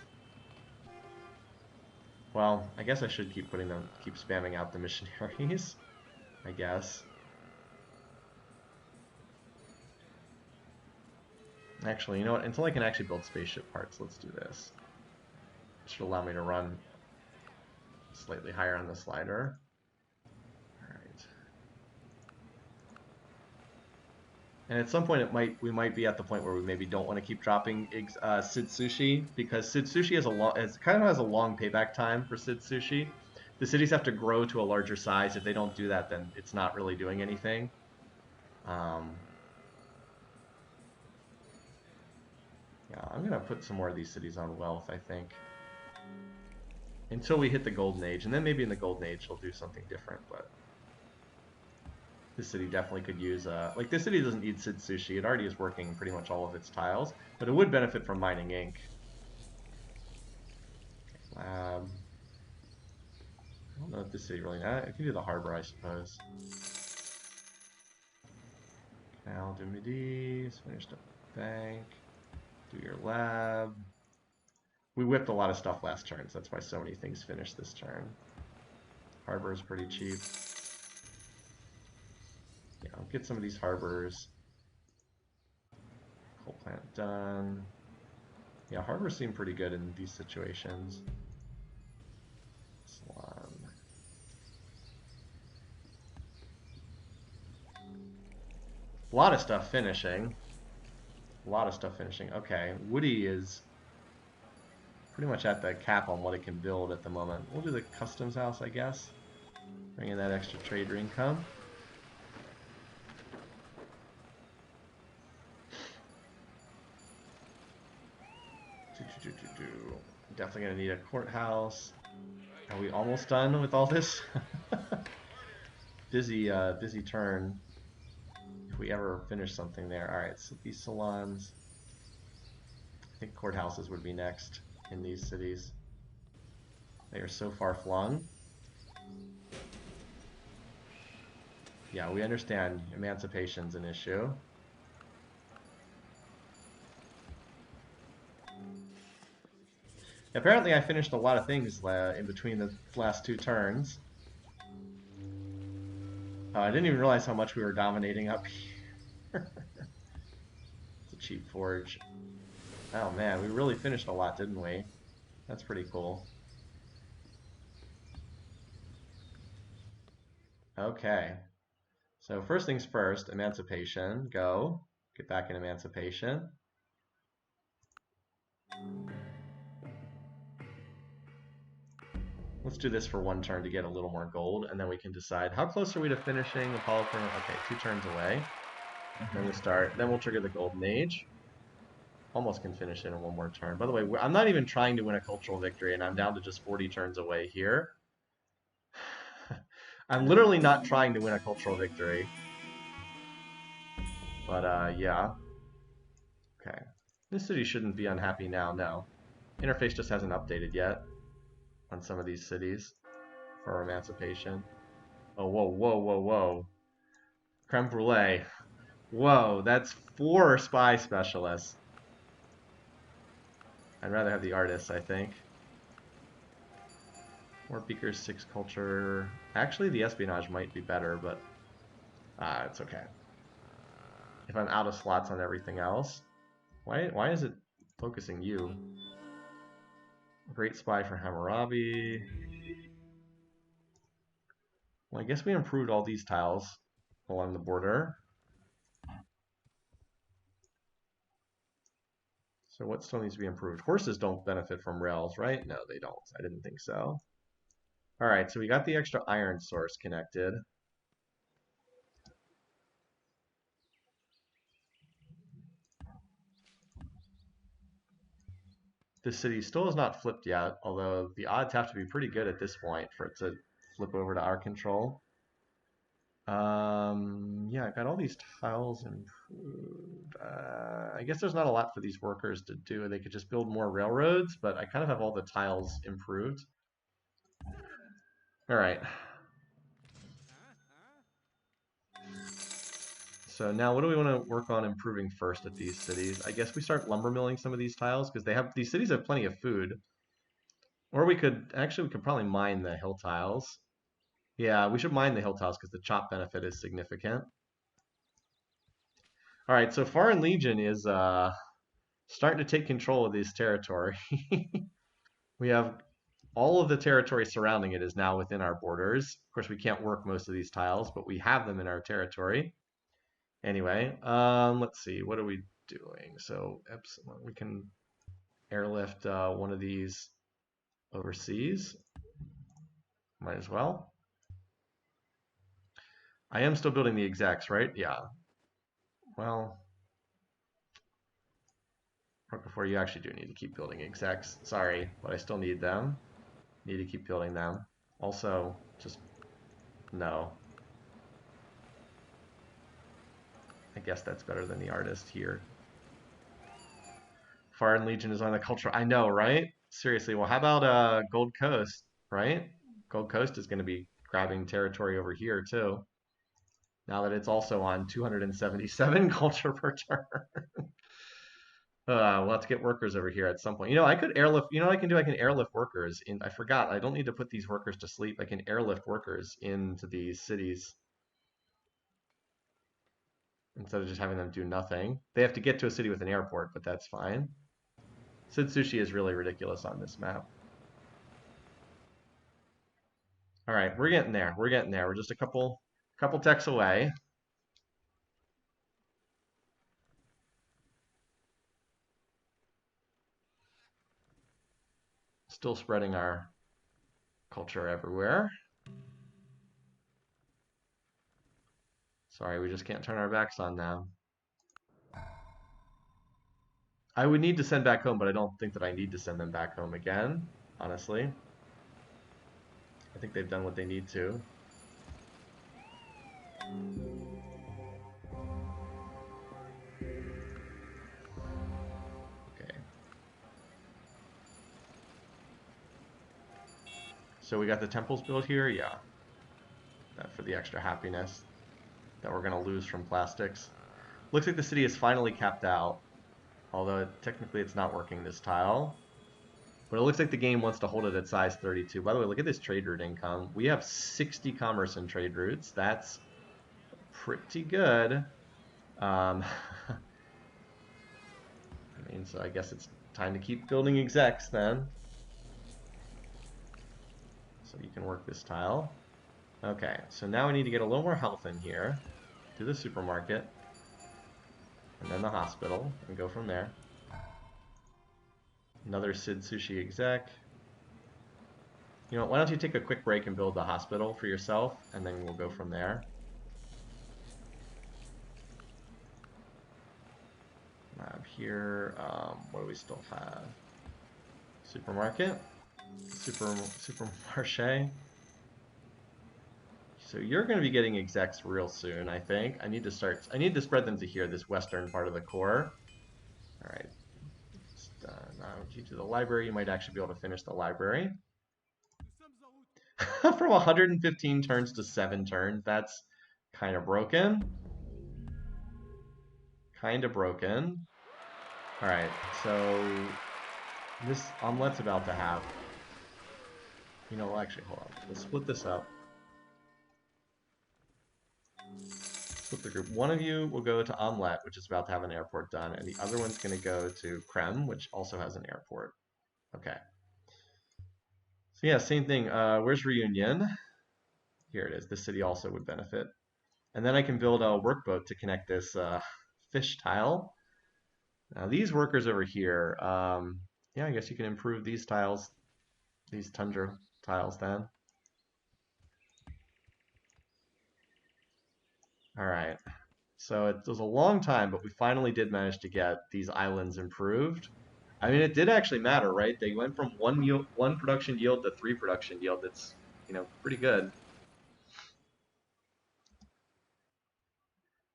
Well, I guess I should keep spamming out the missionaries, I guess. Actually, you know what? Until I can actually build spaceship parts, let's do this. It should allow me to run slightly higher on the slider. All right. And at some point, we might be at the point where we maybe don't want to keep dropping Sid Sushi, because Sid Sushi kind of has a long payback time for Sid Sushi. The cities have to grow to a larger size. If they don't do that, then it's not really doing anything. Um, yeah, I'm gonna put some more of these cities on wealth, I think, until we hit the golden age, and then maybe in the golden age we'll do something different. But this city definitely could use like this city doesn't need Sid Sushi. It already is working pretty much all of its tiles, but it would benefit from mining ink. Lab. I don't know if this city really. I can do the harbor, I suppose. Canal du Midi. Finish the bank. Do your lab. We whipped a lot of stuff last turn, so that's why so many things finished this turn. Harbor is pretty cheap. Yeah, I'll get some of these harbors. Coal plant done. Yeah, harbors seem pretty good in these situations. Salon. A lot of stuff finishing. A lot of stuff finishing. Okay, Woody is pretty much at the cap on what it can build at the moment. We'll do the customs house, I guess. Bring in that extra trader income. Definitely gonna need a courthouse. Are we almost done with all this? Busy turn. If we ever finish something there. All right, so these salons. I think courthouses would be next in these cities. They are so far flung. Yeah, we understand emancipation's an issue. Apparently I finished a lot of things in between the last two turns. I didn't even realize how much we were dominating up here. It's a cheap forge. Oh man, we really finished a lot, didn't we? That's pretty cool. Okay. So first things first, emancipation. Go. Get back in emancipation. Let's do this for one turn to get a little more gold, and then we can decide how close are we to finishing Apollo Tournament. Okay, 2 turns away. Then we start. Then we'll trigger the Golden Age. Almost can finish it in one more turn. By the way, I'm not even trying to win a cultural victory, and I'm down to just 40 turns away here. I'm literally not trying to win a cultural victory. But yeah. Okay. This city shouldn't be unhappy now, no. Interface just hasn't updated yet on some of these cities for emancipation. Oh, whoa, whoa, whoa, whoa. Creme brulee. Whoa, that's 4 spy specialists. I'd rather have the artists, I think. 4 beakers, 6 culture. Actually, the espionage might be better, but it's okay. If I'm out of slots on everything else, why is it focusing you? Great spy for Hammurabi. Well, I guess we improved all these tiles along the border. So what still needs to be improved? Horses don't benefit from rails, right? No, they don't. I didn't think so. All right, so we got the extra iron source connected. This city still is not flipped yet, although the odds have to be pretty good at this point for it to flip over to our control. Yeah, I got all these tiles improved. I guess there's not a lot for these workers to do. They could just build more railroads, but I kind of have all the tiles improved. All right. So now what do we want to work on improving first at these cities? I guess we start lumber milling some of these tiles because these cities have plenty of food. Or we could probably mine the hill tiles. Yeah, we should mine the hill tiles because the chop benefit is significant. All right, so Foreign Legion is starting to take control of this territory. We have all of the territory surrounding it is now within our borders. Of course, we can't work most of these tiles, but we have them in our territory. Anyway, let's see, what are we doing? So we can airlift one of these overseas. Might as well. I am still building the execs, right? Yeah. Well, right before you actually do need to keep building execs. Sorry, but I still need them. Need to keep building them. Also, just no. I guess that's better than the artist here. Foreign Legion is on the culture. I know, right? Seriously. Well, how about Gold Coast, right? Gold Coast is going to be grabbing territory over here too. Now that it's also on 277 culture per turn. We'll have to get workers over here at some point. I could airlift. You know what I can do? I can airlift workers. I forgot. I don't need to put these workers to sleep. I can airlift workers into these cities instead of just having them do nothing. They have to get to a city with an airport, but that's fine. Sid Sushi is really ridiculous on this map. All right, we're getting there. We're getting there. We're just a couple techs away. Still spreading our culture everywhere. Sorry, we just can't turn our backs on them. I would need to send back home, but I don't think that I need to send them back home again, honestly. I think they've done what they need to. Okay. So we got the temples built here? Yeah. That for the extra happiness that we're going to lose from plastics. Looks like the city is finally capped out, although technically it's not working this tile. But it looks like the game wants to hold it at size 32. By the way, look at this trade route income. We have 60 commerce and trade routes. That's pretty good. I mean, so I guess it's time to keep building execs then. So you can work this tile. Okay, so now we need to get a little more health in here. Do the supermarket. And then the hospital. And go from there. Another Sid Sushi exec. Why don't you take a quick break and build the hospital for yourself, and then we'll go from there. Lab here. What do we still have? Supermarket. Supermarché. So you're going to be getting execs real soon, I think. I need to spread them to here, this western part of the core. All right. Now, if you do the library, you might actually be able to finish the library. From 115 turns to 7 turns, that's kind of broken. Kind of broken. All right, so this omelet's about to have. Actually, hold on. Let's split this up. Split the group. One of you will go to omelette, which is about to have an airport done, and the other one's going to go to creme, which also has an airport. Okay. So yeah, same thing. Where's reunion? Here it is. This city also would benefit. And then I can build a workboat to connect this fish tile. Now these workers over here, yeah, I guess you can improve these tiles, these tundra tiles then. All right. So it was a long time, but we finally did manage to get these islands improved. I mean, it did actually matter, right? They went from one production yield to three production yield. That's, pretty good.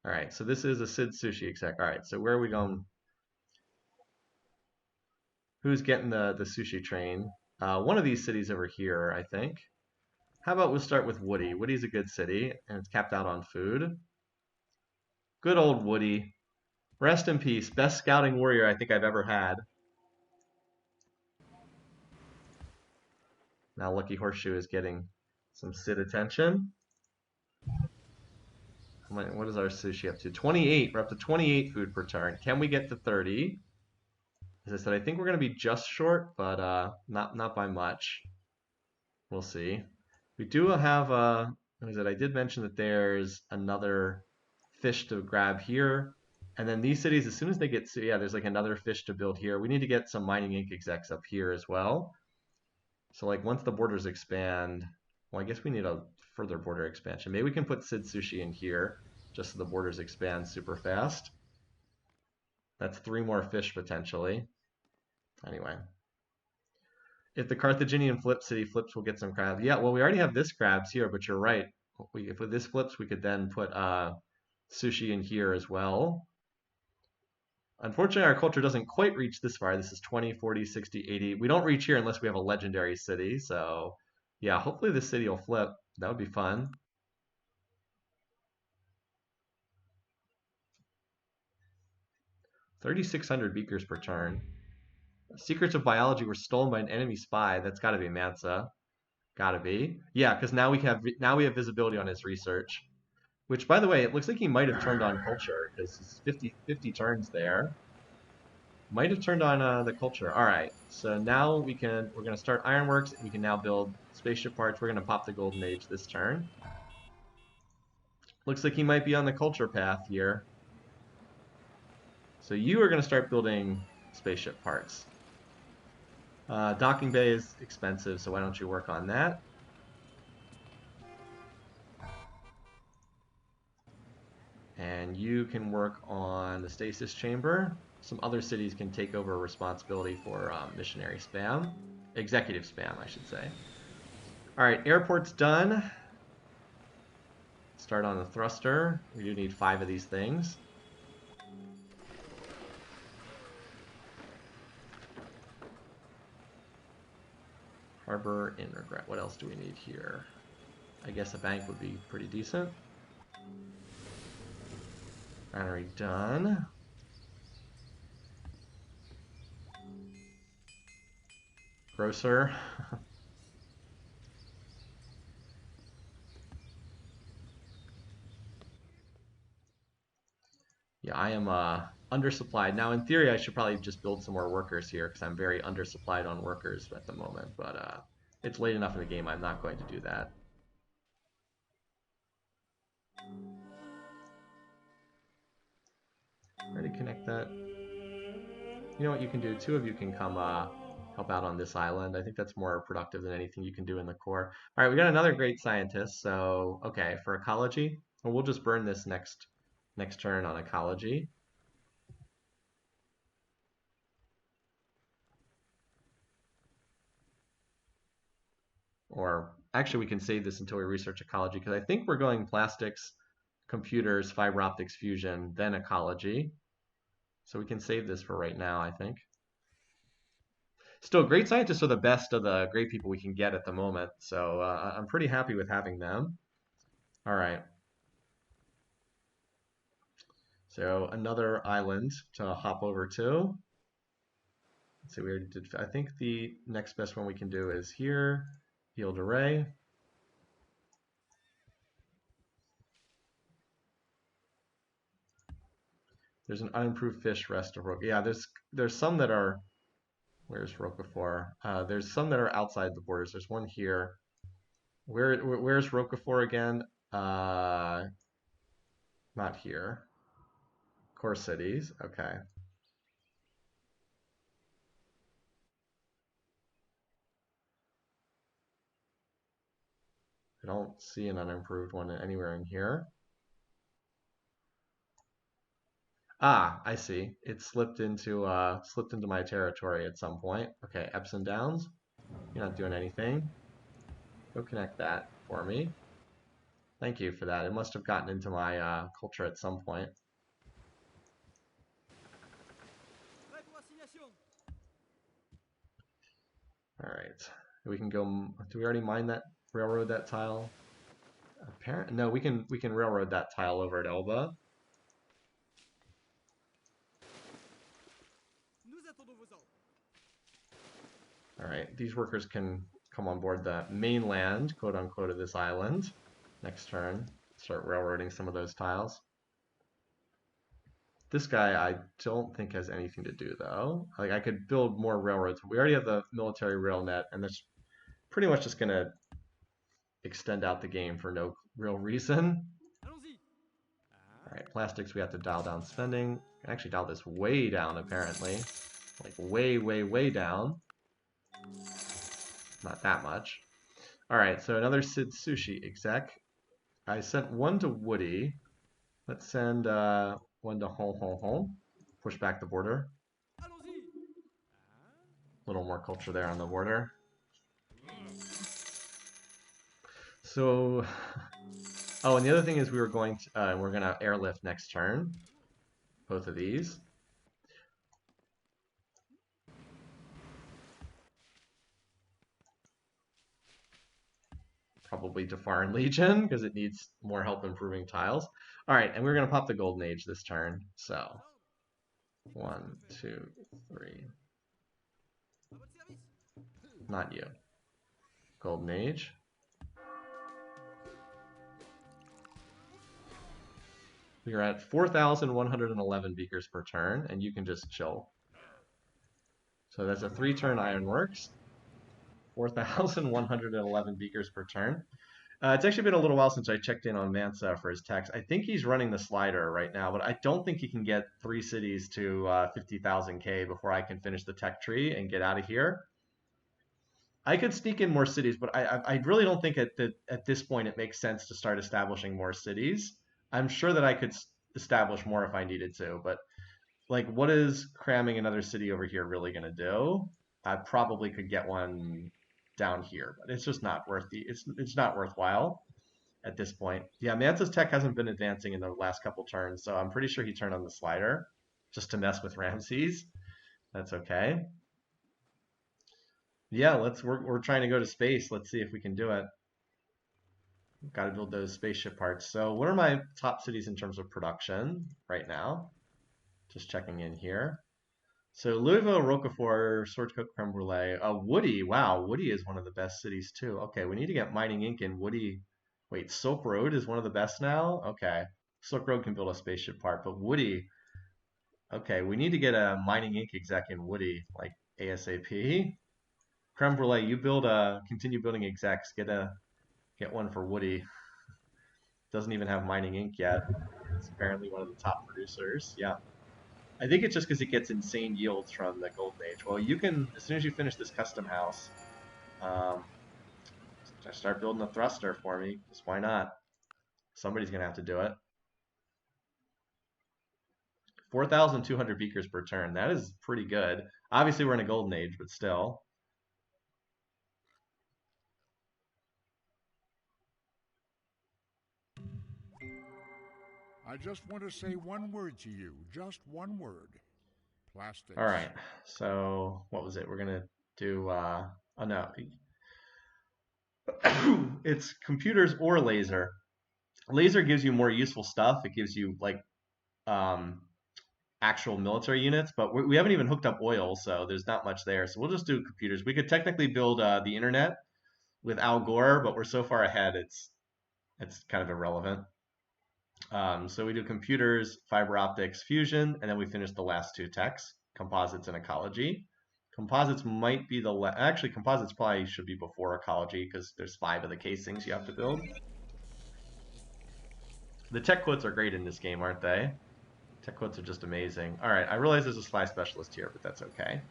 All right, so this is a Sid Sushi exec. All right, so where are we going? Who's getting the sushi train? One of these cities over here, I think. How about we'll start with Woody? Woody's a good city, and it's capped out on food. Good old Woody. Rest in peace. Best scouting warrior I think I've ever had. Now Lucky Horseshoe is getting some Sid attention. What is our sushi up to? 28. We're up to 28 food per turn. Can we get to 30? As I said, I think we're going to be just short, but not by much. We'll see. We do have what is it? I did mention that there's another fish to grab here. And then these cities, as soon as they get, yeah, there's like another fish to build here. We need to get some mining ink execs up here as well. So like once the borders expand, well, I guess we need a further border expansion. Maybe we can put Sid Sushi in here just so the borders expand super fast. That's 3 more fish potentially. Anyway, if the Carthaginian flip city flips, we'll get some crabs. Yeah, well, we already have this crabs here, but you're right. If this flips, we could then put sushi in here as well. Unfortunately, our culture doesn't quite reach this far. This is 20, 40, 60, 80. We don't reach here unless we have a legendary city. So, yeah, hopefully this city will flip. That would be fun. 3,600 beakers per turn. Secrets of biology were stolen by an enemy spy. That's got to be Mansa. Got to be. Yeah, because now we have visibility on his research. Which, by the way, it looks like he might have turned on culture because it's 50 turns there. Might have turned on the culture. All right, so now we're going to start ironworks. We can now build spaceship parts. We're going to pop the golden age this turn. Looks like he might be on the culture path here. So you are going to start building spaceship parts. Docking bay is expensive, so why don't you work on that? And you can work on the stasis chamber. Some other cities can take over responsibility for missionary spam. Executive spam, I should say. All right, airport's done. Start on the thruster. We do need 5 of these things. Harbor and regret. What else do we need here? I guess a bank would be pretty decent. Refinery done. Grocer. Yeah, I am undersupplied. Now, in theory, I should probably just build some more workers here because I'm very undersupplied on workers at the moment. But it's late enough in the game, I'm not going to do that. Ready to connect that? You know what you can do? 2 of you can come help out on this island. I think that's more productive than anything you can do in the core. All right, we got another great scientist. So, okay, for ecology, well, we'll just burn this next turn on ecology. Or actually, we can save this until we research ecology because I think we're going plastics, computers, fiber optics fusion, then ecology. So we can save this for right now, I think. Still, great scientists are the best of the great people we can get at the moment. So I'm pretty happy with having them. All right. So another island to hop over to. Let's see, we already did. I think the next best one we can do is here, field array. There's an unimproved fish rest of Roquefort. Yeah, there's some that are. Where's Roquefort? There's some that are outside the borders. There's one here. Where's Roquefort again? Not here. Core cities. Okay. I don't see an unimproved one anywhere in here. Ah, I see. It slipped into my territory at some point. Okay, ups and downs. You're not doing anything. Go connect that for me. Thank you for that. It must have gotten into my culture at some point. All right. We can go. Do we already mine that railroad that tile? Apparent. No, we can railroad that tile over at Elba. All right. These workers can come on board the mainland, quote unquote, of this island. Next turn, start railroading some of those tiles. This guy I don't think has anything to do though. Like I could build more railroads. We already have the military rail net, and that's pretty much just gonna extend out the game for no real reason. All right, plastics, we have to dial down spending. Actually dial this way down apparently. Like way, way, way down. Not that much. All right, so another Sid Sushi exec. I sent one to Woody. Let's send one to Home Home Home. Push back the border. A little more culture there on the border. So, oh, and the other thing is we're gonna airlift next turn. Both of these. Probably to Foreign Legion because it needs more help improving tiles. All right, and we're gonna pop the Golden Age this turn. So, 1, 2, 3. Not you. Golden Age. We are at 4,111 beakers per turn, and you can just chill. So that's a 3-turn Ironworks. 4,111 beakers per turn. It's actually been a little while since I checked in on Mansa for his techs. I think he's running the slider right now, but I don't think he can get 3 cities to 50,000 K before I can finish the tech tree and get out of here. I could sneak in more cities, but I really don't think at this point it makes sense to start establishing more cities. I'm sure that I could establish more if I needed to, but like, what is cramming another city over here really going to do? I probably could get one down here, but it's just not worth it's not worthwhile at this point. Yeah, Mansa's tech hasn't been advancing in the last couple turns, so I'm pretty sure he turned on the slider just to mess with Ramses. That's okay. Yeah, we're trying to go to space. Let's see if we can do it. Got to build those spaceship parts. So, what are my top cities in terms of production right now? Just checking in here. So Louisville, Roquefort, Swordcook, Creme Brulee. Woody, wow, Woody is one of the best cities too. Okay, we need to get Mining Inc. in Woody. Wait, Silk Road is one of the best now? Okay. Silk Road can build a spaceship part, but Woody, okay, we need to get a Mining Inc. exec in Woody, like ASAP. Creme Brulee, continue building execs. Get one for Woody. Doesn't even have Mining Inc. yet. It's apparently one of the top producers. Yeah. I think it's just because it gets insane yields from the Golden Age. Well, you can, as soon as you finish this custom house, um, start building a thruster for me. Just why not? Somebody's going to have to do it. 4,200 beakers per turn. That is pretty good. Obviously, we're in a Golden Age, but still. I just want to say one word to you. Just one word. Plastics. All right. So, what was it? We're going to do, oh no. It's computers or laser. Laser gives you more useful stuff. It gives you, like, um, actual military units, but we haven't even hooked up oil, so there's not much there. So we'll just do computers. We could technically build the internet with Al Gore, but we're so far ahead, it's kind of irrelevant. So we do computers, fiber optics, fusion, and then we finish the last 2 techs, composites and ecology. Composites might be actually composites probably should be before ecology because there's 5 of the casings you have to build. The tech quotes are great in this game, aren't they? Tech quotes are just amazing. All right, I realize there's a spy specialist here, but that's okay.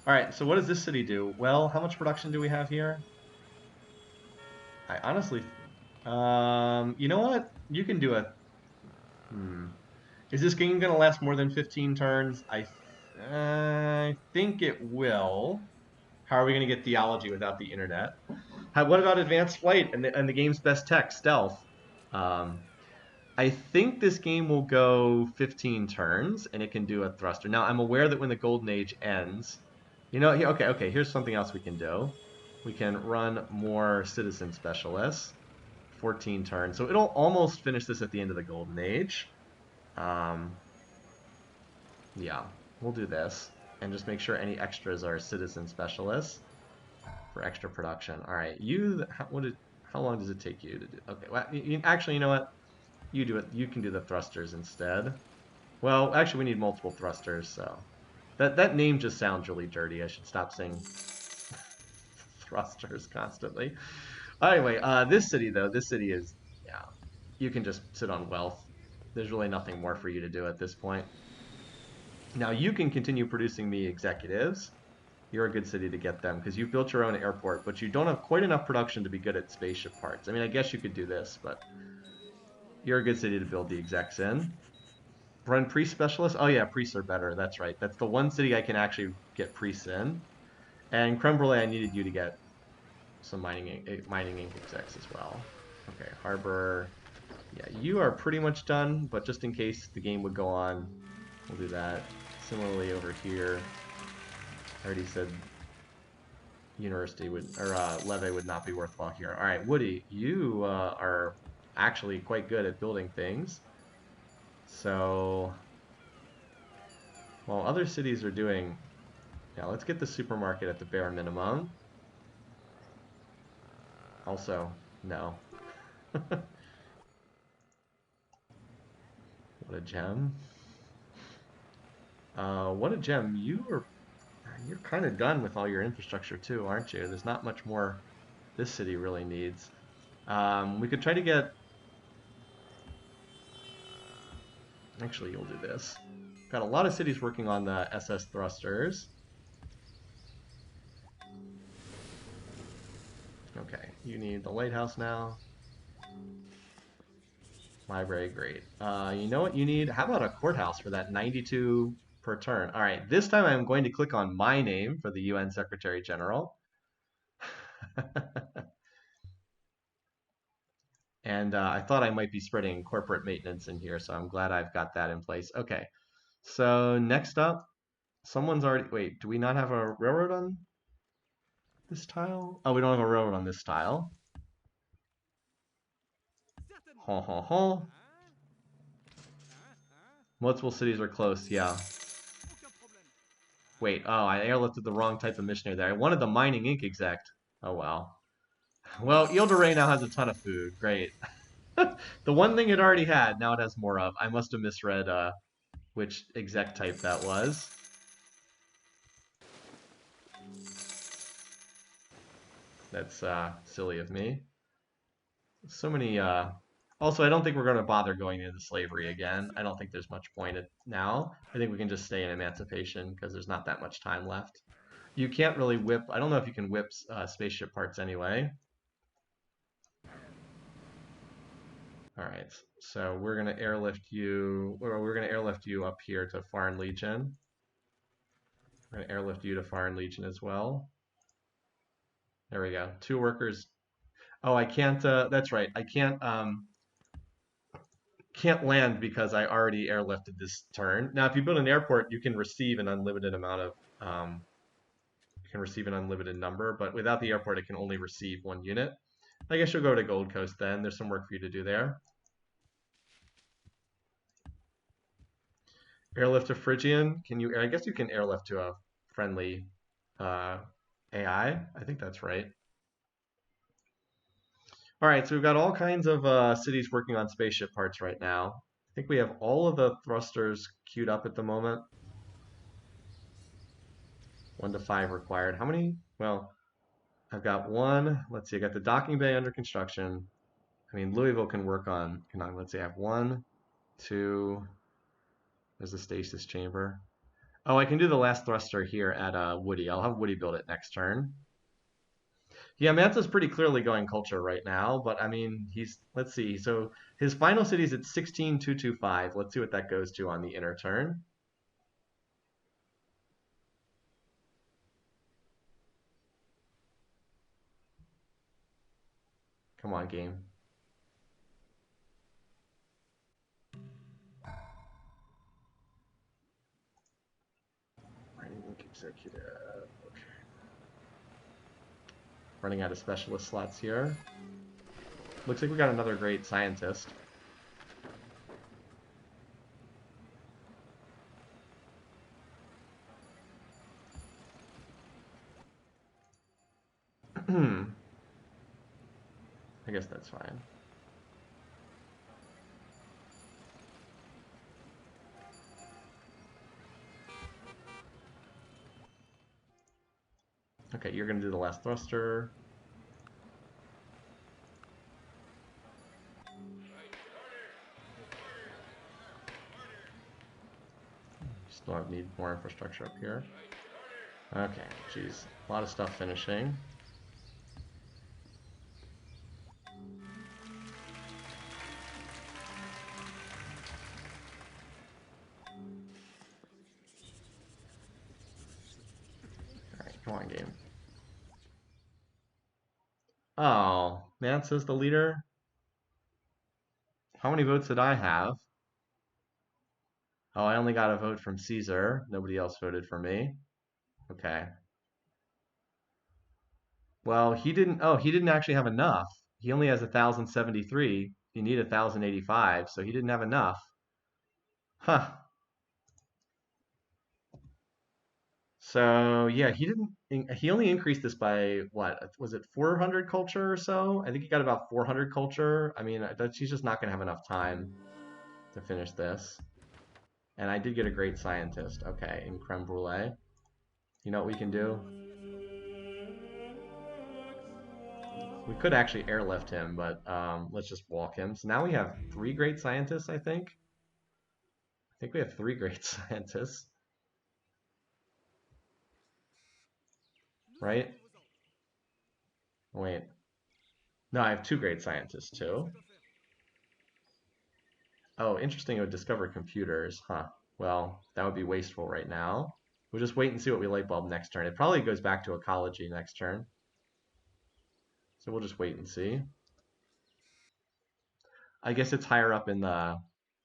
All right, so what does this city do? Well, how much production do we have here? I honestly, you know what? You can do a, Is this game going to last more than 15 turns? I think it will. How are we going to get theology without the internet? What about advanced flight and the game's best tech, stealth? Um, I think this game will go 15 turns and it can do a thruster. Now, I'm aware that when the Golden Age ends, okay, here's something else we can do. We can run more citizen specialists, 14 turns. So it'll almost finish this at the end of the Golden Age. Um, yeah, we'll do this and just make sure any extras are citizen specialists for extra production. All right, how long does it take you to do? Okay, well, actually, you know what? You do it. You can do the thrusters instead. Well, actually, we need multiple thrusters, so that name just sounds really dirty. I should stop saying thrusters constantly. Anyway, this city though, this city is yeah, you can just sit on wealth. There's really nothing more for you to do at this point. Now you can continue producing me executives. You're a good city to get them because you've built your own airport, but you don't have quite enough production to be good at spaceship parts. I mean, I guess you could do this, but you're a good city to build the execs in. Run priest specialist. Oh yeah, priests are better. That's right. That's the one city I can actually get priests in. And creme brulee, I needed you to get some mining ink execs as well. Okay, harbor. Yeah, you are pretty much done, but just in case the game would go on, we'll do that. Similarly over here, I already said university would or levy would not be worthwhile here. All right, Woody, you are actually quite good at building things. So while other cities are doing, yeah, let's get the supermarket at the bare minimum. Also, no. What a gem. What a gem. You're kind of done with all your infrastructure too, aren't you? There's not much more this city really needs. We could try to get. Actually, you'll do this. Got a lot of cities working on the SS thrusters. Okay, you need the lighthouse now. Library, great. You know what you need? How about a courthouse for that 92 per turn? All right, this time I'm going to click on my name for the UN Secretary General. And I thought I might be spreading corporate maintenance in here, so I'm glad I've got that in place. Okay, so next up, someone's already, wait, do we not have a railroad on this tile? Oh, we don't have a railroad on this tile. Ha ha ha. Multiple cities are close, yeah. Wait, oh, I airlifted the wrong type of missionary there. I wanted the mining ink exact. Oh, well. Well, Ile de Ré now has a ton of food. Great. The one thing it already had, now it has more of. I must have misread which exec type that was. That's silly of me. So many. Also, I don't think we're going to bother going into slavery again. I don't think there's much point now. I think we can just stay in emancipation because there's not that much time left. You can't really whip. I don't know if you can whip spaceship parts anyway. All right, so we're gonna airlift you. Or we're gonna airlift you up here to Foreign Legion. We're gonna airlift you to Foreign Legion as well. There we go. Two workers. Oh, I can't. That's right. I can't land because I already airlifted this turn. Now, if you build an airport, you can receive an unlimited amount of. You can receive an unlimited number, but without the airport, it can only receive one unit. I guess you'll go to Gold Coast then. There's some work for you to do there. Airlift to Phrygian. Can you? I guess you can airlift to a friendly uh, AI. I think that's right. All right, so we've got all kinds of cities working on spaceship parts right now. I think we have all of the thrusters queued up at the moment. 1 to 5 required. How many? Well, I've got one. Let's see. I got the docking bay under construction. I mean, Louisville can work on. Let's see. I have one, two. There's the stasis chamber. Oh, I can do the last thruster here at Woody. I'll have Woody build it next turn. Yeah, Mansa's pretty clearly going culture right now, but I mean, let's see. So his final city's at 16,225. Let's see what that goes to on the inner turn. Come on, game. Executive. Okay. Running out of specialist slots here. Looks like we got another great scientist. I guess that's fine. Okay, you're gonna do the last thruster. Still need more infrastructure up here. Okay, geez, a lot of stuff finishing. All right, come on, game. Oh, Mansa's the leader. How many votes did I have? Oh, I only got a vote from Caesar. Nobody else voted for me. Okay. Well, he didn't. Oh, he didn't actually have enough. He only has 1,073. You need 1,085, so he didn't have enough. Huh. So yeah, he didn't. He only increased this by what? Was it 400 culture or so? I think he got about 400 culture. I mean, he's just not gonna have enough time to finish this. And I did get a great scientist. Okay, in creme brulee. You know what we can do? We could actually airlift him, but let's just walk him. So now we have three great scientists, I think. I think we have three great scientists, right? Wait. No, I have two great scientists too. Oh, interesting. It would discover computers. Huh. Well, that would be wasteful right now. We'll just wait and see what we light bulb next turn. It probably goes back to ecology next turn. So we'll just wait and see. I guess it's higher up in uh,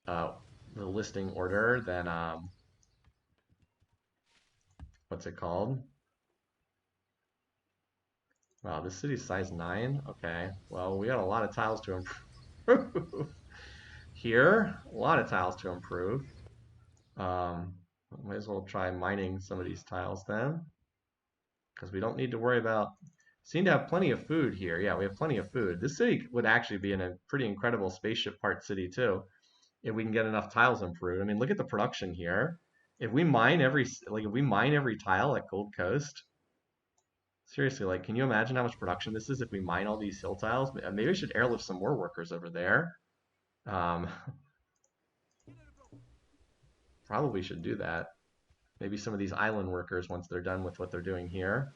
the listing order than what's it called? Wow, this city's size 9? Okay. Well, we got a lot of tiles to improve. Here, a lot of tiles to improve. Um, Might as well try mining some of these tiles then, because we don't need to worry about. Seem to have plenty of food here. Yeah, we have plenty of food. This city would actually be in a pretty incredible spaceship part city too, if we can get enough tiles improved. I mean, look at the production here. If we mine if we mine every tile at Gold Coast, seriously, like, can you imagine how much production this is if we mine all these hill tiles? Maybe we should airlift some more workers over there. Um, Probably should do that. Maybe some of these island workers once they're done with what they're doing here.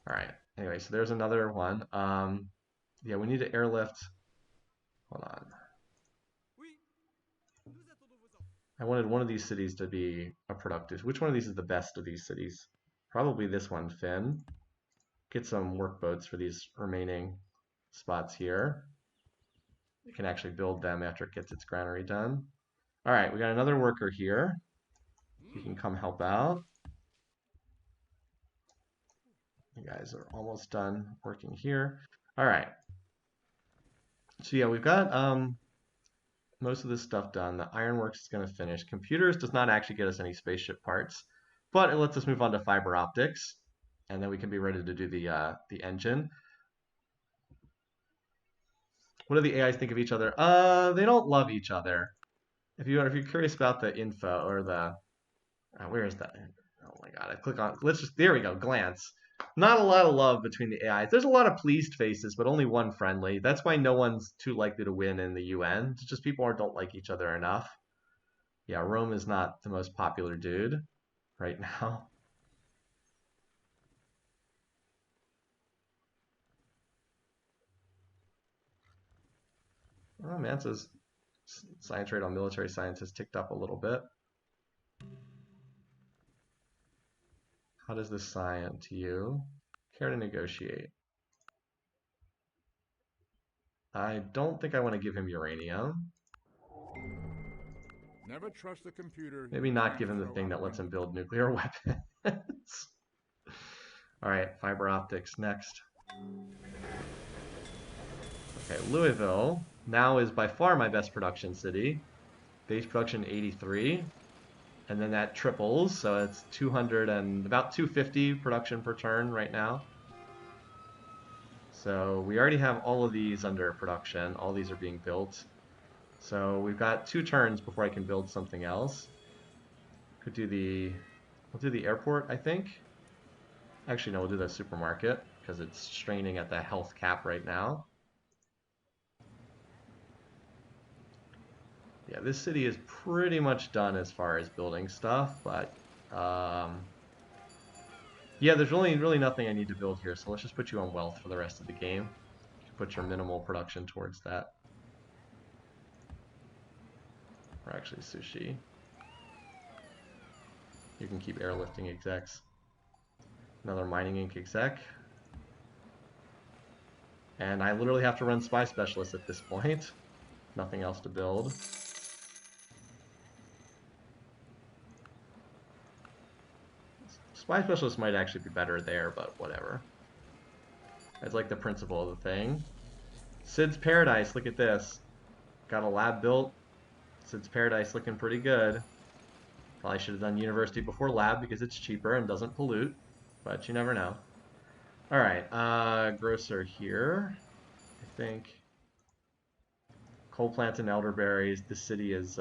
All right. Anyway, so there's another one. Yeah, we need to airlift. Hold on. I wanted one of these cities to be a productive. Which one of these is the best of these cities? Probably this one, Finn. Get some work boats for these remaining spots here. You can actually build them after it gets its granary done. All right, we got another worker here. You can come help out. You guys are almost done working here. All right. So yeah, we've got most of this stuff done. The ironworks is going to finish. Computers does not actually get us any spaceship parts, but it lets us move on to fiber optics, and then we can be ready to do the engine. What do the AIs think of each other? They don't love each other. If you're curious about the info or the where is that? Oh my god! I click on. Let's just there we go. Glance. Not a lot of love between the AIs. There's a lot of pleased faces, but only one friendly. That's why no one's too likely to win in the UN. It's just people don't like each other enough. Yeah, Rome is not the most popular dude right now. Oh, Mansa's science rate on military science has ticked up a little bit. How does this science to you? Care to negotiate? I don't think I want to give him uranium. Never trust a computer Maybe you not can't give him the throw thing out a that lets him window. build nuclear weapons. All right, fiber optics next. Okay, Louisville now is by far my best production city. Base production 83, and then that triples, so it's 200 and about 250 production per turn right now. So we already have all of these under production. All these are being built. So we've got 2 turns before I can build something else. Could do we'll do the airport, I think. Actually, no, we'll do the supermarket because it's straining at the health cap right now. Yeah, this city is pretty much done as far as building stuff, but yeah, there's really nothing I need to build here, so let's just put you on wealth for the rest of the game. You can put your minimal production towards that. Or actually, sushi. You can keep airlifting execs. Another mining ink exec. And I literally have to run spy specialists at this point. Nothing else to build. Spy specialist might actually be better there, but whatever. That's like the principle of the thing. Sid's Paradise, look at this. Got a lab built. Sid's Paradise looking pretty good. Probably should have done university before lab because it's cheaper and doesn't pollute, but you never know. All right, grocer here. I think coal plants and elderberries. This city is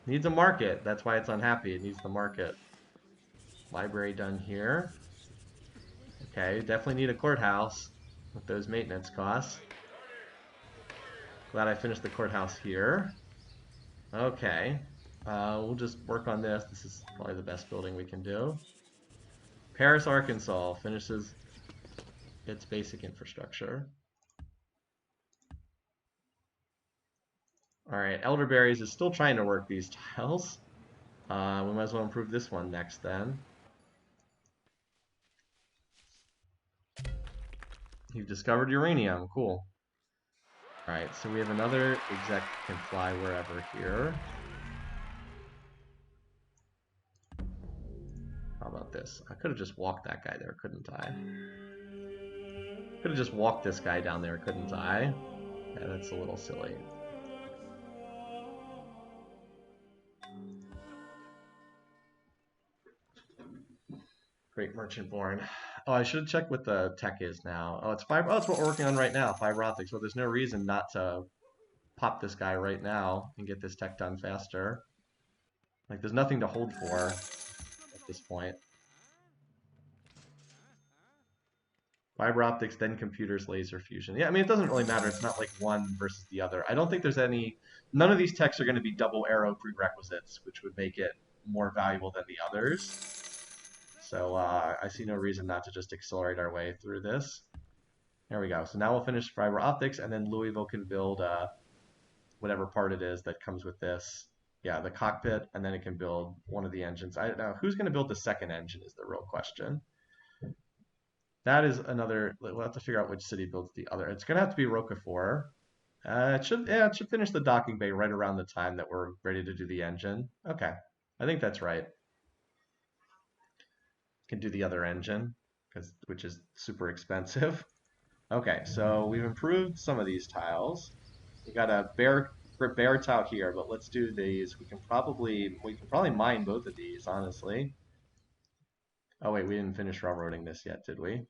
needs a market. That's why it's unhappy. It needs the market. Library done here. Okay, definitely need a courthouse with those maintenance costs. Glad I finished the courthouse here. Okay, we'll just work on this. This is probably the best building we can do. Paris, Arkansas finishes its basic infrastructure. All right, elderberries is still trying to work these tiles. We might as well improve this one next then. You've discovered uranium. Cool. All right, so we have another exec can fly wherever here. How about this? I could have just walked that guy there, couldn't I? Could have just walked this guy down there, couldn't I? Yeah, that's a little silly. Great Merchant Born. Oh, I should check what the tech is now. Oh, it's fiber. Oh, it's what we're working on right now, fiber optics. Well, there's no reason not to pop this guy right now and get this tech done faster. Like, there's nothing to hold for at this point. Fiber optics, then computers, laser fusion. Yeah, I mean, it doesn't really matter. It's not like one versus the other. I don't think there's any, none of these techs are going to be double arrow prerequisites, which would make it more valuable than the others. So I see no reason not to just accelerate our way through this. There we go. So now we'll finish fiber optics, and then Louisville can build whatever part it is that comes with this. Yeah, the cockpit, and then it can build one of the engines. I don't know. Who's going to build the second engine is the real question. That is another. We'll have to figure out which city builds the other. It's going to have to be Roquefort. It should finish the docking bay right around the time that we're ready to do the engine. Okay, I think that's right. Can do the other engine, which is super expensive. Okay, so we've improved some of these tiles. We got a bear tile here, but let's do these. We can probably mine both of these, honestly. Oh wait, we didn't finish railroading this yet, did we?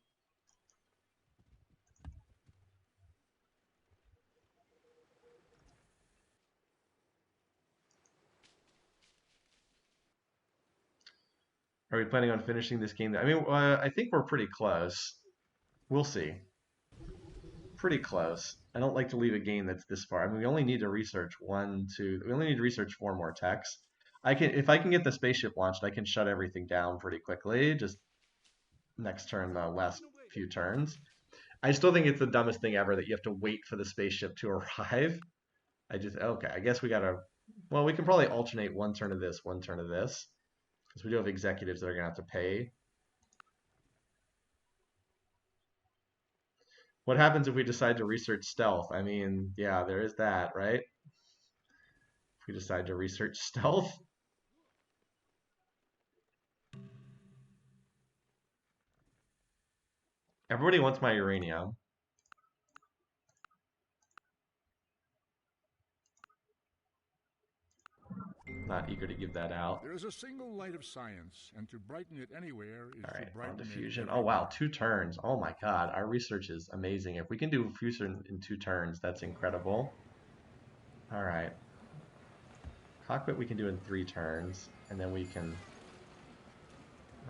Are we planning on finishing this game? I mean, I think we're pretty close. We'll see. Pretty close. I don't like to leave a game that's this far. I mean, we only need to research one, two. We only need to research 4 more techs. If I can get the spaceship launched, I can shut everything down pretty quickly. Just next turn, the last few turns. I still think it's the dumbest thing ever that you have to wait for the spaceship to arrive. Okay, I guess we gotta, well, we can probably alternate one turn of this, one turn of this, because we do have executives that are gonna have to pay. What happens if we decide to research stealth? I mean, yeah, there is that, right? If we decide to research stealth. Everybody wants my uranium. Not eager to give that out. There is a single light of science, and to brighten it anywhere is All to right, on brighten it diffusion. Oh wow, everywhere. 2 turns. Oh my god, our research is amazing. If we can do fusion in 2 turns, that's incredible. All right, cockpit we can do in 3 turns, and then we can.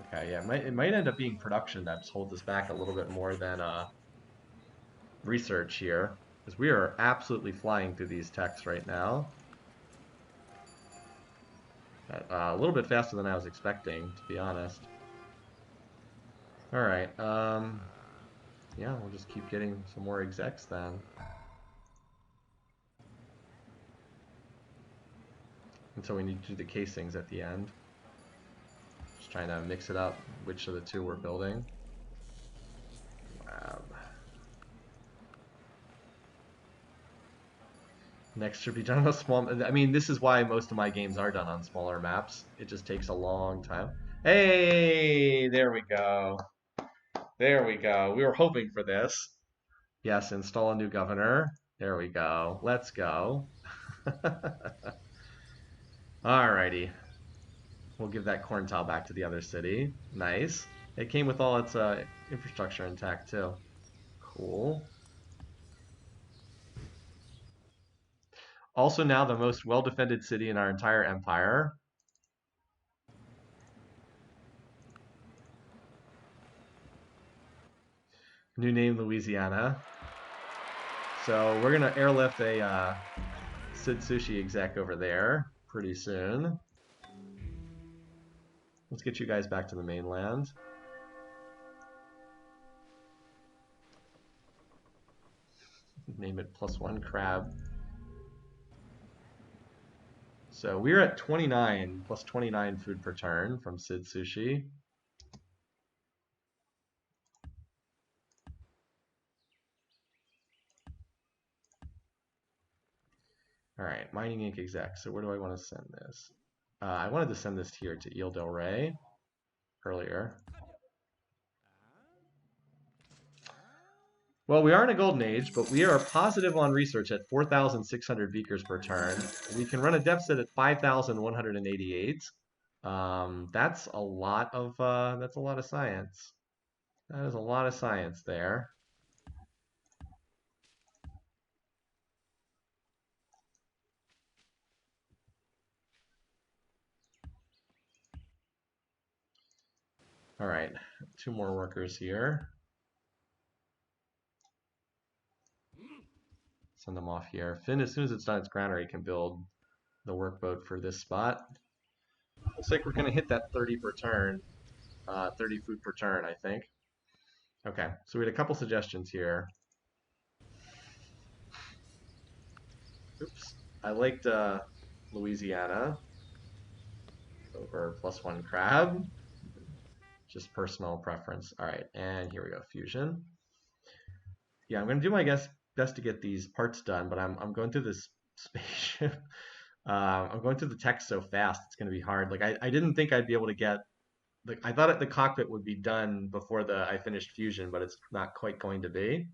Okay, yeah, it might end up being production that holds us back a little bit more than research here, because we are absolutely flying through these techs right now. A little bit faster than I was expecting, to be honest. All right, yeah, we'll just keep getting some more execs then. Until we need to do the casings at the end. Just trying to mix it up, which of the two we're building. Lab. Next should be done on a small. I mean, this is why most of my games are done on smaller maps. It just takes a long time. Hey, there we go. There we go. We were hoping for this. Yes, install a new governor. There we go. Let's go. Alrighty. We'll give that corn tile back to the other city. Nice. It came with all its infrastructure intact too. Cool. Also now the most well-defended city in our entire empire. New name Louisiana. So we're gonna airlift a Sid Sushi exec over there pretty soon. Let's get you guys back to the mainland. Name it +1 crab. So we're at 29 plus 29 food per turn from Sid Sushi. All right, Mining Inc. exec. So where do I want to send this? I wanted to send this here to Ile Del Rey earlier. Well, we are in a golden age, but we are positive on research at 4,600 beakers per turn. We can run a deficit at 5,188. That's a lot of science. That is a lot of science there. All right, 2 more workers here. Send them off here. Finn, as soon as it's done its granary, can build the workboat for this spot. Looks like we're going to hit that 30 per turn, 30 food per turn, I think. Okay, so we had a couple suggestions here. Oops, I liked Louisiana over +1 crab. Just personal preference. All right, and here we go, fusion. Yeah, I'm going to do my best to get these parts done, but I'm going through this spaceship. I'm going through the text so fast, it's going to be hard. Like, I didn't think I'd be able to get, like, I thought the cockpit would be done before I finished fusion, but it's not quite going to be.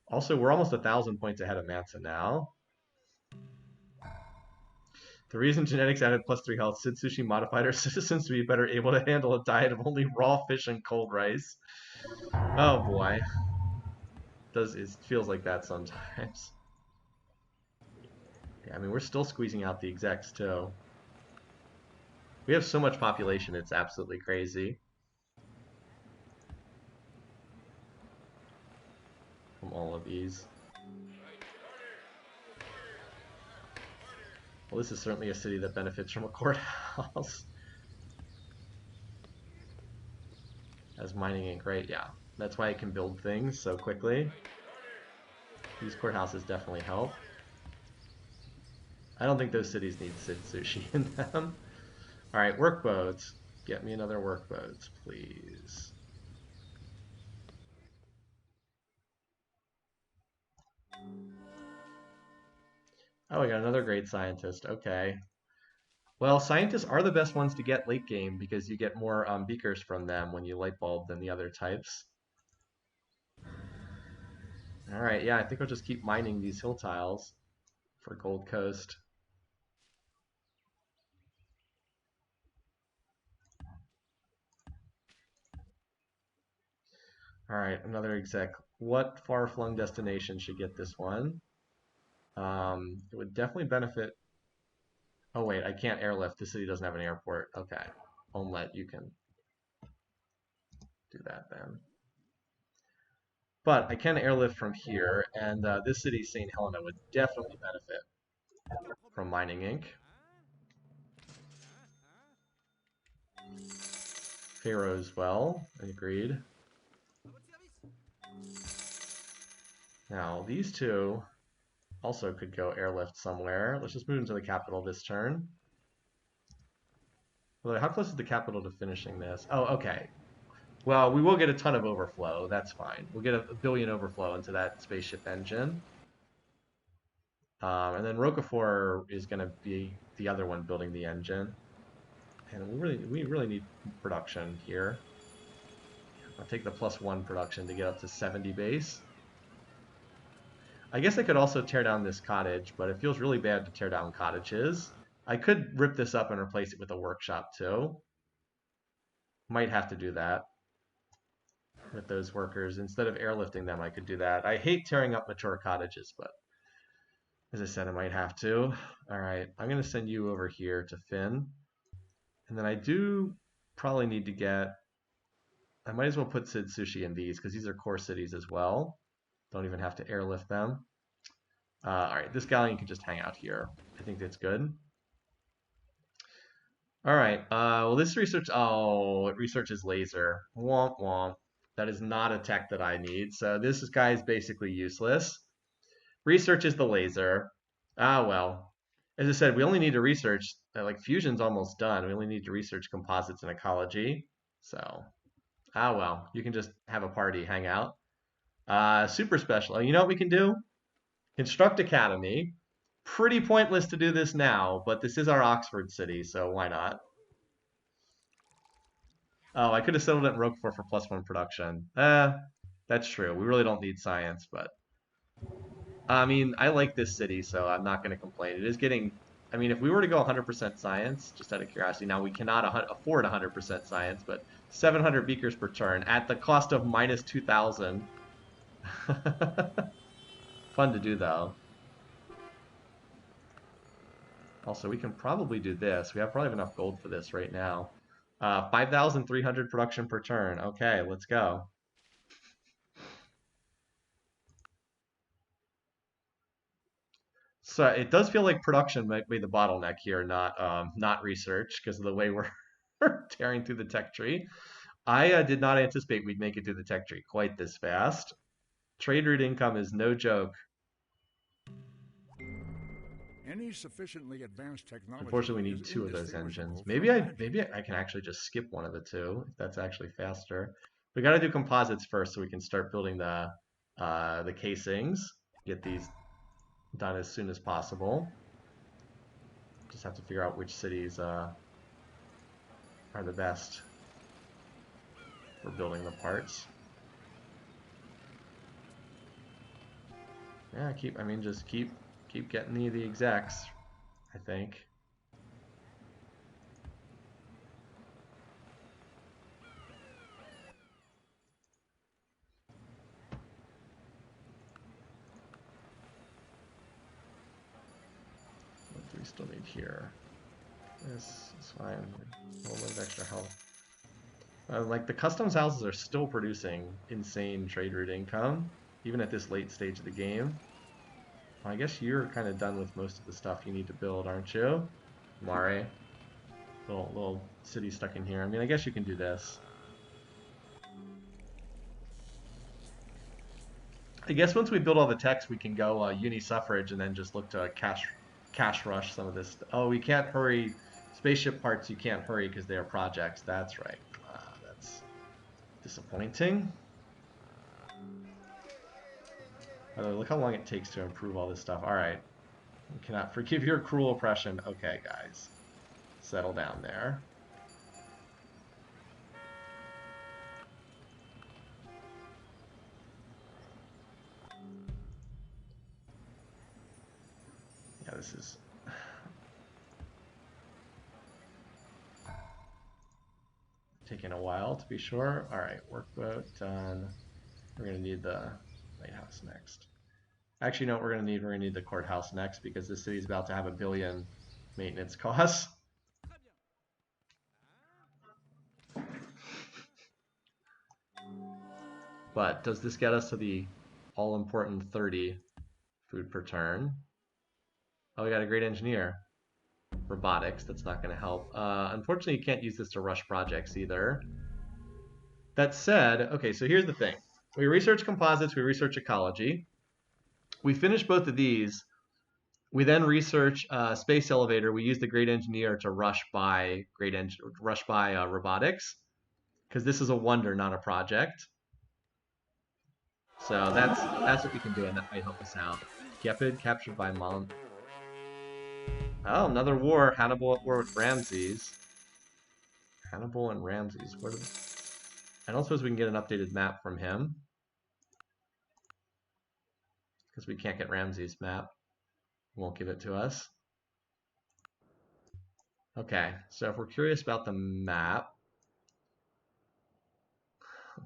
Also, we're almost 1,000 points ahead of Manson now. The reason genetics added +3 health, Sid Sushi modified our citizens to be better able to handle a diet of only raw fish and cold rice. Oh boy. It feels like that sometimes. Yeah, I mean, we're still squeezing out the execs too. We have so much population, it's absolutely crazy. From all of these. Well, this is certainly a city that benefits from a courthouse. As mining ain't great, yeah. That's why it can build things so quickly. These courthouses definitely help. I don't think those cities need Sid Sushi in them. All right, work boats. Get me another work boats, please. Oh, we got another great scientist. Okay. Well, scientists are the best ones to get late game because you get more beakers from them when you light bulb than the other types. All right, yeah, I think I'll just keep mining these hill tiles for Gold Coast. All right, another exec. What far-flung destination should get this one? It would definitely benefit. Oh wait, I can't airlift. The city doesn't have an airport. Okay, Omelette, you can do that then. But I can airlift from here, and this city, St. Helena, would definitely benefit from mining ink. Pharaoh as well, agreed. Now, these two also could go airlift somewhere. Let's just move into the capital this turn. Although, how close is the capital to finishing this? Oh, okay. Well, we will get a ton of overflow. That's fine. We'll get a billion overflow into that spaceship engine. And then Roquefort is going to be the other one building the engine. And we really need production here. I'll take the +1 production to get up to 70 base. I guess I could also tear down this cottage, but it feels really bad to tear down cottages. I could rip this up and replace it with a workshop too. Might have to do that with those workers. Instead of airlifting them, I could do that. I hate tearing up mature cottages, but as I said, I might have to. All right, I'm going to send you over here to Finn. And then I do probably need to get... I might as well put Sid Sushi in these because these are core cities as well. Don't even have to airlift them. All right, this galleon can just hang out here. I think that's good. All right. Well, this research. Oh, it researches laser. Womp womp. That is not a tech that I need. So this guy is basically useless. Research is the laser. Ah, well. As I said, we only need to research. Like fusion's almost done. We only need to research composites and ecology. So, ah, well. You can just have a party, hang out. Super special. You know what we can do? Construct Academy. Pretty pointless to do this now, but this is our Oxford city, so why not? Oh, I could have settled it in Roquefort for +1 production. That's true. We really don't need science, but I mean, I like this city, so I'm not going to complain. It is getting, I mean, if we were to go 100% science, just out of curiosity, now we cannot afford 100% science, but 700 beakers per turn at the cost of -2,000. Fun to do, though. Also, we can probably do this. We have probably enough gold for this right now. 5,300 production per turn. Okay, let's go. So it does feel like production might be the bottleneck here, not research, because of the way we're tearing through the tech tree. I did not anticipate we'd make it through the tech tree quite this fast. Trade route income is no joke. Any sufficiently advanced technology Unfortunately, we need is two of those engines. indistinguishable Maybe from I magic. maybe I can actually just skip one of the two if that's actually faster. We got to do composites first so we can start building the casings. Get these done as soon as possible. Just have to figure out which cities are the best for building the parts. Yeah, I mean, just keep getting the execs, I think. What do we still need here? This is fine. A little bit of extra health. Like the customs houses are still producing insane trade route income, even at this late stage of the game. Well, I guess you're kind of done with most of the stuff you need to build, aren't you? Mare. Little city stuck in here. I mean, I guess you can do this. I guess once we build all the techs, we can go uni suffrage and then just look to cash rush some of this. Oh, we can't hurry spaceship parts. You can't hurry because they are projects. That's right. That's disappointing. Although, look how long it takes to improve all this stuff. All right, we cannot forgive your cruel oppression. Okay, guys, settle down there. Yeah, this is taking a while to be sure. All right, workboat done. We're gonna need the lighthouse next. Actually, no, we're gonna need the courthouse next because this city's about to have 1 billion maintenance costs. But does this get us to the all-important 30 food per turn? Oh, we got a great engineer. Robotics, that's not going to help. Unfortunately, you can't use this to rush projects either. That said, okay, so here's the thing. We research composites, we research ecology. We finish both of these. We then research space elevator. We use the great engineer to rush by robotics because this is a wonder, not a project. So that's what we can do, and that might help us out. Gepid captured by Mom. Oh, another war. Hannibal at war with Ramses. Hannibal and Ramses. I don't suppose we can get an updated map from him because we can't get Ramses' map. He won't give it to us. Okay, so if we're curious about the map,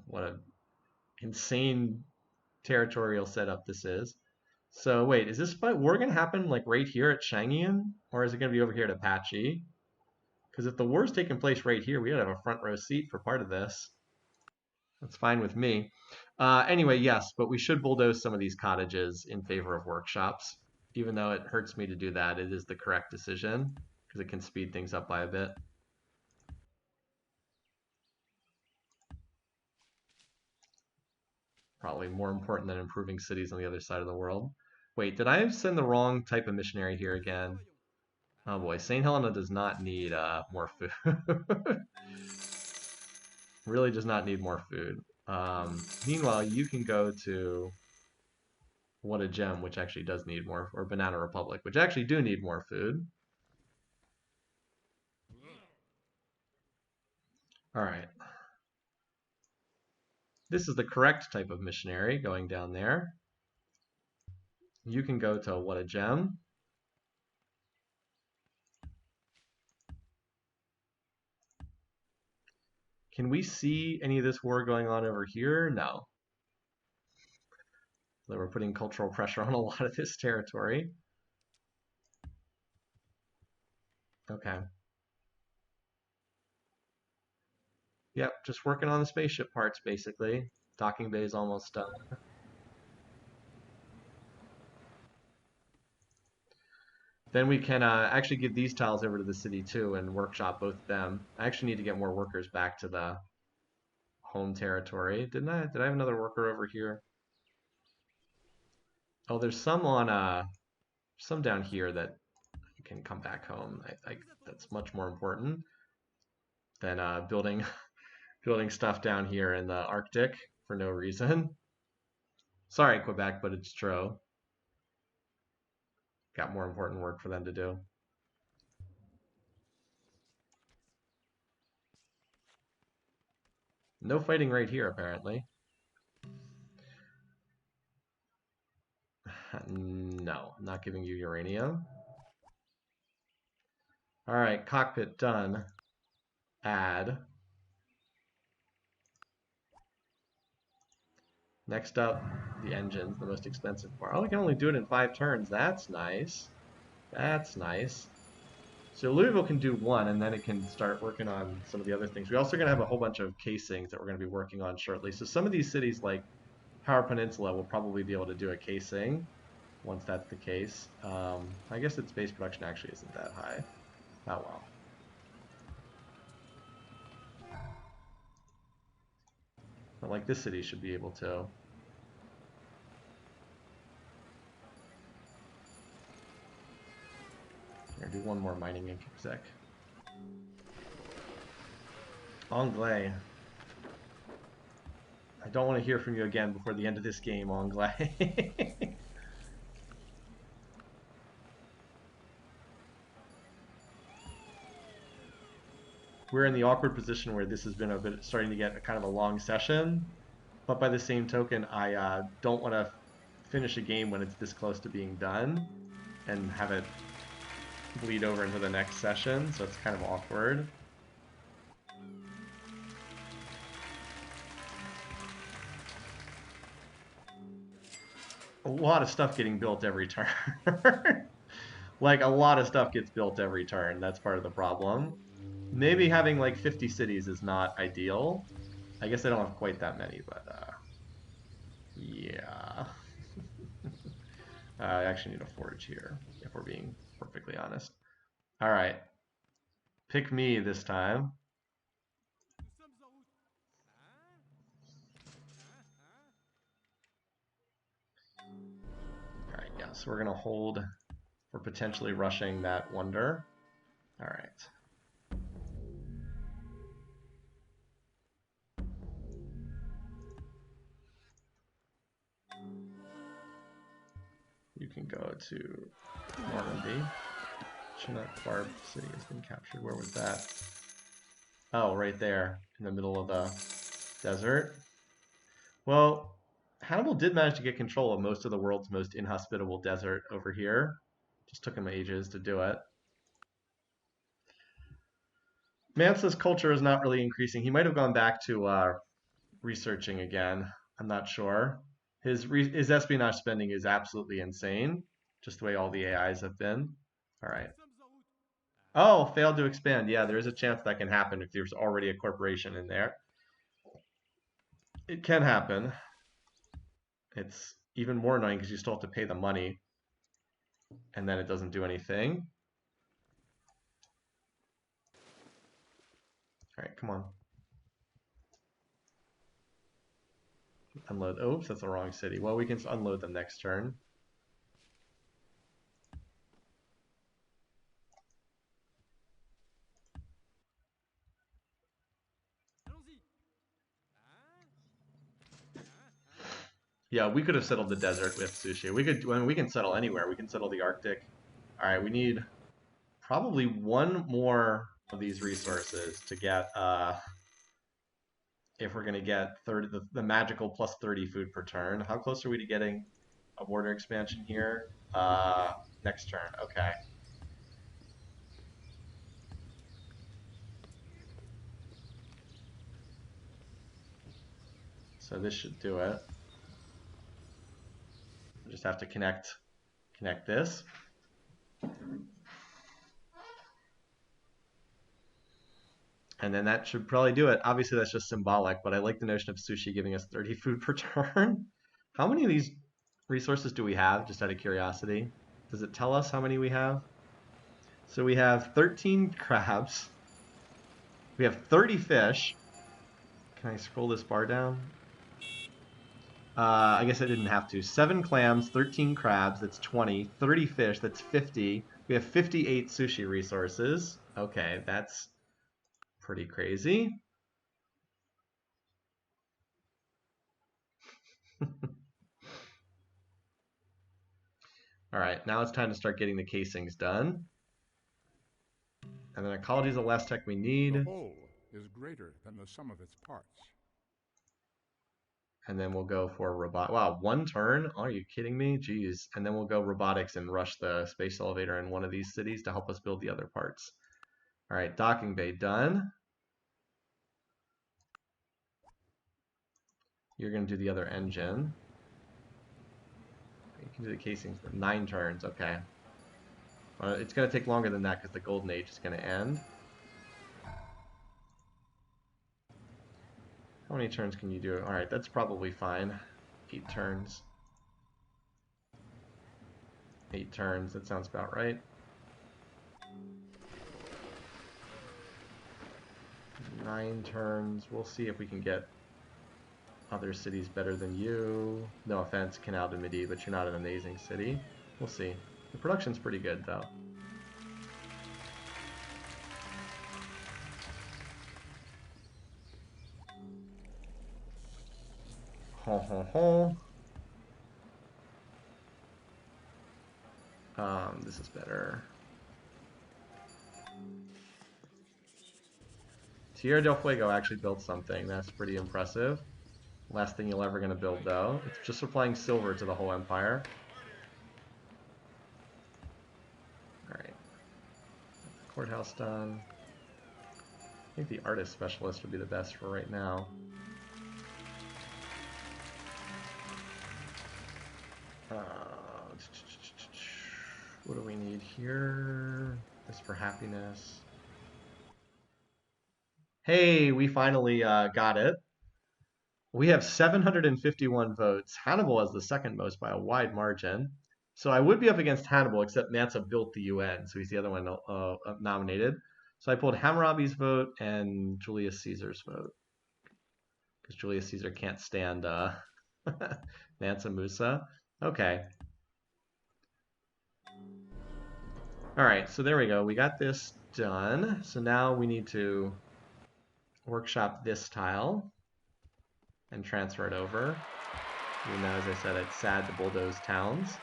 what an insane territorial setup this is. So wait, is this war gonna happen like right here at Shangian, or is it gonna be over here at Apache? Because if the war's taking place right here, we gotta have a front row seat for part of this. That's fine with me. Anyway, yes, but we should bulldoze some of these cottages in favor of workshops. Even though it hurts me to do that, it is the correct decision because it can speed things up by a bit. Probably more important than improving cities on the other side of the world. Wait, did I send the wrong type of missionary here again? Oh boy, St. Helena does not need more food. Really does not need more food. Meanwhile, you can go to What a Gem, which actually does need more, or Banana Republic, which actually do need more food. All right. This is the correct type of missionary going down there. You can go to What a Gem. Can we see any of this war going on over here? No. So we're putting cultural pressure on a lot of this territory. Okay. Yep, just working on the spaceship parts, basically. Docking bay is almost done. Then we can actually give these tiles over to the city too and workshop both of them. I actually need to get more workers back to the home territory. Didn't I? Did I have another worker over here? Oh, there's some down here that can come back home. That's much more important than building building stuff down here in the Arctic for no reason. Sorry, Quebec, but it's true. Got more important work for them to do. No fighting right here, apparently. No, I'm not giving you uranium. All right, cockpit done. Add. Next up, the engines, the most expensive part. Oh, we can only do it in 5 turns. That's nice. That's nice. So Louisville can do one, and then it can start working on some of the other things. We also going to have a whole bunch of casings that we're going to be working on shortly. So some of these cities, like Power Peninsula, will probably be able to do a casing once that's the case. I guess its base production actually isn't that high. Oh well. But like this city should be able to. do one more mining exec. Anglais. I don't want to hear from you again before the end of this game, Anglais. We're in the awkward position where this has been a bit starting to get a kind of a long session, but by the same token, I don't want to finish a game when it's this close to being done and have it bleed over into the next session, so it's kind of awkward. A lot of stuff getting built every turn. Like, a lot of stuff gets built every turn. That's part of the problem. Maybe having like 50 cities is not ideal. I guess I don't have quite that many, but yeah. I actually need a forge here, if we're being perfectly honest. All right. Pick me this time. All right, yeah, so we're going to hold for potentially rushing that wonder. All right. You can go to Normandy. Chinook Barb City has been captured. Where was that? Oh, right there in the middle of the desert. Well, Hannibal did manage to get control of most of the world's most inhospitable desert over here. Just took him ages to do it. Mansa's culture is not really increasing. He might have gone back to researching again. I'm not sure. His espionage spending is absolutely insane, just the way all the AIs have been. All right. Oh, failed to expand. Yeah, there is a chance that can happen if there's already a corporation in there. It can happen. It's even more annoying because you still have to pay the money, and then it doesn't do anything. All right, come on. Unload. Oops, that's the wrong city. Well, we can unload them next turn. Yeah, we could have settled the desert with sushi. We could. I mean, we can settle anywhere. We can settle the Arctic. All right, we need probably one more of these resources to get. If we're gonna get 30, the magical plus 30 food per turn. How close are we to getting a border expansion here? Next turn. Okay. So this should do it. We just have to connect this. And then that should probably do it. Obviously, that's just symbolic, but I like the notion of sushi giving us 30 food per turn. How many of these resources do we have, just out of curiosity? Does it tell us how many we have? So we have 13 crabs. We have 30 fish. Can I scroll this bar down? I guess I didn't have to. 7 clams, 13 crabs, that's 20. 30 fish, that's 50. We have 58 sushi resources. Okay, that's pretty crazy. All right, now it's time to start getting the casings done. And then ecology is the last tech we need. The whole is greater than the sum of its parts. And then we'll go for robot. Wow, one turn? Are you kidding me? Jeez. And then we'll go robotics and rush the space elevator in one of these cities to help us build the other parts. All right, docking bay done. You're going to do the other engine. You can do the casings for 9 turns. Okay. It's going to take longer than that because the golden age is going to end. How many turns can you do? All right, that's probably fine. 8 turns. 8 turns, that sounds about right. 9 turns. We'll see if we can get other cities better than you. No offense, Canal de Midi, but you're not an amazing city. We'll see. The production's pretty good, though. Ho ho ho. This is better. Tierra del Fuego actually built something. That's pretty impressive. Last thing you're ever going to build, though. It's just supplying silver to the whole empire. Alright. Courthouse done. I think the artist specialist would be the best for right now. What do we need here? This for happiness. Hey, we finally got it. We have 751 votes. Hannibal has the second most by a wide margin. So I would be up against Hannibal, except Mansa built the UN, so he's the other one nominated. So I pulled Hammurabi's vote and Julius Caesar's vote, because Julius Caesar can't stand Mansa Musa. Okay. All right, so there we go. We got this done. So now we need to workshop this tile and transfer it over. Even though, as I said, it's sad to bulldoze towns.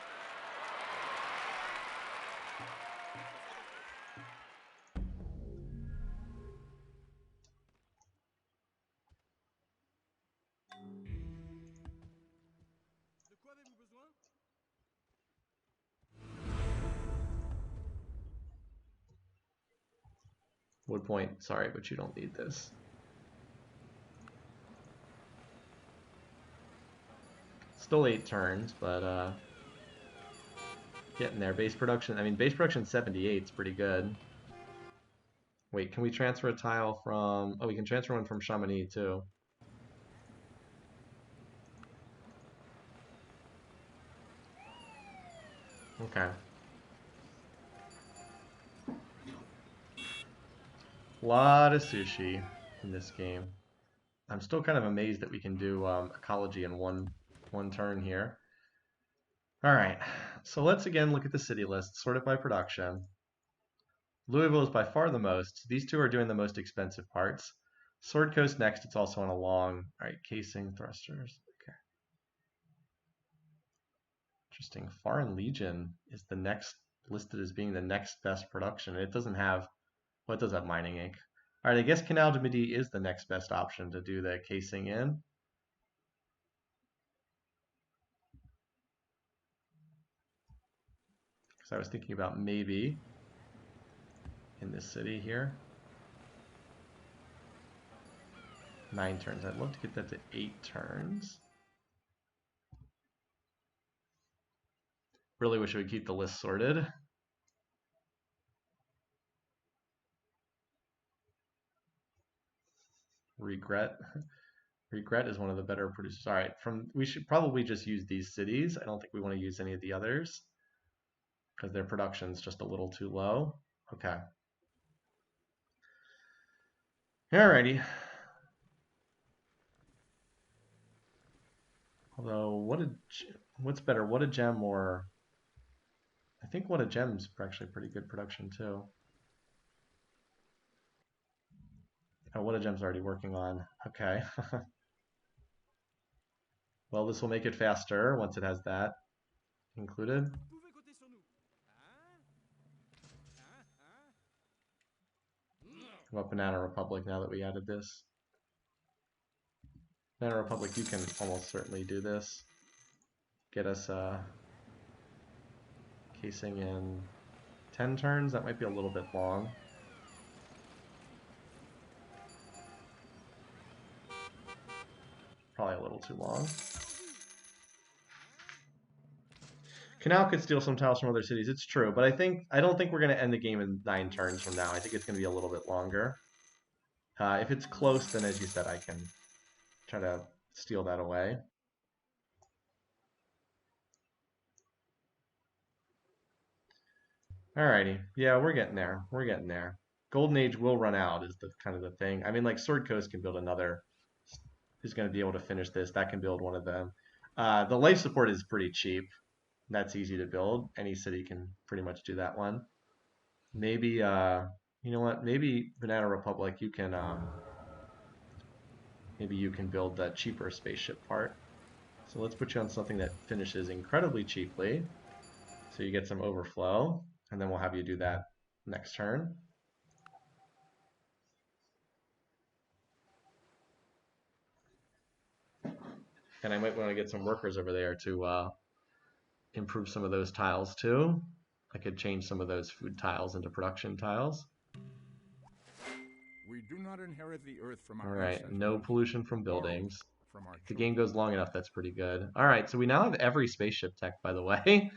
Wood point, sorry, but you don't need this. Still 8 turns, but getting there. Base production, I mean, base production 78 is pretty good. Wait, can we transfer a tile from... Oh, we can transfer one from Chamonix, too. Okay. A lot of sushi in this game. I'm still kind of amazed that we can do ecology in one turn here. All right, so let's again look at the city list, sort it by production. Louisville is by far the most. These two are doing the most expensive parts. Sword Coast next, it's also on a long, all right, casing, thrusters, okay. Interesting, Foreign Legion is the next, listed as being the next best production. It doesn't have, well, it does have mining ink. All right, I guess Canal de Midi is the next best option to do the casing in. Because I was thinking about maybe in this city here. 9 turns. I'd love to get that to 8 turns. Really wish we would keep the list sorted. Regret. Regret is one of the better producers. All right, we should probably just use these cities. I don't think we want to use any of the others because their production's just a little too low. Okay. Alrighty. Although, what's better, What a Gem or... I think What a Gem's actually pretty good production too. Oh, What a Gem's already working on. Okay. Well, this will make it faster once it has that included. How about Banana Republic now that we added this? Banana Republic, you can almost certainly do this. Get us casing in 10 turns. That might be a little bit long. Probably a little too long. Canal could steal some tiles from other cities. It's true, but I don't think we're going to end the game in 9 turns from now. I think it's going to be a little bit longer. If it's close, then as you said, I can try to steal that away. Alrighty, yeah, we're getting there. We're getting there. Golden Age will run out is the kind of the thing. I mean, like Sword Coast can build another. Who's going to be able to finish this? That can build one of them. The life support is pretty cheap. That's easy to build. Any city can pretty much do that one. Maybe, you know what? Maybe Banana Republic, maybe you can build the cheaper spaceship part. So let's put you on something that finishes incredibly cheaply. So you get some overflow, and then we'll have you do that next turn. And I might want to get some workers over there to improve some of those tiles too. I could change some of those food tiles into production tiles. We do not inherit the earth from All our right, ancestors. no pollution from We borrow buildings. from our If the children. game goes long enough, that's pretty good. All right, so we now have every spaceship tech, by the way.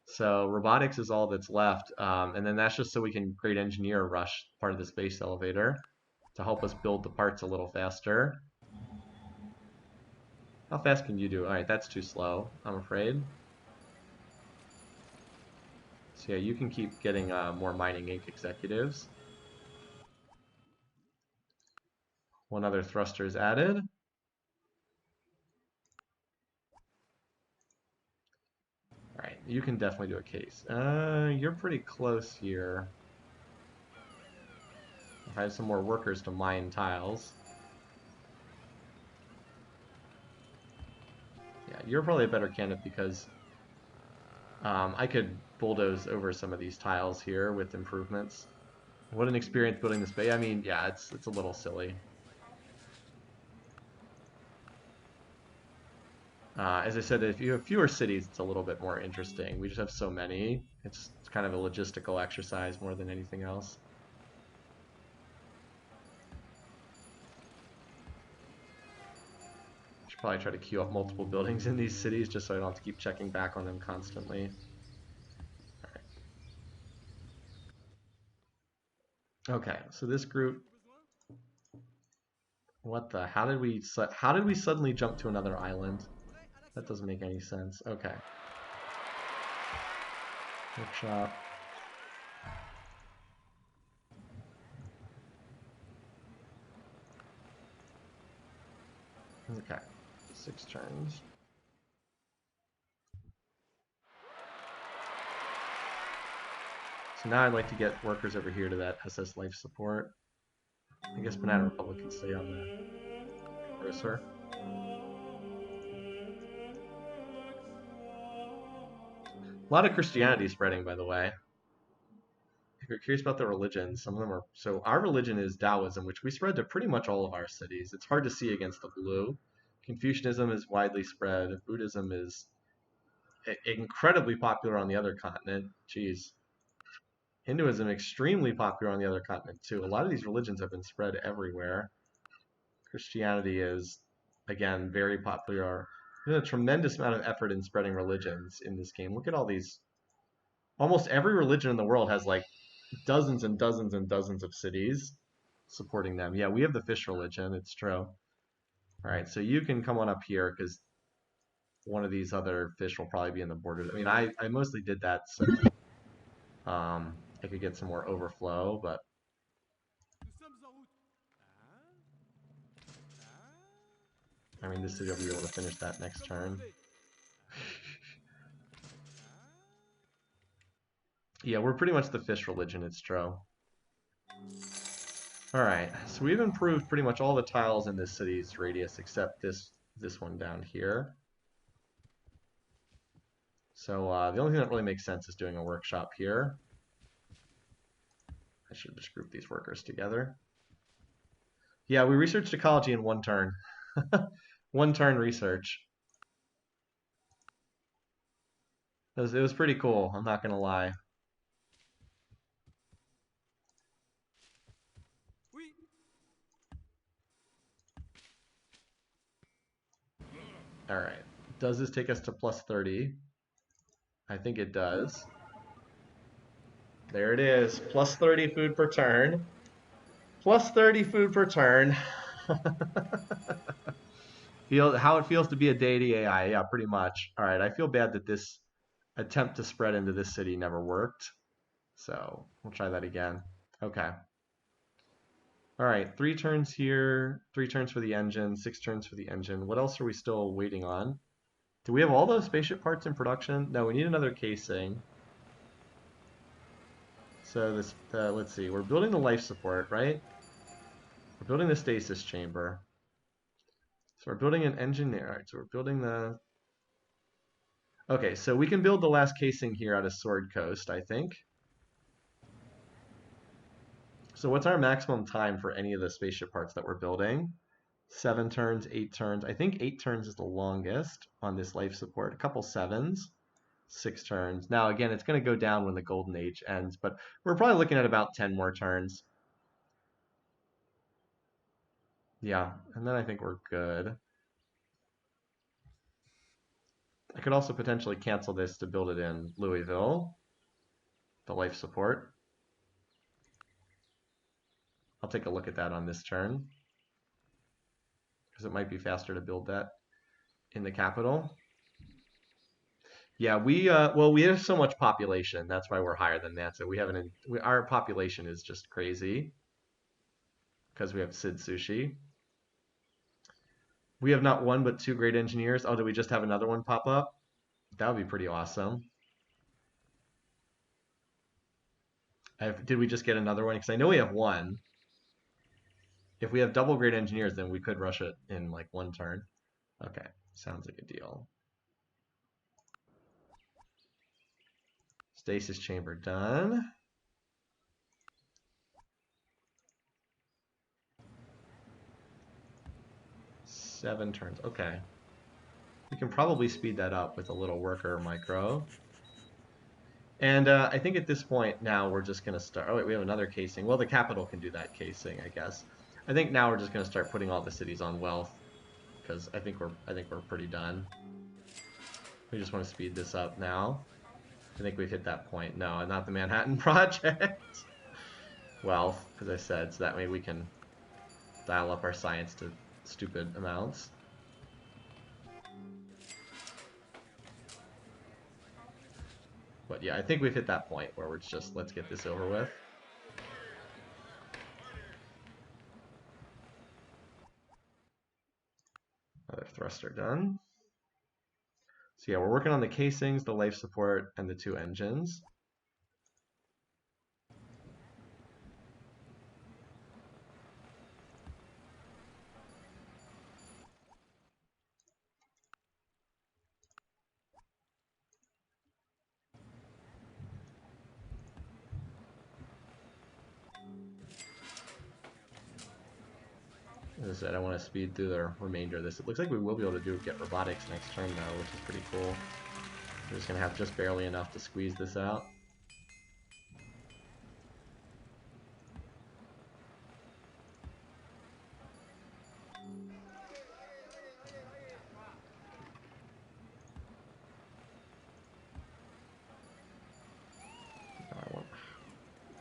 So robotics is all that's left. And then that's just so we can great engineer rush part of the space elevator to help us build the parts a little faster. How fast can you do? All right, that's too slow, I'm afraid. So yeah, you can keep getting more mining ink executives. One other thruster is added. All right, you can definitely do a case. You're pretty close here. If I have some more workers to mine tiles. Yeah, you're probably a better candidate because I could bulldoze over some of these tiles here with improvements. What an experience building this bay. I mean, yeah, it's a little silly. As I said, if you have fewer cities, it's a little bit more interesting. We just have so many. It's kind of a logistical exercise more than anything else. Should probably try to queue up multiple buildings in these cities just so I don't have to keep checking back on them constantly. Okay, so this group, what the? How did we suddenly jump to another island? That doesn't make any sense. Okay. Workshop. Okay. 6 turns. So now I'd like to get workers over here to that SS life support. I guess Banana Republic can stay on the grocer. A lot of Christianity spreading, by the way. If you're curious about the religions, some of them are. So our religion is Taoism, which we spread to pretty much all of our cities. It's hard to see against the blue. Confucianism is widely spread. Buddhism is incredibly popular on the other continent. Jeez. Hinduism extremely popular on the other continent too. A lot of these religions have been spread everywhere. Christianity is, again, very popular. There's a tremendous amount of effort in spreading religions in this game. Look at all these. Almost every religion in the world has like dozens and dozens and dozens of cities supporting them. Yeah, we have the fish religion. It's true. All right, so you can come on up here because one of these other fish will probably be in the border. I mean, I mostly did that so I could get some more overflow, but I mean, this city will be able to finish that next turn. Yeah, we're pretty much the fish religion, it's true. Alright, so we've improved pretty much all the tiles in this city's radius except this one down here. So the only thing that really makes sense is doing a workshop here. I should just group these workers together. Yeah, we researched ecology in 1 turn. 1 turn research. It was pretty cool, I'm not gonna lie. Alright, does this take us to plus 30? I think it does. There it is, plus 30 food per turn. Plus 30 food per turn. How it feels to be a deity AI. Yeah, pretty much. All right, I feel bad that this attempt to spread into this city never worked. So we'll try that again. Okay. All right, 3 turns here, 3 turns for the engine, 6 turns for the engine. What else are we still waiting on? Do we have all those spaceship parts in production? No, we need another casing. So this, let's see, we're building the life support, right? We're building the stasis chamber. So we're building an engine there. All right, so we're building the Okay, so we can build the last casing here out of Sword Coast, I think. So what's our maximum time for any of the spaceship parts that we're building? 7 turns, 8 turns. I think 8 turns is the longest on this life support. A couple 7s, 6 turns. Now, again, it's going to go down when the golden age ends, but we're probably looking at about 10 more turns. Yeah, and then I think we're good. I could also potentially cancel this to build it in Louisville, the life support. I'll take a look at that on this turn because it might be faster to build that in the capital. Yeah, we have so much population. That's why we're higher than that. So our population is just crazy because we have Sid Sushi. We have not one but 2 great engineers. Oh, did we just have another one pop up? That would be pretty awesome. Did we just get another one? Because I know we have one. If we have double great engineers, then we could rush it in like 1 turn. Okay, sounds like a deal. Stasis chamber done. 7 turns. Okay. We can probably speed that up with a little worker micro. And I think at this point now we're just going to start. Oh, wait, we have another casing. Well, the capital can do that casing, I guess. I think now we're just going to start putting all the cities on wealth because I think we're pretty done. We just want to speed this up now. I think we've hit that point. No, not the Manhattan Project. Wealth, as I said, so that way we can dial up our science to stupid amounts. But yeah, I think we've hit that point where we're just, let's get this over with. Another thruster done. So yeah, we're working on the casings, the life support, and the 2 engines. As I said, I want to speed through the remainder of this. It looks like we will be able to get robotics next turn though, which is pretty cool. We're just going to have just barely enough to squeeze this out.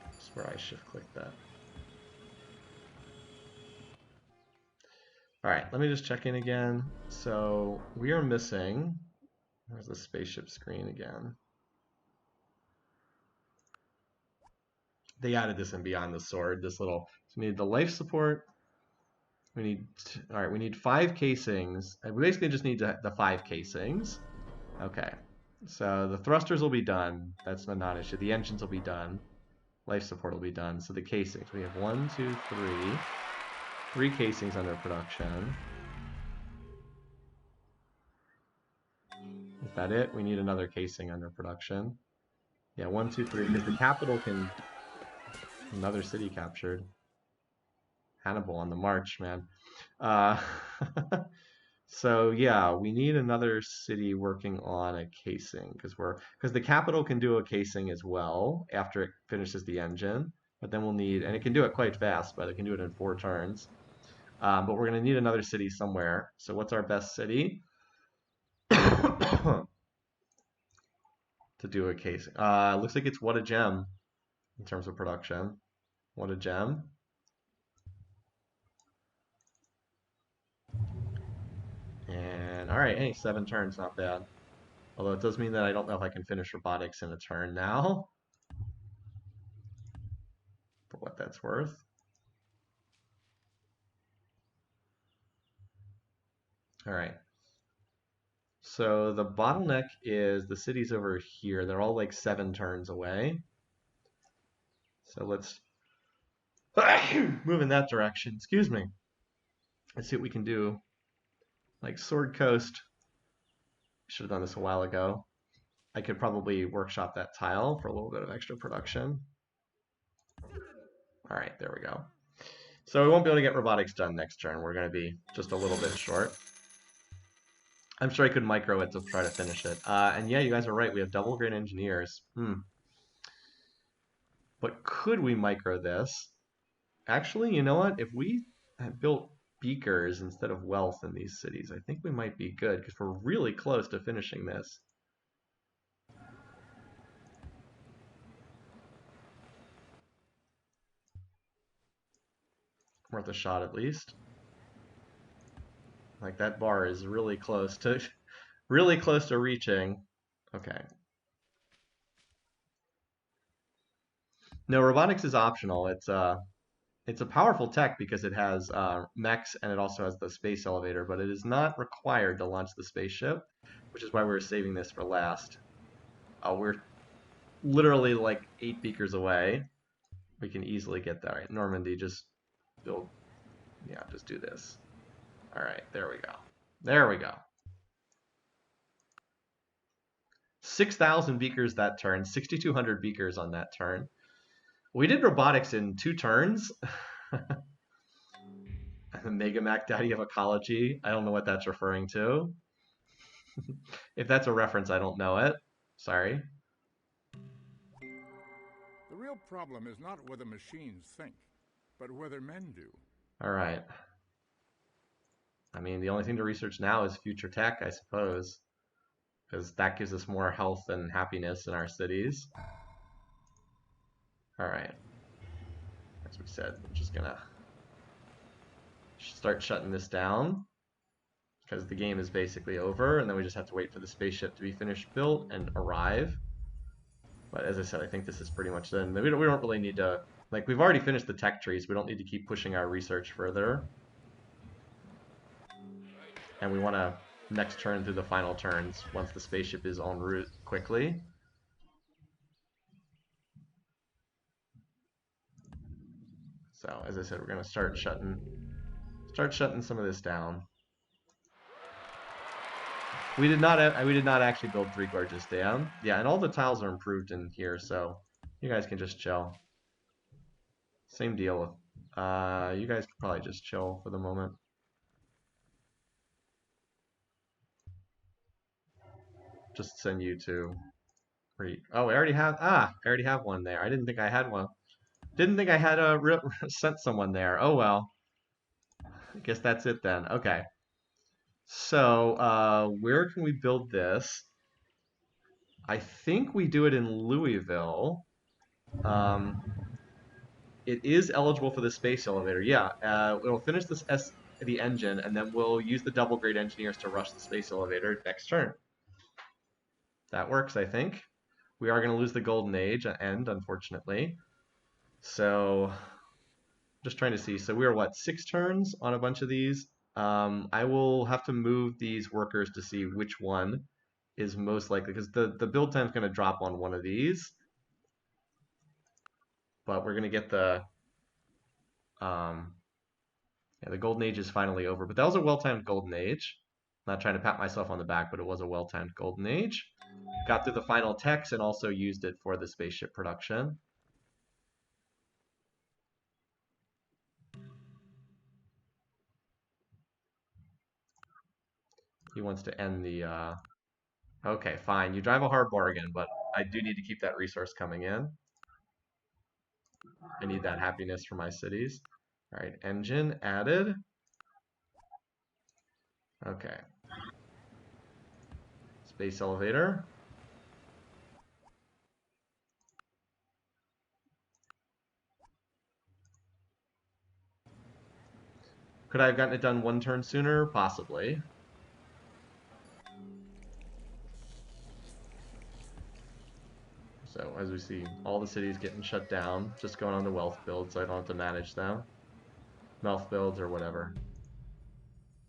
That's where I shift click that. All right, let me just check in again. So we are missing, where's the spaceship screen again? They added this in Beyond the Sword, this little, so we need the life support. We need, all right, we need 5 casings. We basically just need the 5 casings. Okay, so the thrusters will be done. That's a non-issue. The engines will be done. Life support will be done. So the casings, we have 1, 2, 3. 3 casings under production. Is that it? We need another casing under production. Yeah, 1, 2, 3, because the capital can... Another city captured. Hannibal on the march, man. Uh, so yeah, we need another city working on a casing because the capital can do a casing as well after it finishes the engine. But then we'll need, and it can do it quite fast, but it can do it in 4 turns. But we're going to need another city somewhere. So what's our best city to do a casing? Looks like it's What a Gem in terms of production. What a Gem. And all right, hey, 7 turns, not bad. Although it does mean that I don't know if I can finish robotics in a turn now, for what that's worth. All right. So the bottleneck is the cities over here. They're all like 7 turns away. So let's move in that direction. Excuse me. Let's see what we can do. Like Sword Coast. Should have done this a while ago. I could probably workshop that tile for a little bit of extra production. All right, there we go. So we won't be able to get robotics done next turn. We're going to be just a little bit short. I'm sure I could micro it to try to finish it. And yeah, you guys are right. We have double grade engineers. But could we micro this? Actually, you know what? If we had built beakers instead of wealth in these cities, I think we might be good because we're really close to finishing this. Worth a shot at least. Like that bar is really close to really close to reaching. Okay. No, robotics is optional. It's a powerful tech because it has mechs and it also has the space elevator, but it is not required to launch the spaceship, which is why we're saving this for last. We're literally like 8 beakers away. We can easily get that. All right, Normandy, just build. Yeah, just do this. All right, there we go. There we go. 6,000 beakers that turn, 6,200 beakers on that turn. We did robotics in 2 turns. Mega Mac Daddy of Ecology. I don't know what that's referring to. If that's a reference, I don't know it. Sorry. The real problem is not whether machines think, but whether men do. All right. I mean, the only thing to research now is future tech, I suppose, because that gives us more health and happiness in our cities. All right. As we said, we're just gonna start shutting this down because the game is basically over, and then we just have to wait for the spaceship to be finished built and arrive. But as I said, I think this is pretty much done. We don't really need to, like, we've already finished the tech trees. We don't need to keep pushing our research further. And we want to next turn through the final turns once the spaceship is en route quickly. So as I said, we're going to start shutting some of this down. We did not actually build 3 gorges down. Yeah, and all the tiles are improved in here, so you guys can just chill. Same deal with you guys can probably just chill for the moment. Just send you to oh, I already have one there. I didn't think I had one. Didn't think I had sent someone there. Oh well. I guess that's it then. Okay. So, where can we build this? I think we do it in Louisville. Um, it is eligible for the space elevator. Yeah, it'll finish the engine, and then we'll use the double grade engineers to rush the space elevator next turn. That works, I think. We are going to lose the golden age end, unfortunately. So, just trying to see. So we are what, 6 turns on a bunch of these? I will have to move these workers to see which one is most likely, because the build time is going to drop on one of these. But we're going to get yeah, the golden age is finally over. But that was a well-timed golden age. Not trying to pat myself on the back, but it was a well-timed golden age. Got through the final techs and also used it for the spaceship production. He wants to end the okay, fine. You drive a hard bargain, but I do need to keep that resource coming in. I need that happiness for my cities. All right, engine added. Okay. Space elevator. Could I have gotten it done 1 turn sooner? Possibly. So as we see, all the cities getting shut down, just going on to wealth builds, so I don't have to manage them. Wealth builds or whatever.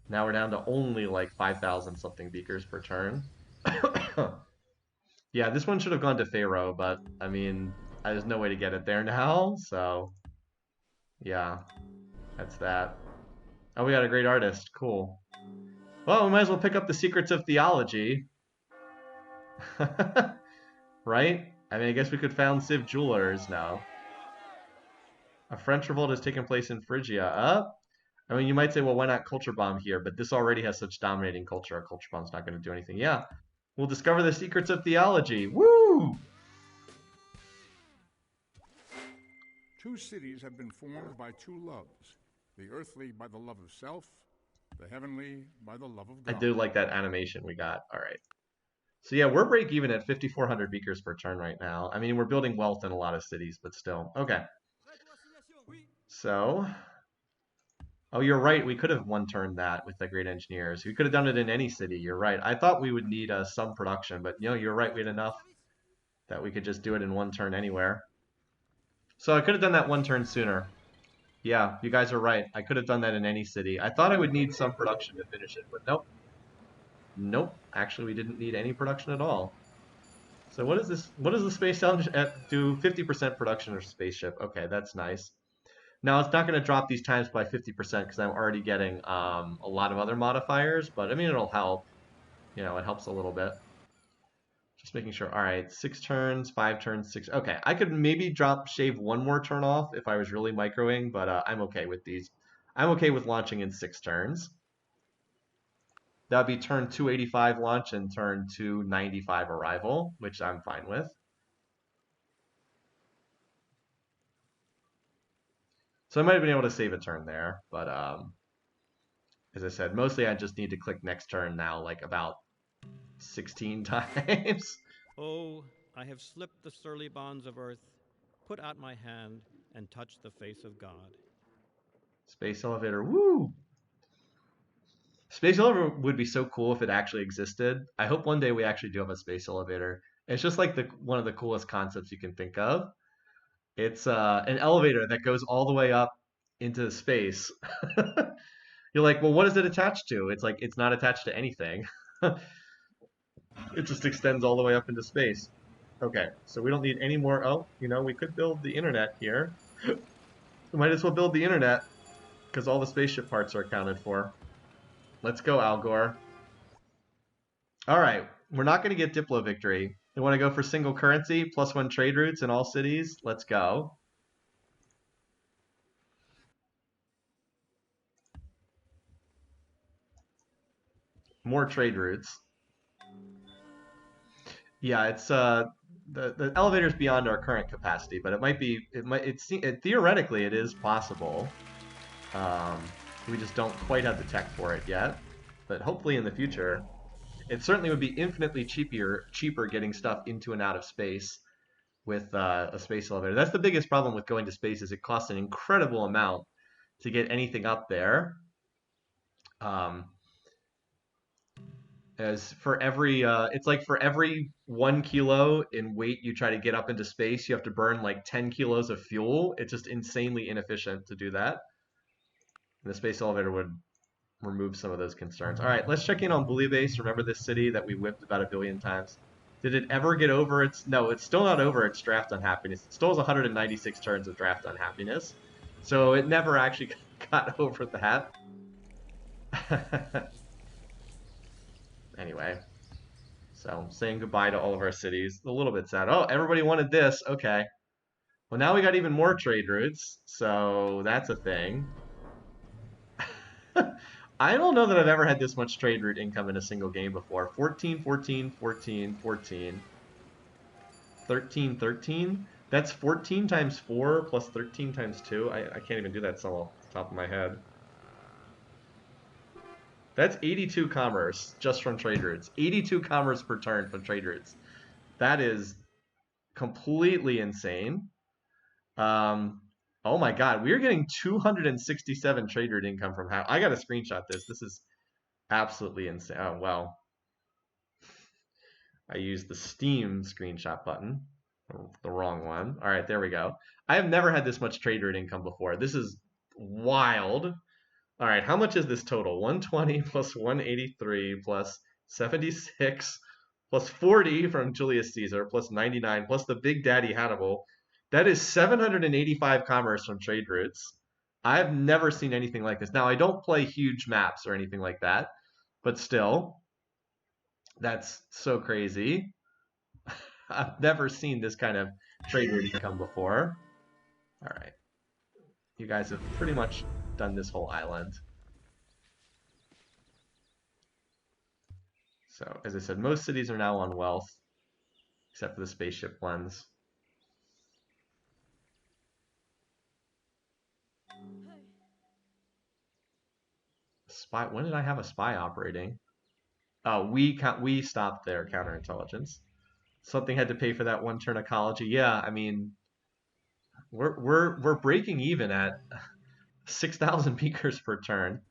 Now we're down to only like 5,000 something beakers per turn. Yeah, this one should have gone to Pharaoh, but I mean, there's no way to get it there now, so yeah, that's that. Oh, we got a great artist. Cool. Well, we might as well pick up the secrets of theology. Right? I mean, I guess we could found Civ Jewelers now. A French revolt has taken place in Phrygia. I mean, you might say, well, why not culture bomb here? But this already has such dominating culture. A culture bomb's not going to do anything. Yeah, we'll discover the secrets of theology. Woo! Two cities have been formed by two loves, the earthly by the love of self, the heavenly by the love of I God. do like that animation we got. All right. So yeah, we're break even at 5,400 beakers per turn right now. I mean, we're building wealth in a lot of cities, but still. Okay. So, oh, you're right. We could have one turned that with the great engineers. We could have done it in any city. You're right. I thought we would need some production, but you're right. We had enough that we could just do it in one turn anywhere. So I could have done that one turn sooner. Yeah, you guys are right. I could have done that in any city. I thought I would need some production to finish it, but nope. Nope. Actually, we didn't need any production at all. So what is this? What does the space challenge do? 50% production of spaceship. Okay, that's nice. Now it's not going to drop these times by 50% because I'm already getting a lot of other modifiers, but I mean it'll help. It helps a little bit. Just making sure. All right, 6 turns, 5 turns, six. Okay, I could maybe shave one more turn off if I was really microing, but I'm okay with these. I'm okay with launching in 6 turns. That'd be turn 285 launch and turn 295 arrival, which I'm fine with. So I might have been able to save a turn there, but as I said, mostly I just need to click next turn now, like about 16 times. Oh, I have slipped the surly bonds of earth, put out my hand, and touched the face of God. Space elevator, woo! Space elevator would be so cool if it actually existed. I hope one day we actually do have a space elevator. It's just like the one of the coolest concepts you can think of. It's an elevator that goes all the way up into space. You're like, well, what is it attached to? It's like it's not attached to anything. It just extends all the way up into space. Okay, so we don't need any more. Oh, we could build the internet here. We might as well build the internet because all the spaceship parts are accounted for. Let's go, Al Gore. All right, we're not going to get Diplo victory. You want to go for single currency, +1 trade routes in all cities? Let's go. More trade routes. Yeah, it's the elevator's beyond our current capacity, but theoretically it is possible. Um, we just don't quite have the tech for it yet, but hopefully in the future, it certainly would be infinitely cheaper getting stuff into and out of space with a space elevator. That's the biggest problem with going to space is it costs an incredible amount to get anything up there. Um, as for every, it's like for every 1 kilo in weight you try to get up into space, you have to burn like 10 kilos of fuel. It's just insanely inefficient to do that. And the space elevator would remove some of those concerns. All right, let's check in on Bouillabaisse. Remember this city that we whipped about 1 billion times? Did it ever get over its? No, it's still not over its draft unhappiness. It still has 196 turns of draft unhappiness, so it never actually got over that. Anyway, so saying goodbye to all of our cities. A little bit sad. Oh, everybody wanted this. Okay. Well, now we got even more trade routes, so that's a thing. I don't know that I've ever had this much trade route income in a single game before. 14, 14, 14, 14, 13, 13. That's 14 times 4 plus 13 times 2. I can't even do that sum off the top of my head. That's 82 commerce just from trade routes. 82 commerce per turn from trade routes. That is completely insane. Oh my god, we are getting 267 trade route income from how I got to screenshot this. This is absolutely insane. Oh well, I used the Steam screenshot button, the wrong one. All right, there we go. I have never had this much trade route income before. This is wild. All right, how much is this total? 120 plus 183 plus 76 plus 40 from Julius Caesar plus 99 plus the Big Daddy Hannibal. That is 785 commerce from trade routes. I've never seen anything like this. Now, I don't play huge maps or anything like that, but still, that's so crazy. I've never seen this kind of trade route come before. All right. You guys have pretty much done this whole island. So, as I said, most cities are now on wealth, except for the spaceship ones. Spy. When did I have a spy operating? Oh, we stopped their counterintelligence. Something had to pay for that one turn ecology. Yeah, I mean, we're breaking even at 6,000 beakers per turn.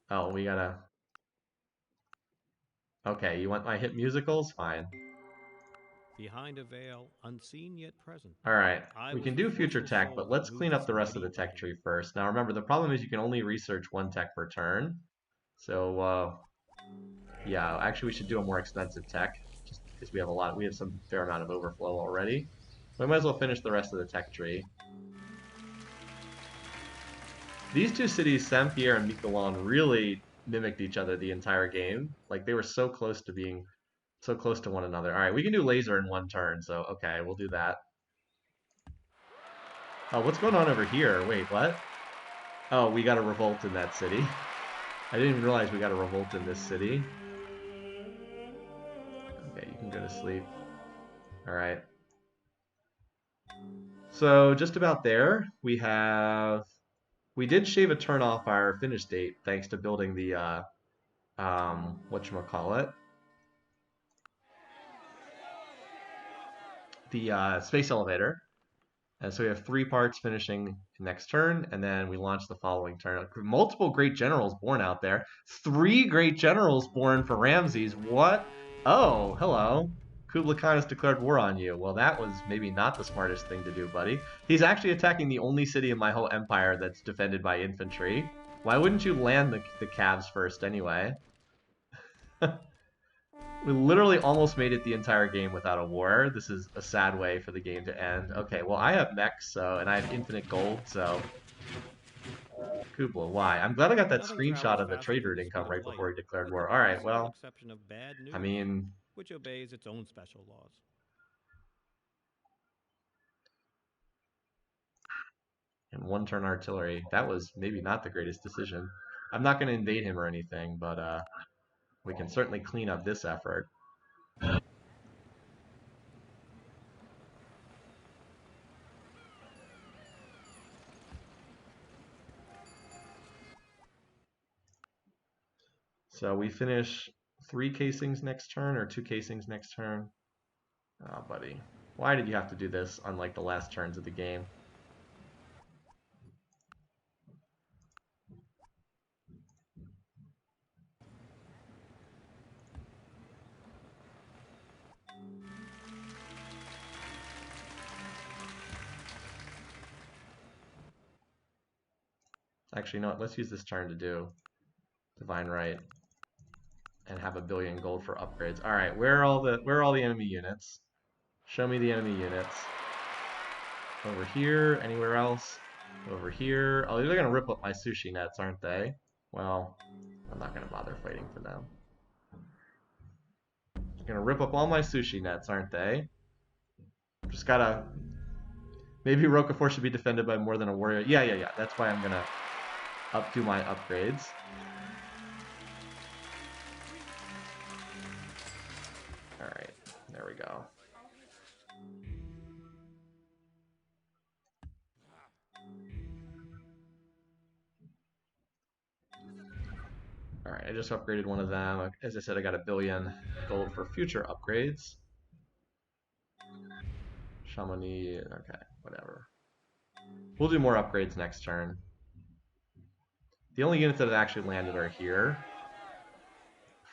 Oh, we gotta. Okay, you want my hit musicals? Fine. Behind a veil, unseen yet present, All right, I we was can the do future forceful tech, soul but that let's moved clean up this the rest of mighty the tech empire. tree first. Now remember, the problem is you can only research one tech per turn. So, yeah, actually we should do a more expensive tech, just because we have some fair amount of overflow already. We might as well finish the rest of the tech tree. These two cities, Saint Pierre and Miquelon, really mimicked each other the entire game. Like they were so close to being so close to one another. All right, we can do laser in one turn, so okay, we'll do that. Oh, what's going on over here? Wait, what? Oh, we got a revolt in that city. I didn't even realize we got a revolt in this city. Okay, you can go to sleep. All right. So just about there, we did shave a turn off our finish date thanks to building the whatchamacallit, the space elevator. And so we have 3 parts finishing next turn, and then we launch the following turn. Multiple great generals born out there. 3 great generals born for Ramses. What? Oh, hello. Kublai Khan has declared war on you. Well, that was maybe not the smartest thing to do, buddy. He's actually attacking the only city in my whole empire that's defended by infantry. Why wouldn't you land the calves first anyway? We literally almost made it the entire game without a war. This is a sad way for the game to end. Okay, well I have mechs, so and I have infinite gold, so Kubla, why? I'm glad I got that Nothing travels screenshot of the faster trade than route the income speed of right light, before he declared with the war. All right, possible well, exception of bad I news, mean, which obeys its own special laws. in one turn artillery, that was maybe not the greatest decision. I'm not going to invade him or anything, but we can certainly clean up this effort. So we finish 3 casings next turn or 2 casings next turn. Oh, buddy. Why did you have to do this unlike the last turns of the game? Actually, no, let's use this turn to do Divine Right and have 1 billion gold for upgrades. All right, where are all the enemy units? Show me the enemy units. Over here, anywhere else? Over here. Oh, they're gonna rip up my sushi nets, aren't they? Well, I'm not gonna bother fighting for them. They're gonna rip up all my sushi nets, aren't they? Just gotta. Maybe Roquefort should be defended by more than a warrior. Yeah. That's why I'm gonna do my upgrades. All right, there we go. All right, I just upgraded one of them. As I said, I got 1 billion gold for future upgrades. Chamonix, okay, whatever. We'll do more upgrades next turn. The only units that have actually landed are here.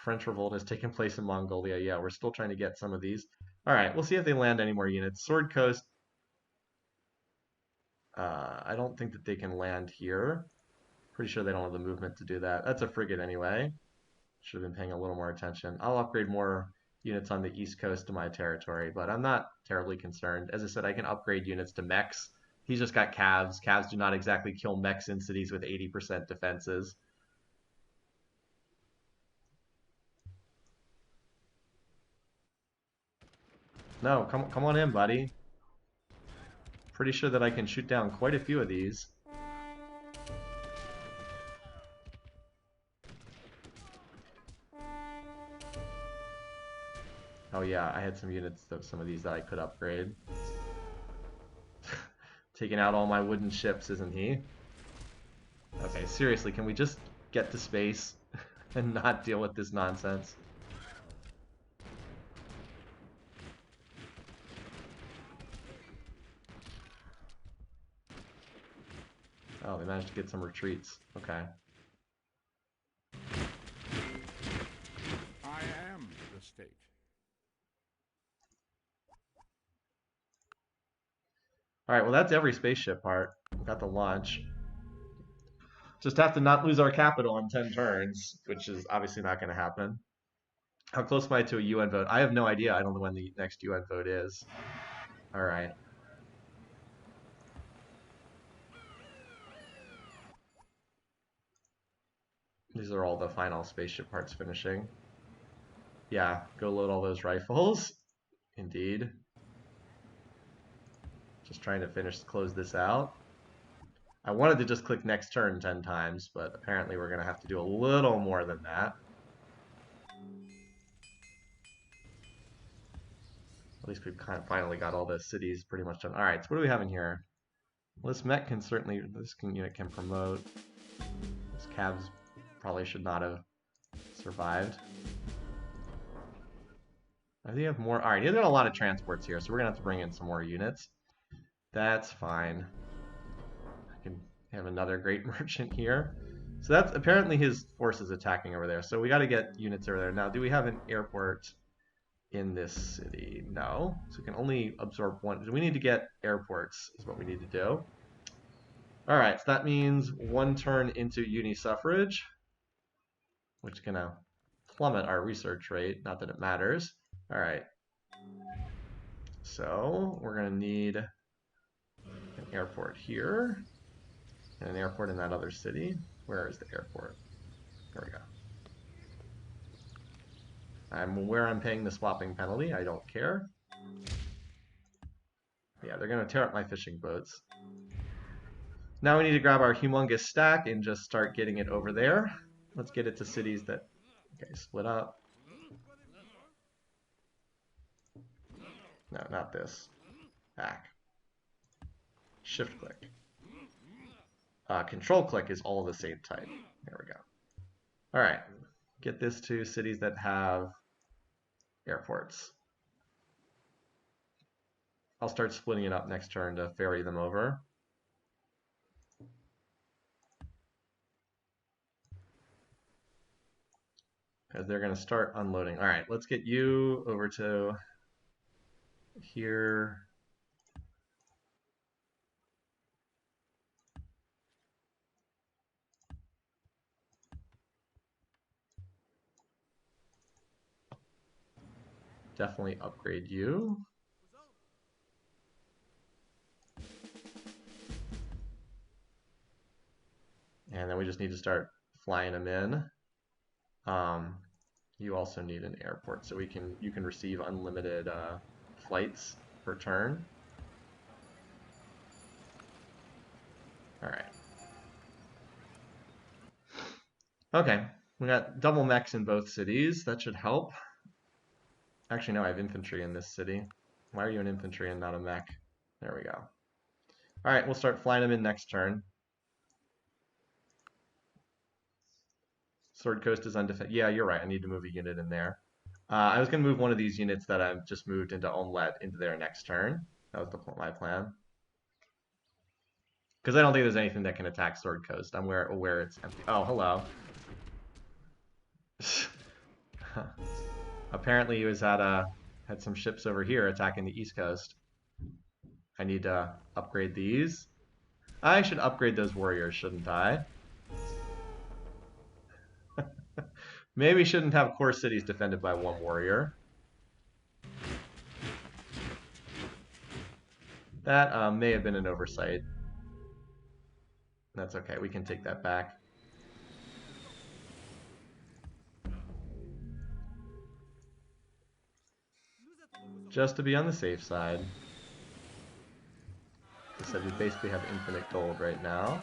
French revolt has taken place in Mongolia. Yeah, we're still trying to get some of these. All right, we'll see if they land any more units. Sword Coast, I don't think that they can land here. Pretty sure they don't have the movement to do that. That's a frigate anyway. Should have been paying a little more attention. I'll upgrade more units on the east coast to my territory, but I'm not terribly concerned. As I said, I can upgrade units to mechs. He's just got calves. Calves do not exactly kill mechs in cities with 80% defenses. No, come on in, buddy. Pretty sure that I can shoot down quite a few of these. Oh yeah, I had some units of some of these that I could upgrade. Taking out all my wooden ships, isn't he? Okay, seriously, can we just get to space and not deal with this nonsense? Oh, they managed to get some retreats. Okay. I am the state. Alright, well that's every spaceship part. We got the launch. Just have to not lose our capital in 10 turns, which is obviously not going to happen. How close am I to a UN vote? I have no idea. I don't know when the next UN vote is. Alright. These are all the final spaceship parts finishing. Yeah, go load all those rifles. Indeed. Just trying to close this out. I wanted to just click next turn 10 times, but apparently we're going to have to do a little more than that. At least we've kind of finally got all the cities pretty much done. All right, so what do we have in here? Well, this mech can certainly, unit can promote. This Cavs probably should not have survived. I think you have more. All right, he's got a lot of transports here, so we're gonna have to bring in some more units. That's fine. I can have another great merchant here. So that's apparently his forces attacking over there. So we got to get units over there. Now, do we have an airport in this city? No. So we can only absorb one. We need to get airports is what we need to do. All right, so that means one turn into uni suffrage, which is gonna plummet our research rate. Not that it matters. All right. So we're gonna need an airport here and an airport in that other city. Where is the airport? There we go. I'm aware I'm paying the swapping penalty. I don't care. Yeah, they're gonna tear up my fishing boats. Now we need to grab our humongous stack and just start getting it over there. Let's get it to cities that, okay, split up. No, not this. Back. Shift click. Control click is all the same type. There we go. All right, get this to cities that have airports. I'll start splitting it up next turn to ferry them over. Because they're going to start unloading. All right, let's get you over to here. Definitely upgrade you. And then we just need to start flying them in. You also need an airport, so you can receive unlimited flights per turn. All right. Okay, we got double mechs in both cities. That should help. Actually, no, I have infantry in this city. Why are you an infantry and not a mech? There we go. All right, we'll start flying them in next turn. Sword Coast is undefended. Yeah, you're right. I need to move a unit in there. I was going to move one of these units that I've just moved into Omelette into their next turn. That was my plan. Because I don't think there's anything that can attack Sword Coast. I'm aware it's empty. Oh, hello. Apparently he was had some ships over here attacking the East Coast. I need to upgrade these. I should upgrade those warriors, shouldn't I? Maybe shouldn't have core cities defended by one warrior. That may have been an oversight. That's okay, we can take that back. just to be on the safe side. As I said, we basically have infinite gold right now.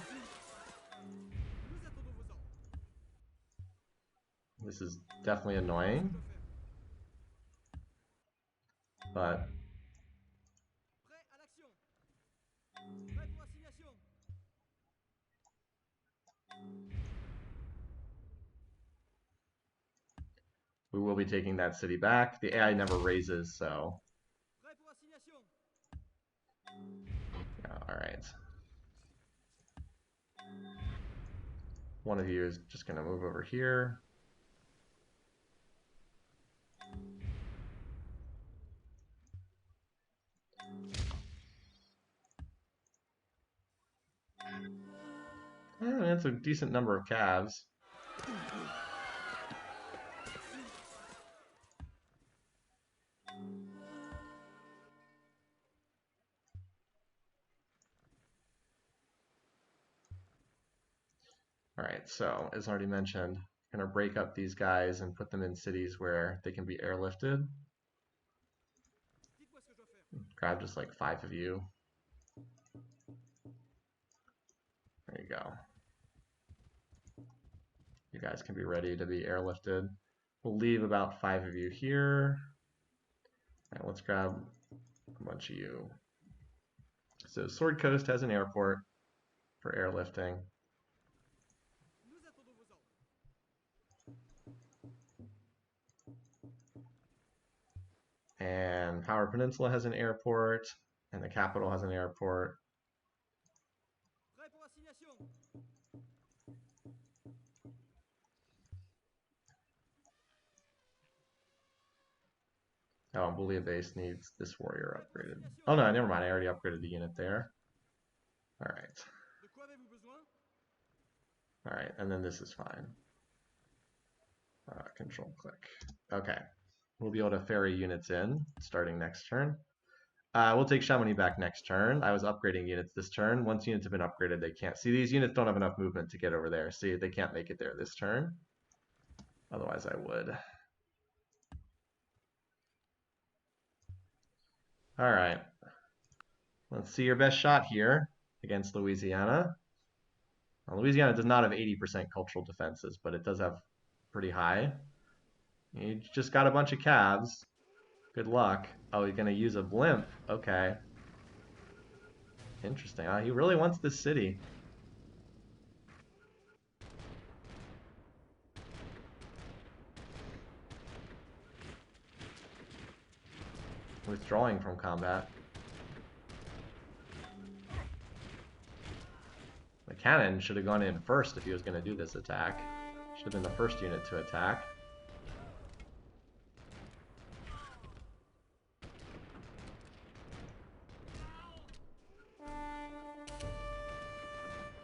This is definitely annoying, but we will be taking that city back. The AI never raises, so yeah, all right. One of you is just going to move over here. That's a decent number of calves. All right, so as already mentioned, I'm going to break up these guys and put them in cities where they can be airlifted. Grab just like 5 of you. There you go. You guys can be ready to be airlifted. We'll leave about 5 of you here. All right, let's grab a bunch of you. So Sword Coast has an airport for airlifting. And Power Peninsula has an airport, and the capital has an airport. Oh, Bulia Base needs this warrior upgraded. Oh no, never mind. I already upgraded the unit there. All right. All right, and then this is fine. Control click. Okay. We'll be able to ferry units in starting next turn. We'll take Chamonix back next turn. I was upgrading units this turn. Once units have been upgraded, they can't. See, these units don't have enough movement to get over there. See, they can't make it there this turn. Otherwise, I would. All right. Let's see your best shot here against Louisiana. Now, Louisiana does not have 80% cultural defenses, but it does have pretty high. You just got a bunch of calves. Good luck. Oh, he's going to use a blimp. Okay. Interesting. He really wants this city. Withdrawing from combat. The cannon should have gone in first if he was going to do this attack. Should have been the first unit to attack.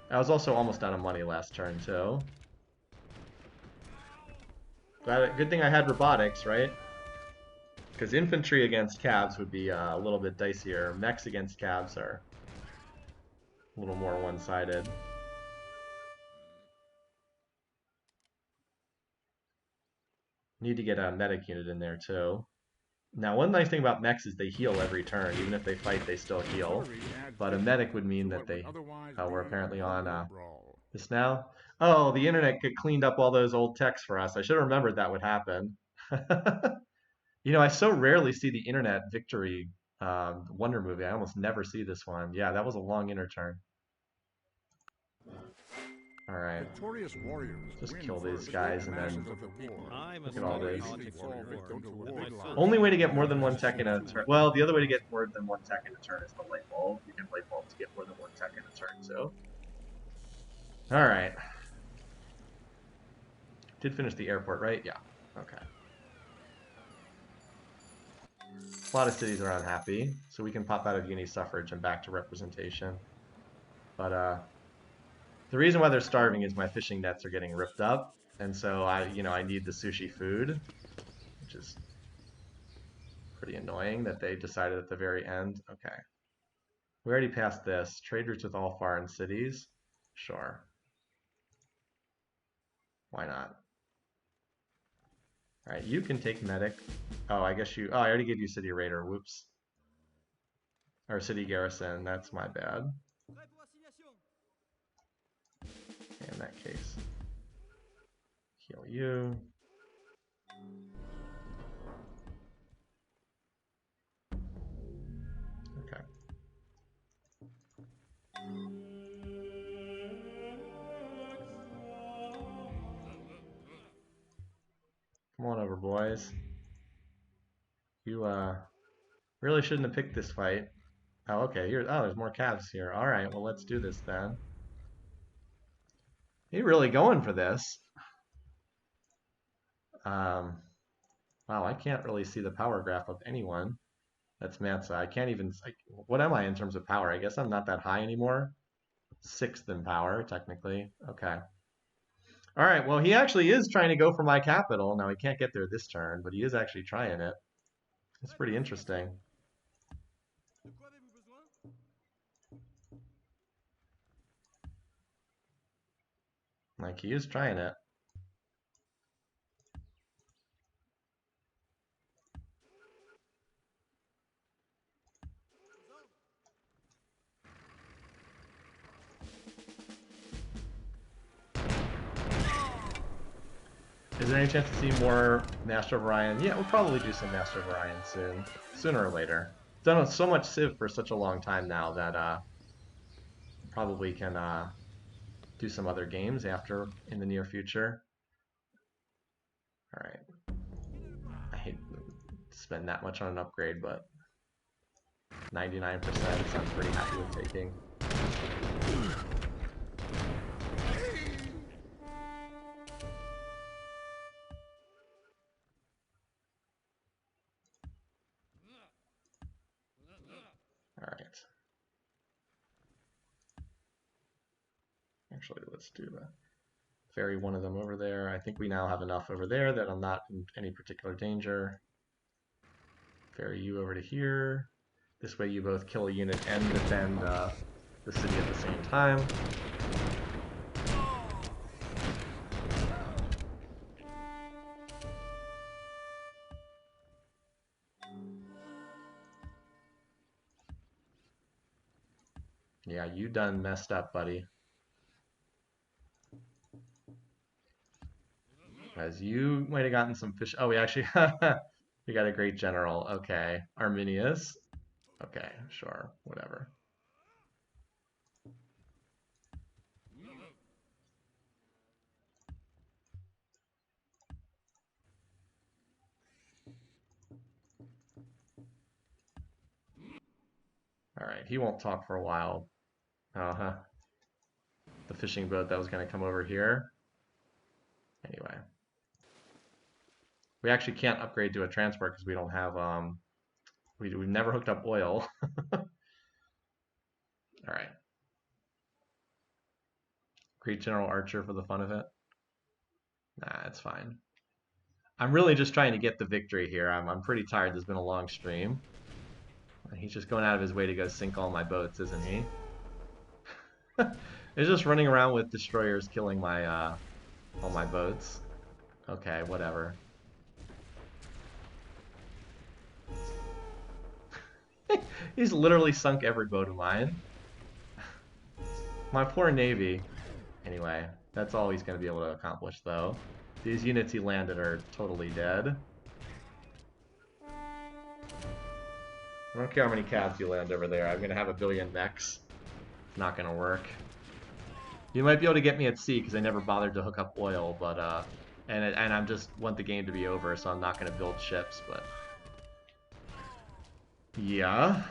I was also almost out of money last turn, too. Good thing I had robotics, right? Because infantry against cabs would be a little bit dicier. Mechs against cabs are a little more one-sided. Need to get a medic unit in there, too. Now, one nice thing about mechs is they heal every turn. Even if they fight, they still heal. But a medic would mean that they... Oh, we're apparently on this now. Oh, the internet cleaned up all those old texts for us. I should have remembered that would happen. You know, I so rarely see the internet victory Wonder movie. I almost never see this one. Yeah, that was a long inner turn. All right. Victorious warriors just kill these guys and then Look at all this. Only Only way to get more than one tech in a turn. Well, the other way to get more than one tech in a turn is the light bulb. You can light bulb to get more than one tech in a turn. So, all right. Did finish the airport, right? Yeah. Okay. A lot of cities are unhappy, so we can pop out of uni suffrage and back to representation. But the reason why they're starving is my fishing nets are getting ripped up, and so I need the sushi food, which is pretty annoying that they decided at the very end. Okay. We already passed this. Trade routes with all foreign cities. Sure. Why not? Alright, you can take medic. Oh, I guess you... Oh, I already gave you city raider. Whoops. Or city garrison. That's my bad. In that case. Heal you. Okay. Come on over, boys. You, really shouldn't have picked this fight. Oh, okay. Here, oh, there's more calves here. Alright, well, let's do this then. You're really going for this. Wow, I can't really see the power graph of anyone. That's Matza. I can't even... what am I in terms of power? I guess I'm not that high anymore. 6th in power, technically. Okay. Alright, well, he actually is trying to go for my capital. Now, he can't get there this turn, but he is actually trying it. It's pretty interesting. Like, he is trying it. Is there any chance to see more Master of Orion? Yeah, we'll probably do some Master of Orion soon. Sooner or later. Done so much Civ for such a long time now that probably can do some other games after in the near future. Alright. I hate to spend that much on an upgrade, but 99%, so I'm pretty happy with taking. Alright. Actually, let's do ferry one of them over there. I think we now have enough over there that I'm not in any particular danger. Ferry you over to here. This way you both kill a unit and defend the city at the same time. Yeah, you done messed up, buddy. As you might have gotten some fish. Oh, we actually we got a great general. Okay, Arminius. Okay, sure, whatever. All right, he won't talk for a while. Uh-huh. The fishing boat that was going to come over here. Anyway. We actually can't upgrade to a transport because we don't have, we've never hooked up oil. Alright. Great General Archer for the fun of it. Nah, it's fine. I'm really just trying to get the victory here. I'm pretty tired. There's been a long stream. He's just going out of his way to go sink all my boats, isn't he? He's just running around with destroyers killing my, all my boats. Okay, whatever. He's literally sunk every boat of mine. My poor navy. Anyway, that's all he's going to be able to accomplish, though. These units he landed are totally dead. I don't care how many cabs you land over there. I'm going to have a billion mechs. It's not going to work. You might be able to get me at sea because I never bothered to hook up oil, but and I just want the game to be over, so I'm not going to build ships. But yeah,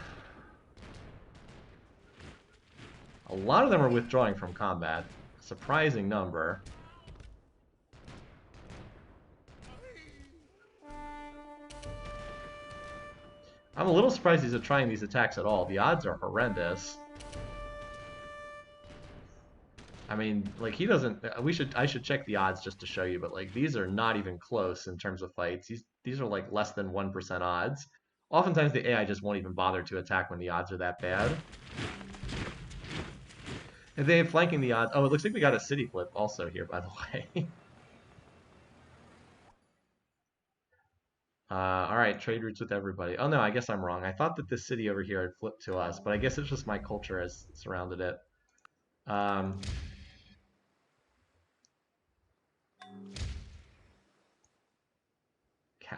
a lot of them are withdrawing from combat. Surprising number. I'm a little surprised he's trying these attacks at all. The odds are horrendous. I mean, like, he doesn't... I should check the odds just to show you, but, like, these are not even close in terms of fights. These are, like, less than 1% odds. Oftentimes the AI just won't even bother to attack when the odds are that bad. And they have flanking the odds... Oh, it looks like we got a city flip also here, by the way. All right, trade routes with everybody. Oh no, I guess I'm wrong. I thought that this city over here had flipped to us, but I guess it's just my culture has surrounded it. Um,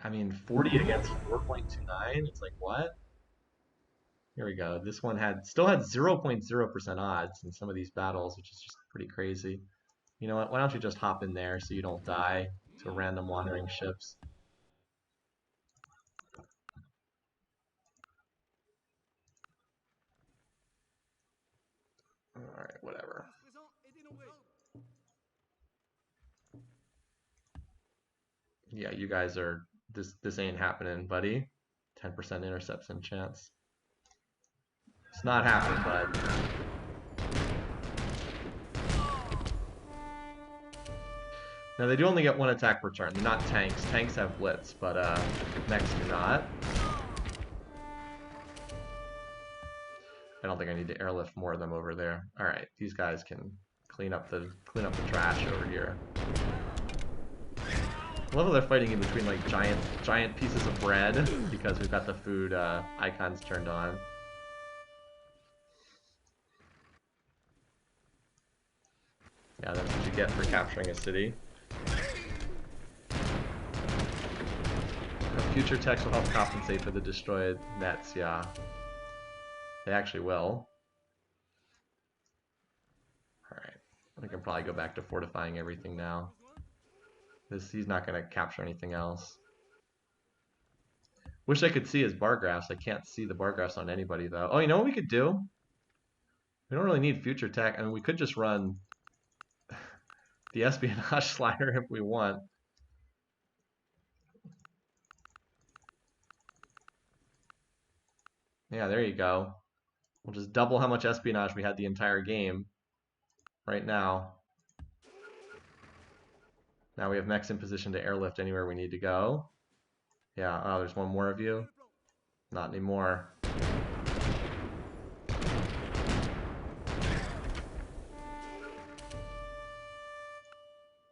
I mean, 40 against 4.29. It's like what? Here we go. This one still had 0.0% odds in some of these battles, which is just pretty crazy. You know what? Why don't you just hop in there so you don't die to random wandering ships? All right, whatever. Yeah, you guys are this ain't happening, buddy. 10% interception chance. It's not happening, bud. Now they do only get one attack per turn. They're not tanks. Tanks have blitz, but mechs do not. I don't think I need to airlift more of them over there. All right, these guys can clean up the trash over here. I love how they're fighting in between like giant pieces of bread because we've got the food icons turned on. Yeah, that's what you get for capturing a city. Future techs will help compensate for the destroyed nets, yeah. They actually will. Alright. We can probably go back to fortifying everything now. He's not going to capture anything else. Wish I could see his bar graphs. I can't see the bar graphs on anybody, though. Oh, you know what we could do? We don't really need future tech. I mean, we could just run the espionage slider if we want. Yeah, there you go. We'll just double how much espionage we had the entire game right now. Now we have mechs in position to airlift anywhere we need to go. Yeah, oh, there's one more of you. Not anymore.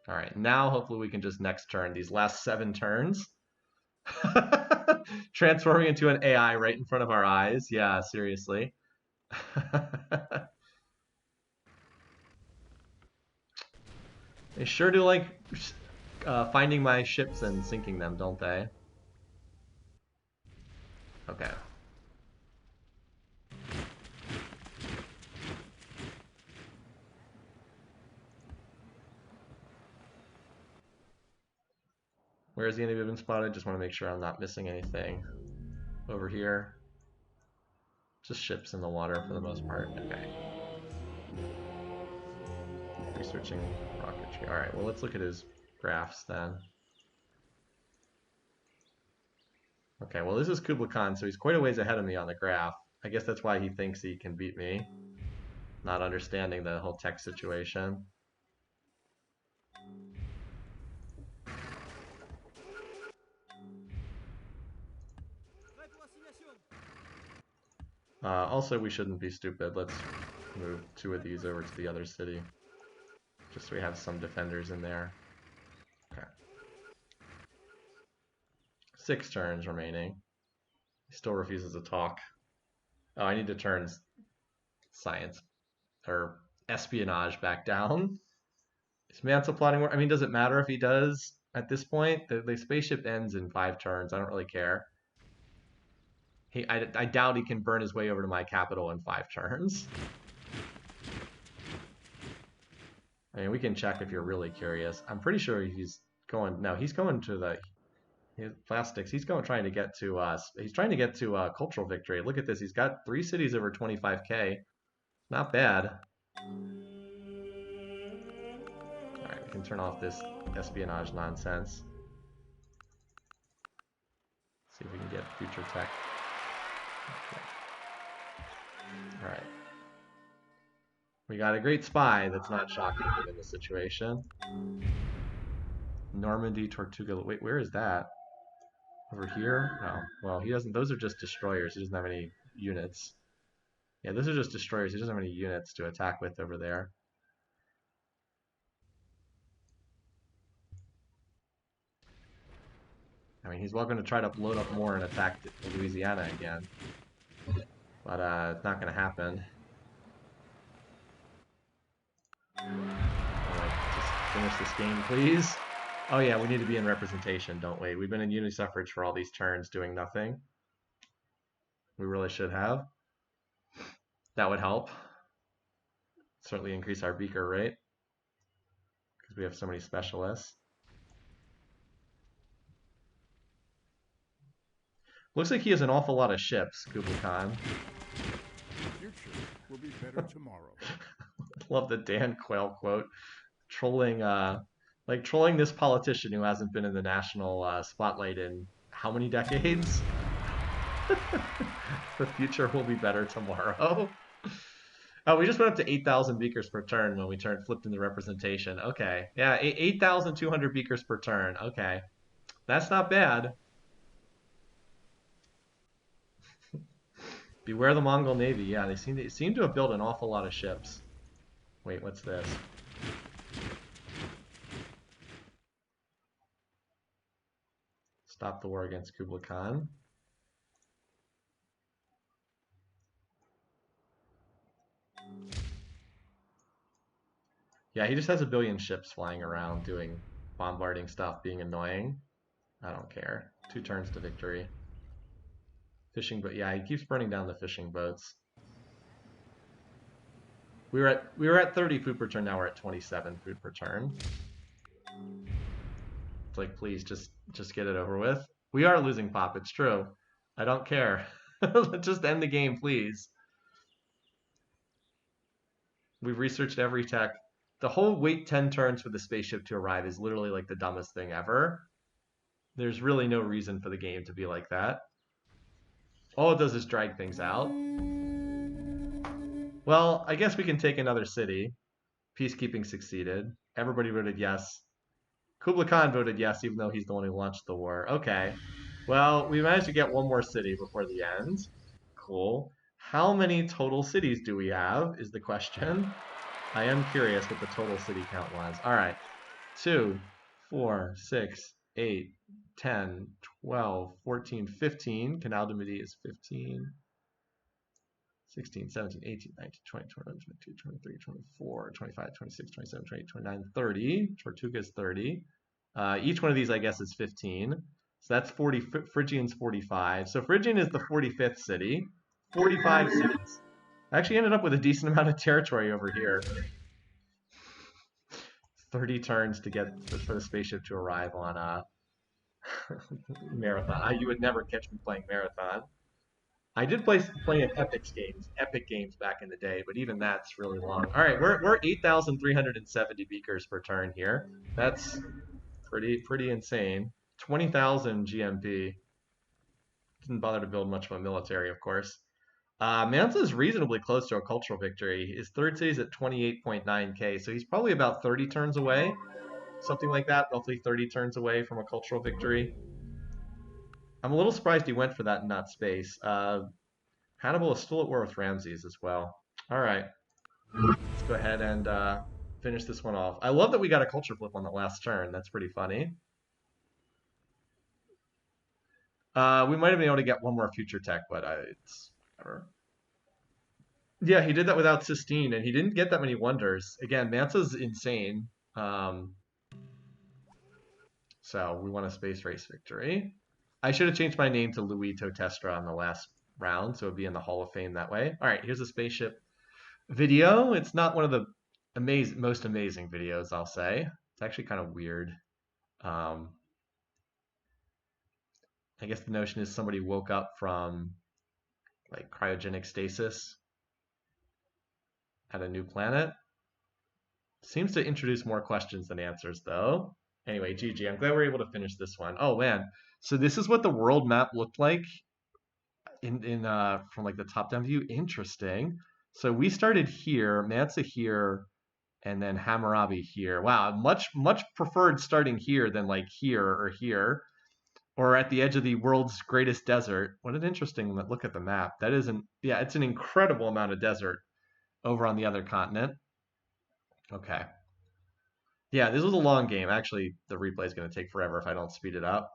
Alright, now hopefully we can just next turn. These last 7 turns. Transforming into an AI right in front of our eyes. Yeah, seriously. They sure do like finding my ships and sinking them, don't they? Okay. Where is the enemy been spotted? Just want to make sure I'm not missing anything. Over here. Just ships in the water for the most part. Okay. Researching rocketry. Alright, well let's look at his graphs then. Okay, well this is Kublai Khan, so he's quite a ways ahead of me on the graph. I guess that's why he thinks he can beat me. Not understanding the whole tech situation. Also, we shouldn't be stupid. Let's move 2 of these over to the other city. Just so we have some defenders in there. Okay. 6 turns remaining. He still refuses to talk. Oh, I need to turn science or espionage back down. Is Mantle plotting more? I mean, does it matter if he does at this point? The spaceship ends in 5 turns. I don't really care. I doubt he can burn his way over to my capital in 5 turns. I mean, we can check if you're really curious. I'm pretty sure he's going. No, he's going to the plastics. He's trying to get to us. He's trying to get to cultural victory. Look at this. He's got 3 cities over 25k. Not bad. All right, we can turn off this espionage nonsense. See if we can get future tech. Okay. All right. We got a great spy that's not shocking given the situation. Normandy, Tortuga. Wait, where is that? Over here? No. Well, he doesn't. Those are just destroyers. He doesn't have any units. Yeah, those are just destroyers. He doesn't have any units to attack with over there. I mean, he's welcome to try to load up more and attack Louisiana again. But it's not going to happen. Alright, just finish this game, please. Oh yeah, we need to be in representation, don't we? We've been in unity suffrage for all these turns doing nothing. We really should have. That would help. Certainly increase our beaker rate. Because we have so many specialists. Looks like he has an awful lot of ships, Kublai Khan. The future will be better tomorrow. Love the Dan Quayle quote. Trolling, trolling this politician who hasn't been in the national spotlight in how many decades? The future will be better tomorrow. Oh, we just went up to 8,000 beakers per turn when we flipped into representation. Okay. Yeah, 8,200 beakers per turn. Okay. That's not bad. Beware the Mongol Navy. Yeah, they seem to have built an awful lot of ships. Wait, what's this? Stop the war against Kublai Khan. Yeah, he just has a billion ships flying around doing bombarding stuff, being annoying. I don't care. 2 turns to victory. Fishing boat. Yeah, he keeps burning down the fishing boats. We were at 30 food per turn. Now we're at 27 food per turn. It's like, please just get it over with. We are losing pop. It's true. I don't care. Just end the game, please. We've researched every tech. The whole wait 10 turns for the spaceship to arrive is literally like the dumbest thing ever. There's really no reason for the game to be like that. All it does is drag things out. Well, I guess we can take another city. Peacekeeping succeeded. Everybody voted yes. Kublai Khan voted yes, even though he's the one who launched the war. Okay. Well, we managed to get one more city before the end. Cool. How many total cities do we have is the question. I am curious what the total city count was. All right. 2, 4, 6, 8, 10, 12, 14, 15. Canal de Midi is 15. 16, 17, 18, 19, 20, 21, 22, 23, 24, 25, 26, 27, 28, 29, 30. Tortuga is 30. Each one of these, I guess, is 15. So that's 40. Phrygian's 45. So Phrygian is the 45th city. 45 cities. I actually ended up with a decent amount of territory over here. 30 turns to get for the spaceship to arrive on Marathon. You would never catch me playing Marathon. I did play in Epic games back in the day, but even that's really long. All right, we're 8,370 beakers per turn here. That's pretty insane. 20,000 GMP. Didn't bother to build much of a military, of course. Mansa is reasonably close to a cultural victory. His third city is at 28.9k, so he's probably about 30 turns away, something like that, roughly 30 turns away from a cultural victory. I'm a little surprised he went for that nut space. Hannibal is still at war with Ramses as well. All right, let's go ahead and finish this one off. I love that we got a culture flip on the last turn. That's pretty funny. We might have been able to get one more future tech, but it's whatever. Yeah, he did that without Sistine, and he didn't get that many wonders. Again, Mansa's insane. So we won a space race victory. I should have changed my name to Louis Totestra on the last round, so it'd be in the Hall of Fame that way. All right, here's a spaceship video. It's not one of the most amazing videos, I'll say. It's actually kind of weird. I guess the notion is somebody woke up from like cryogenic stasis at a new planet. Seems to introduce more questions than answers, though. Anyway, GG. I'm glad we were able to finish this one. Oh man, so this is what the world map looked like in from like the top-down view. Interesting. So we started here, Mansa here, and then Hammurabi here. Wow, much preferred starting here than like here or here, or at the edge of the world's greatest desert. What an interesting look at the map. That isn't, yeah, it's an incredible amount of desert over on the other continent. Okay. Yeah, this was a long game. Actually, the replay is going to take forever if I don't speed it up.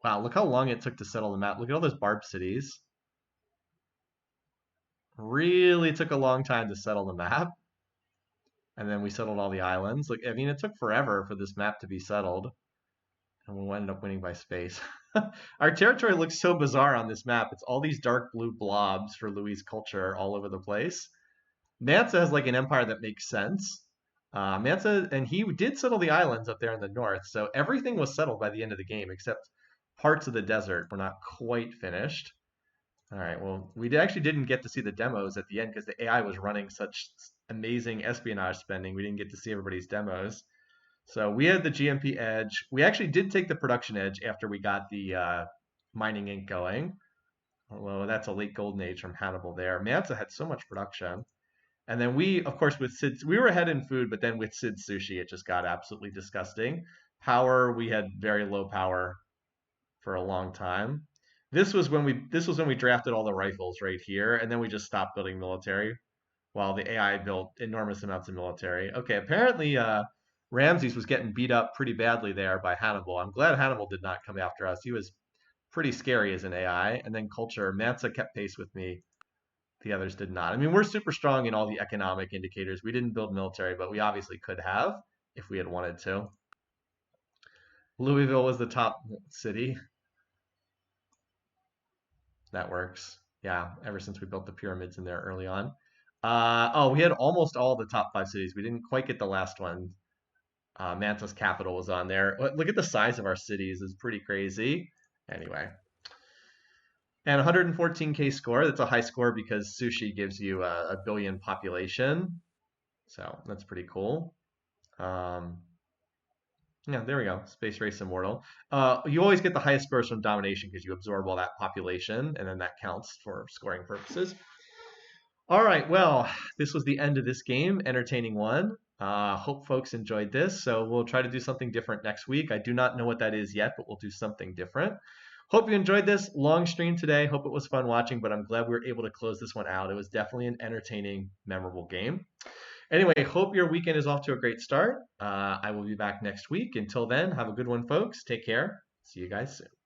Wow, look how long it took to settle the map. Look at all those barb cities. Really took a long time to settle the map. And then we settled all the islands. Like, I mean, it took forever for this map to be settled. And we ended up winning by space. Our territory looks so bizarre on this map. It's all these dark blue blobs for Louis' culture all over the place. Mansa has like an empire that makes sense. Mansa, and he did settle the islands up there in the north. So everything was settled by the end of the game, except parts of the desert were not quite finished. All right, well, we actually didn't get to see the demos at the end because the AI was running such amazing espionage spending. We didn't get to see everybody's demos. So we had the GMP edge. We actually did take the production edge after we got the mining ink going. Although that's a late golden age from Hannibal there. Mansa had so much production. And then we, of course, with Sid, we were ahead in food, but then with Sid Sushi, it just got absolutely disgusting. Power, we had very low power for a long time. This was when we drafted all the rifles right here, and then we just stopped building military while the AI built enormous amounts of military. Okay, apparently Ramses was getting beat up pretty badly there by Hannibal. I'm glad Hannibal did not come after us. He was pretty scary as an AI. And then culture, Mansa kept pace with me. The others did not. I mean, we're super strong in all the economic indicators. We didn't build military, but we obviously could have if we had wanted to. Louisville was the top city. That works. Yeah, ever since we built the pyramids in there early on. Oh, we had almost all the top 5 cities. We didn't quite get the last one. Mansa's capital was on there. Look at the size of our cities; it's pretty crazy. Anyway, and 114K score. That's a high score because sushi gives you a billion population, so that's pretty cool. Um, yeah, there we go. Space Race Immortal. You always get the highest scores from domination because you absorb all that population, and then that counts for scoring purposes. All right, well, this was the end of this game. Entertaining one. Hope folks enjoyed this. So we'll try to do something different next week. I do not know what that is yet, but we'll do something different. Hope you enjoyed this long stream today. Hope it was fun watching, but I'm glad we were able to close this one out. It was definitely an entertaining, memorable game. Anyway, hope your weekend is off to a great start. I will be back next week. Until then, have a good one, folks. Take care. See you guys soon.